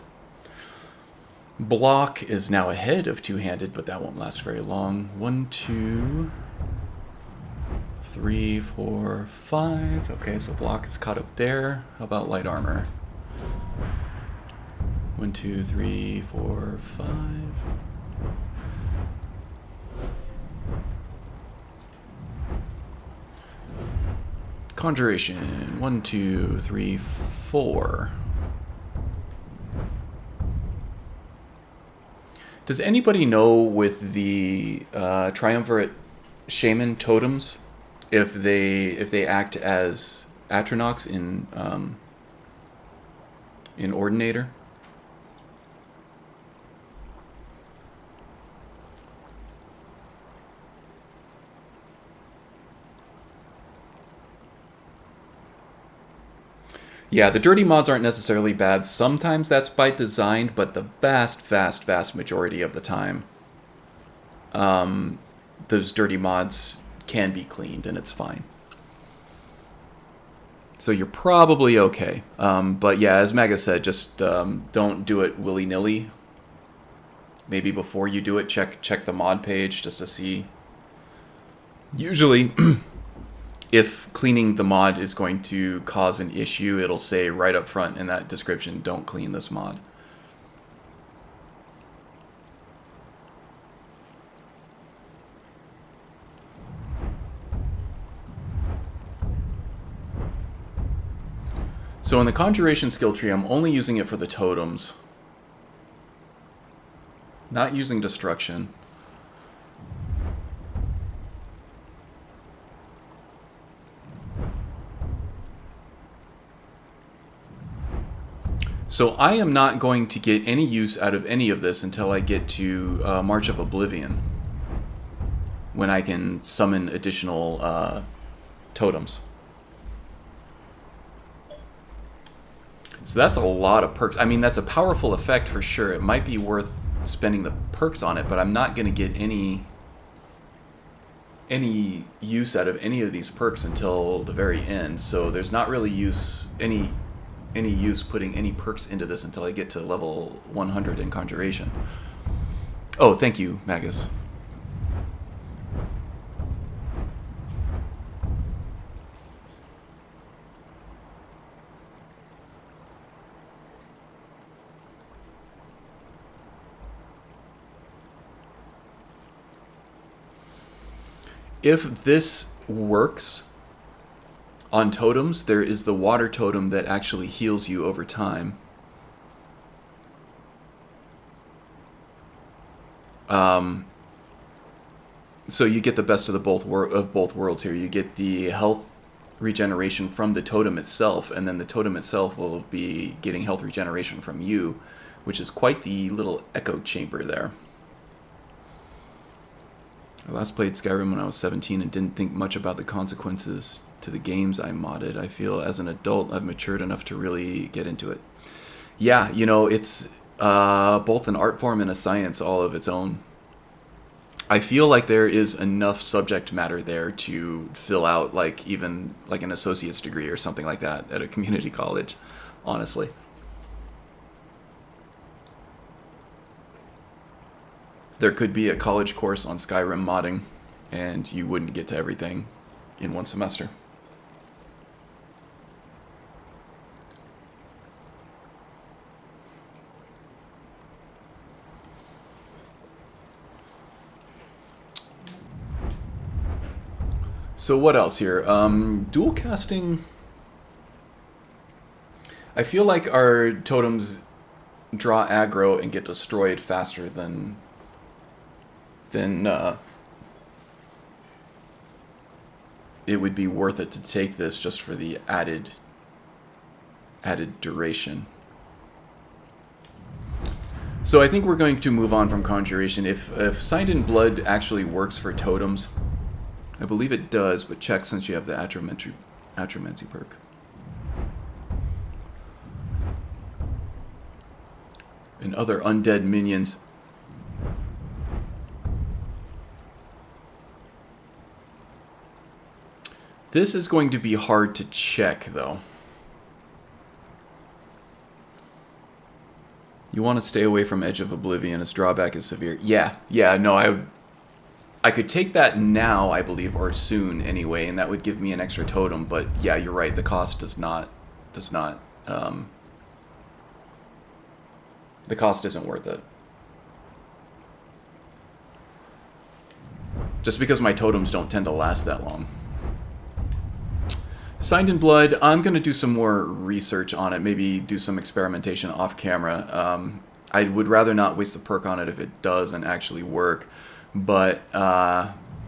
Block is now ahead of two-handed, but that won't last very long. 1, 2, 3, 4, 5. Okay, so block is caught up there. How about light armor? 1, 2, 3, 4, 5. Conjuration. 1, 2, 3, 4. Does anybody know with the triumvirate shaman totems if they act as Atronachs in Ordinator? Yeah, the dirty mods aren't necessarily bad. Sometimes that's by design, but the vast majority of the time, those dirty mods can be cleaned and it's fine. So you're probably okay. But yeah, as Maga said, just don't do it willy-nilly. Maybe before you do it, check the mod page just to see. Usually, if cleaning the mod is going to cause an issue, it'll say right up front in that description, don't clean this mod. So in the Conjuration skill tree, I'm only using it for the totems. Not using Destruction. So I am not going to get any use out of any of this until I get to March of Oblivion, when I can summon additional totems. So that's a lot of perks. I mean, that's a powerful effect for sure. It might be worth spending the perks on it, but I'm not going to get any use out of any of these perks until the very end. So there's not really any use putting any perks into this until I get to level 100 in Conjuration. Oh, thank you, Magus. If this works on totems, there is the water totem that actually heals you over time. So you get the best of both worlds here. You get the health regeneration from the totem itself, and then the totem itself will be getting health regeneration from you, which is quite the little echo chamber there. I last played Skyrim when I was 17 and didn't think much about the consequences to the games I modded. I feel as an adult I've matured enough to really get into it. Yeah, you know, it's both an art form and a science all of its own. I feel like there is enough subject matter there to fill out like even like an associate's degree or something like that at a community college, honestly. There could be a college course on Skyrim modding, and you wouldn't get to everything in one semester. So what else here? Dual casting. I feel like our totems draw aggro and get destroyed faster than it would be worth it to take this just for the added duration. So I think we're going to move on from Conjuration. If Signed in Blood actually works for totems, I believe it does, but check since you have the Atromancy perk. And other undead minions. This is going to be hard to check, though. You want to stay away from Edge of Oblivion. Its drawback is severe. Yeah, no, I could take that now, I believe, or soon anyway, and that would give me an extra totem. But yeah, you're right. The cost does not. The cost isn't worth it. Just because my totems don't tend to last that long. Signed in Blood, I'm going to do some more research on it, maybe do some experimentation off camera. I would rather not waste a perk on it if it doesn't actually work. But,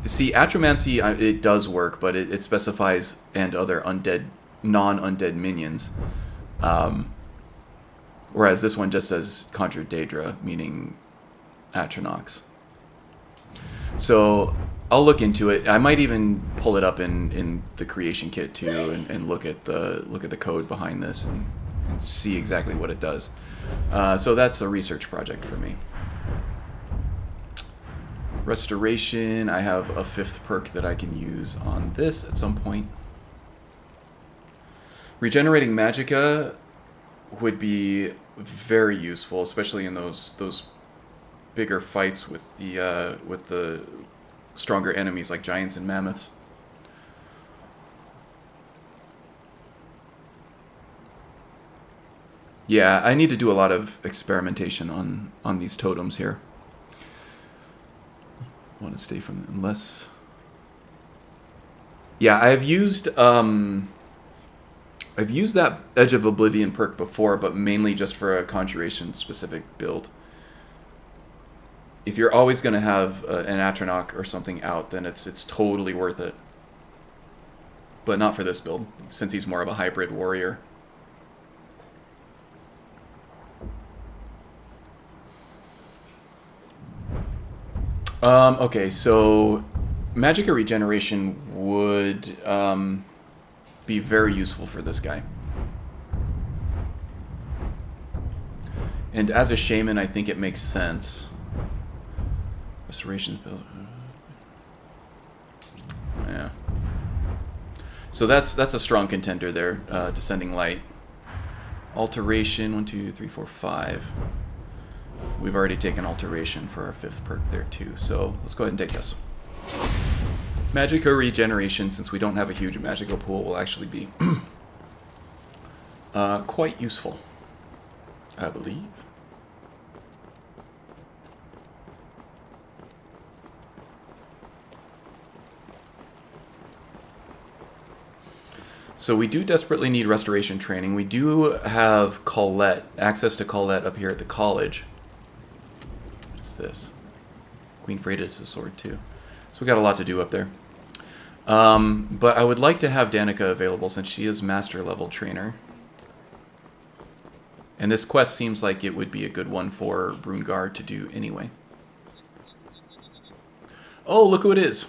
see, Atromancy, it does work, but it specifies and other undead, non-undead minions. Whereas this one just says Conjure Daedra, meaning Atronox. So I'll look into it. I might even pull it up in the creation kit too, and look at the code behind this and see exactly what it does. So that's a research project for me. Restoration. I have a 5th perk that I can use on this at some point. Regenerating Magicka would be very useful, especially in those bigger fights with the stronger enemies like giants and mammoths. Yeah, I need to do a lot of experimentation on these totems here. I want to stay from unless. Yeah, I've used that Edge of Oblivion perk before, but mainly just for a Conjuration specific build. If you're always going to have an Atronach or something out, then it's totally worth it. But not for this build, since he's more of a hybrid warrior. Okay, so Magicka Regeneration would be very useful for this guy. And as a shaman, I think it makes sense. Restoration build. Yeah. So that's a strong contender there. Descending Light. Alteration, 1, 2, 3, 4, 5. We've already taken Alteration for our 5th perk there too, so let's go ahead and take this. Magicka Regeneration, since we don't have a huge Magicka pool, will actually be quite useful, I believe. So we do desperately need restoration training. We do have Colette, access to Colette up here at the college. What is this? Queen Freydis' sword too. So we got a lot to do up there. But I would like to have Danica available since she is master level trainer. And this quest seems like it would be a good one for Brungar to do anyway. Oh, look who it is.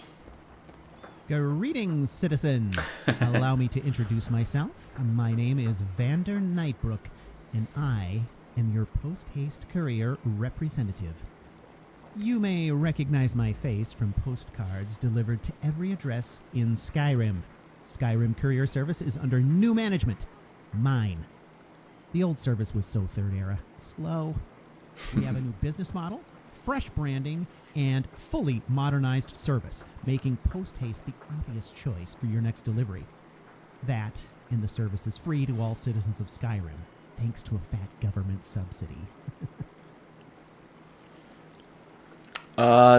Greetings, citizen. Allow me to introduce myself. My name is Vander Nightbrook, and I am your post-haste courier representative. You may recognize my face from postcards delivered to every address in Skyrim. Skyrim Courier Service is under new management. Mine. The old service was so third era. Slow. We have a new business model, fresh branding, and fully modernized service, making post-haste the obvious choice for your next delivery. That, and the service is free to all citizens of Skyrim, thanks to a fat government subsidy.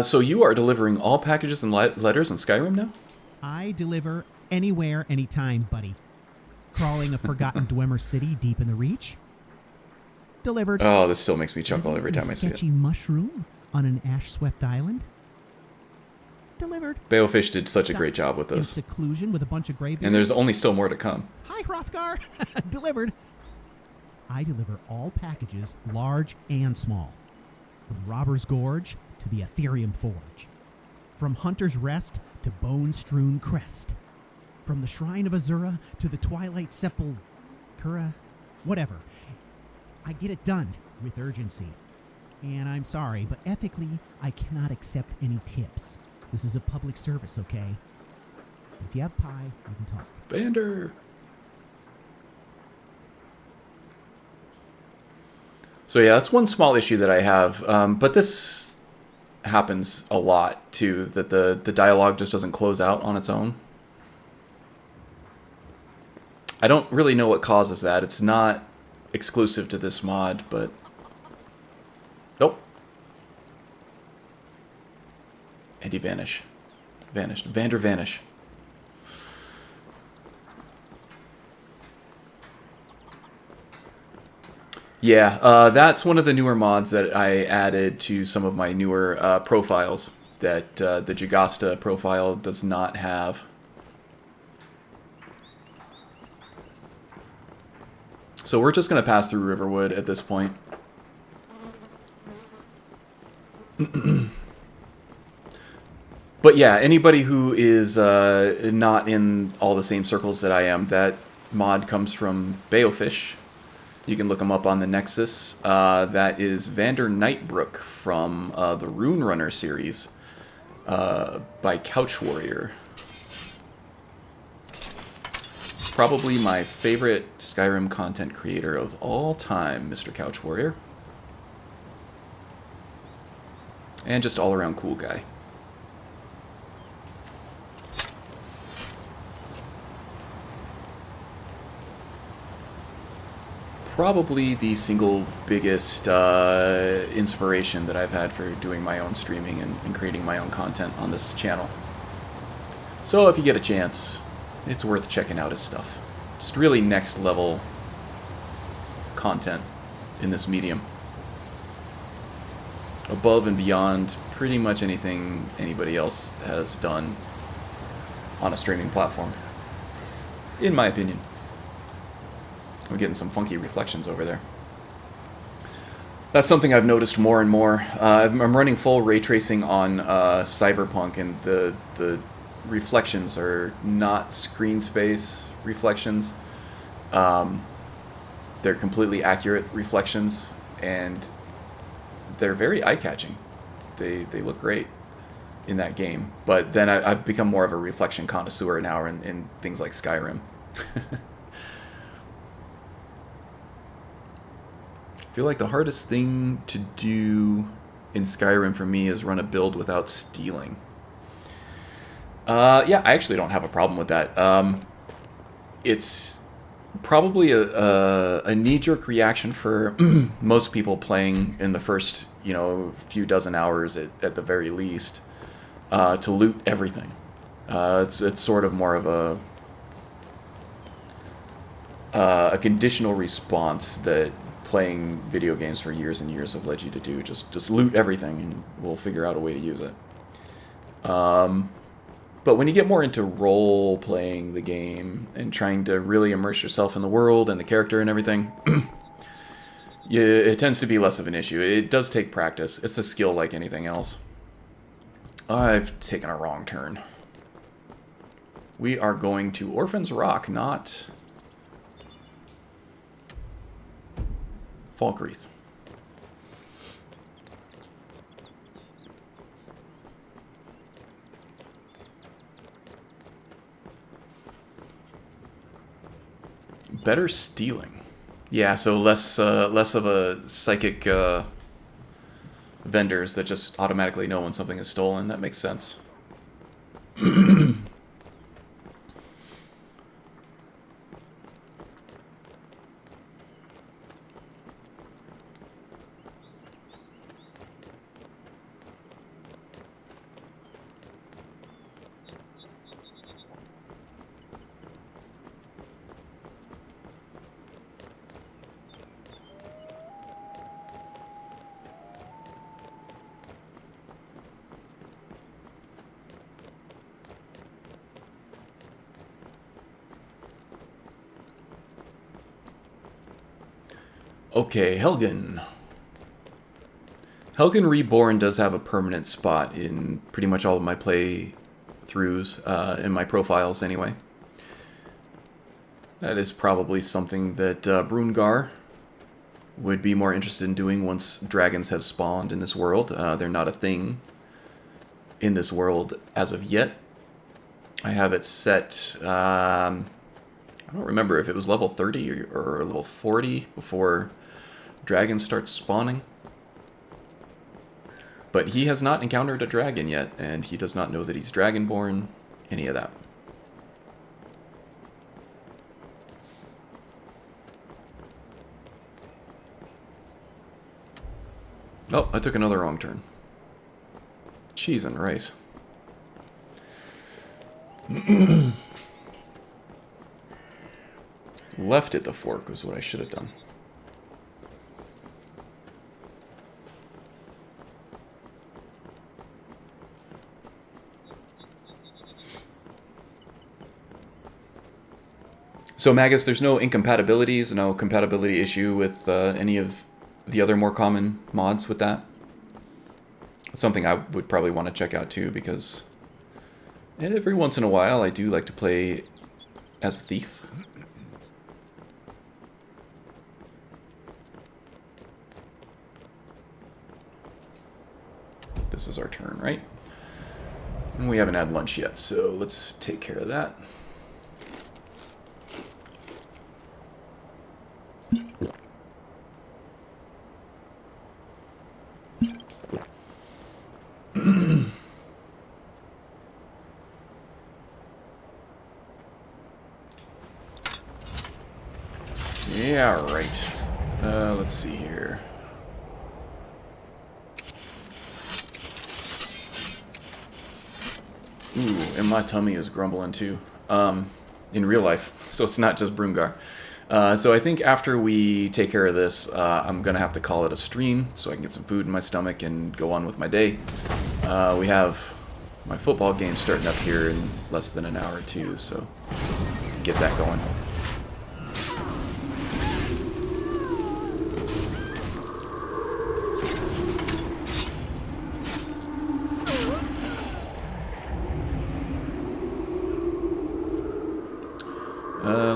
So you are delivering all packages and letters in Skyrim now? I deliver anywhere, anytime, buddy. Crawling a forgotten Dwemer city deep in the Reach? Delivered. Oh, this still makes me chuckle every time I see it. Sketchy mushroom on an ash-swept island? Delivered. Balefish did such a great job with In this. seclusion with a bunch of graybeards. And there's only still more to come. Hi, Hrothgar. Delivered. I deliver all packages, large and small. From Robber's Gorge to the Ethereum Forge. From Hunter's Rest to Bone-Strewn Crest. From the Shrine of Azura to the Twilight Sepulchre. Whatever. I get it done with urgency. And I'm sorry, but ethically, I cannot accept any tips. This is a public service, okay? If you have pie, we can talk. Vander! So yeah, that's one small issue that I have. But this happens a lot, too, that the dialogue just doesn't close out on its own. I don't really know what causes that. It's not exclusive to this mod, but... Nope. And he vanished. Vander vanish. Yeah, that's one of the newer mods that I added to some of my newer profiles that the Jagasta profile does not have. So we're just going to pass through Riverwood at this point. But yeah, anybody who is not in all the same circles that I am, that mod comes from Balefish. You can look him up on the Nexus. That is Vander Nightbrook from the Rune Runner series by Couch Warrior. Probably my favorite Skyrim content creator of all time, Mr. Couch Warrior. And just all-around cool guy. Probably the single biggest inspiration that I've had for doing my own streaming and creating my own content on this channel. So if you get a chance, it's worth checking out his stuff. Just really next level content in this medium. Above and beyond pretty much anything anybody else has done on a streaming platform. In my opinion. I'm getting some funky reflections over there. That's something I've noticed more and more. I'm running full ray tracing on Cyberpunk, and the reflections are not screen space reflections. They're completely accurate reflections, and they're very eye-catching. They look great in that game. But then I've become more of a reflection connoisseur now in things like Skyrim. I feel like the hardest thing to do in Skyrim for me is run a build without stealing. Yeah, I actually don't have a problem with that. It's probably a knee-jerk reaction for most people playing in the first, few dozen hours at the very least, to loot everything. It's sort of more of a conditional response that playing video games for years and years have led you to do. Just loot everything and we'll figure out a way to use it. But when you get more into role-playing the game and trying to really immerse yourself in the world and the character and everything, it tends to be less of an issue. It does take practice. It's a skill like anything else. I've taken a wrong turn. We are going to Orphan's Rock, not Falkreath. Better stealing. Yeah, so less of a psychic vendors that just automatically know when something is stolen. That makes sense. Okay, Helgen. Helgen Reborn does have a permanent spot in pretty much all of my playthroughs, in my profiles anyway. That is probably something that Brungar would be more interested in doing once dragons have spawned in this world. They're not a thing in this world as of yet. I have it set, I don't remember if it was level 30 or level 40 before dragons start spawning. But he has not encountered a dragon yet, and he does not know that he's dragonborn, any of that. Oh, I took another wrong turn. Cheese and rice. Left at the fork was what I should have done. So Magus, there's no incompatibilities, no compatibility issue with any of the other more common mods with that. It's something I would probably want to check out too, because every once in a while I do like to play as a thief. This is our turn, right? And we haven't had lunch yet, so let's take care of that. Yeah, right. Let's see here. Ooh, and my tummy is grumbling too. In real life, so it's not just Brungar. So I think after we take care of this, I'm gonna have to call it a stream so I can get some food in my stomach and go on with my day. We have my football game starting up here in less than an hour or two, so get that going.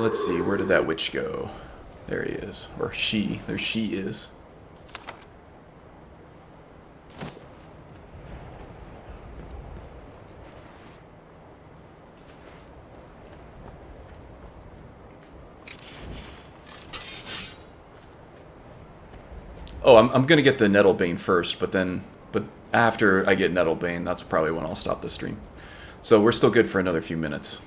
Let's see, where did that witch go? There he is. Or she. There she is. Oh, I'm gonna get the Nettlebane first, but after I get Nettlebane, that's probably when I'll stop the stream. So we're still good for another few minutes.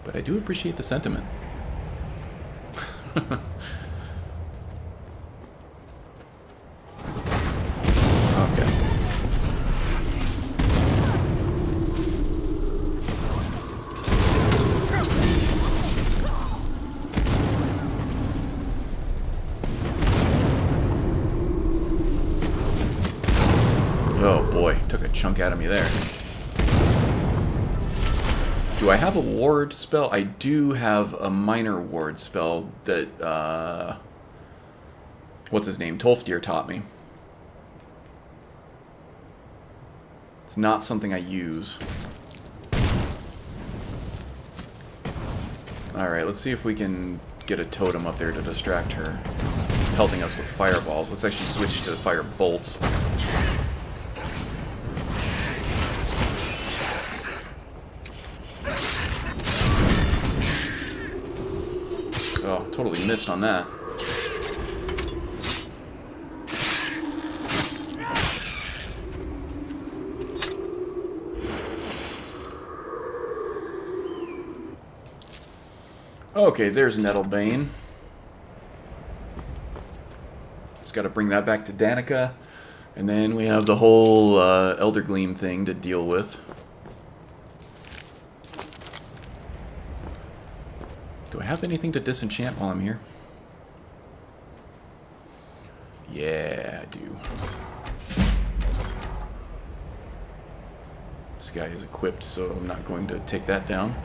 But I do appreciate the sentiment. Okay. Oh boy, took a chunk out of me there. Do I have a ward spell? I do have a minor ward spell that, what's his name? Tolfdir taught me. It's not something I use. Alright, let's see if we can get a totem up there to distract her. Pelting us with fireballs. Let's actually switch to fire bolts. Totally missed on that. Okay, there's Nettlebane. Just got to bring that back to Danica. And then we have the whole Elder Gleam thing to deal with. Do I have anything to disenchant while I'm here? Yeah, I do. This guy is equipped, so I'm not going to take that down.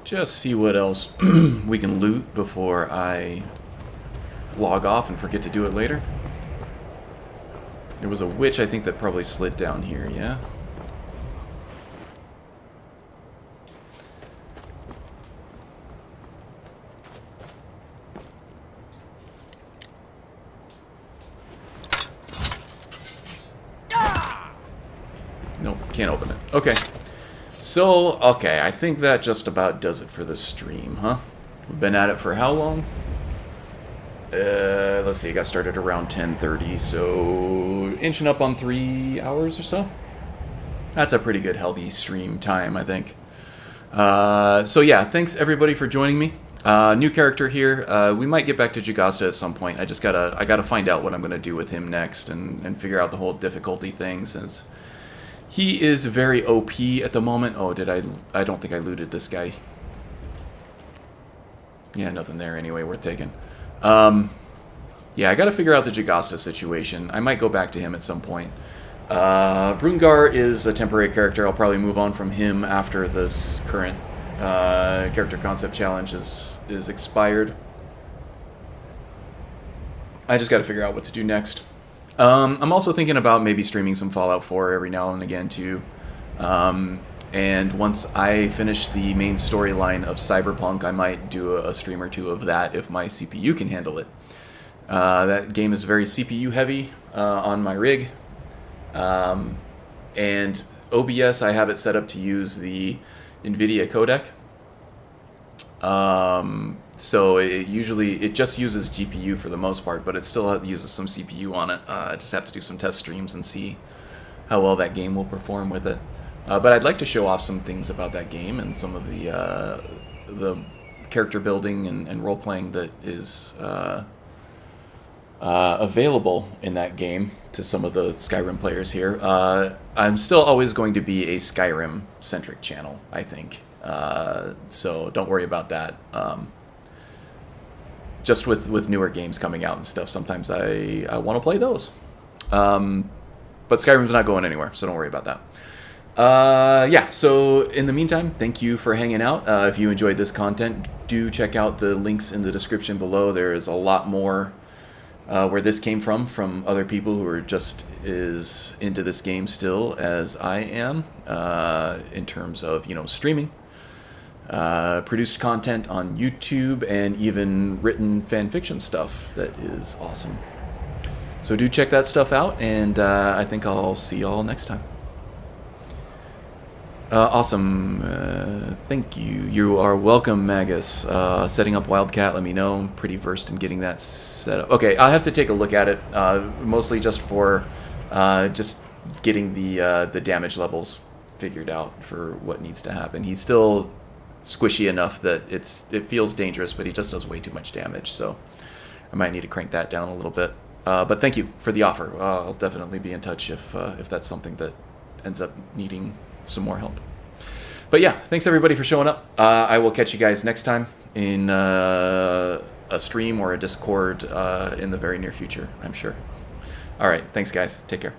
Just see what else we can loot before I log off and forget to do it later. There was a witch, I think, that probably slid down here, yeah? Nope, can't open it. Okay. So, okay, I think that just about does it for this stream, huh? We've been at it for how long? Let's see, I got started around 10:30, so inching up on 3 hours or so. That's a pretty good healthy stream time, I think. So yeah, thanks everybody for joining me. New character here. We might get back to Jagasta at some point. I gotta find out what I'm gonna do with him next and figure out the whole difficulty thing, since he is very OP at the moment. Oh, I don't think I looted this guy. Yeah, nothing there anyway, worth taking. Yeah, I gotta figure out the Jagasta situation. I might go back to him at some point. Brungar is a temporary character. I'll probably move on from him after this current character concept challenge is expired. I just gotta figure out what to do next. I'm also thinking about maybe streaming some Fallout 4 every now and again too. And once I finish the main storyline of Cyberpunk, I might do a stream or two of that if my CPU can handle it. That game is very CPU heavy on my rig. And OBS, I have it set up to use the NVIDIA codec. So it just uses GPU for the most part, but it still uses some CPU on it. I just have to do some test streams and see how well that game will perform with it. But I'd like to show off some things about that game and some of the character building and role-playing that is available in that game to some of the Skyrim players here. I'm still always going to be a Skyrim-centric channel, I think. So don't worry about that. Just with newer games coming out and stuff, sometimes I want to play those. But Skyrim's not going anywhere, so don't worry about that. Yeah, so in the meantime, thank you for hanging out. If you enjoyed this content, do check out the links in the description below. There is a lot more where this came from other people who are just as into this game still as I am, in terms of, streaming, produced content on YouTube, and even written fan fiction stuff that is awesome. So do check that stuff out, and I think I'll see y'all next time. Awesome. Thank you. You are welcome, Magus. Setting up Wildcat, let me know. I'm pretty versed in getting that set up. Okay, I'll have to take a look at it, mostly just for just getting the damage levels figured out for what needs to happen. He's still squishy enough that it feels dangerous, but he just does way too much damage, so I might need to crank that down a little bit. But thank you for the offer. I'll definitely be in touch if that's something that ends up needing some more help. But yeah, thanks everybody for showing up. I will catch you guys next time in a stream or a Discord in the very near future, I'm sure. All right, thanks guys. Take care.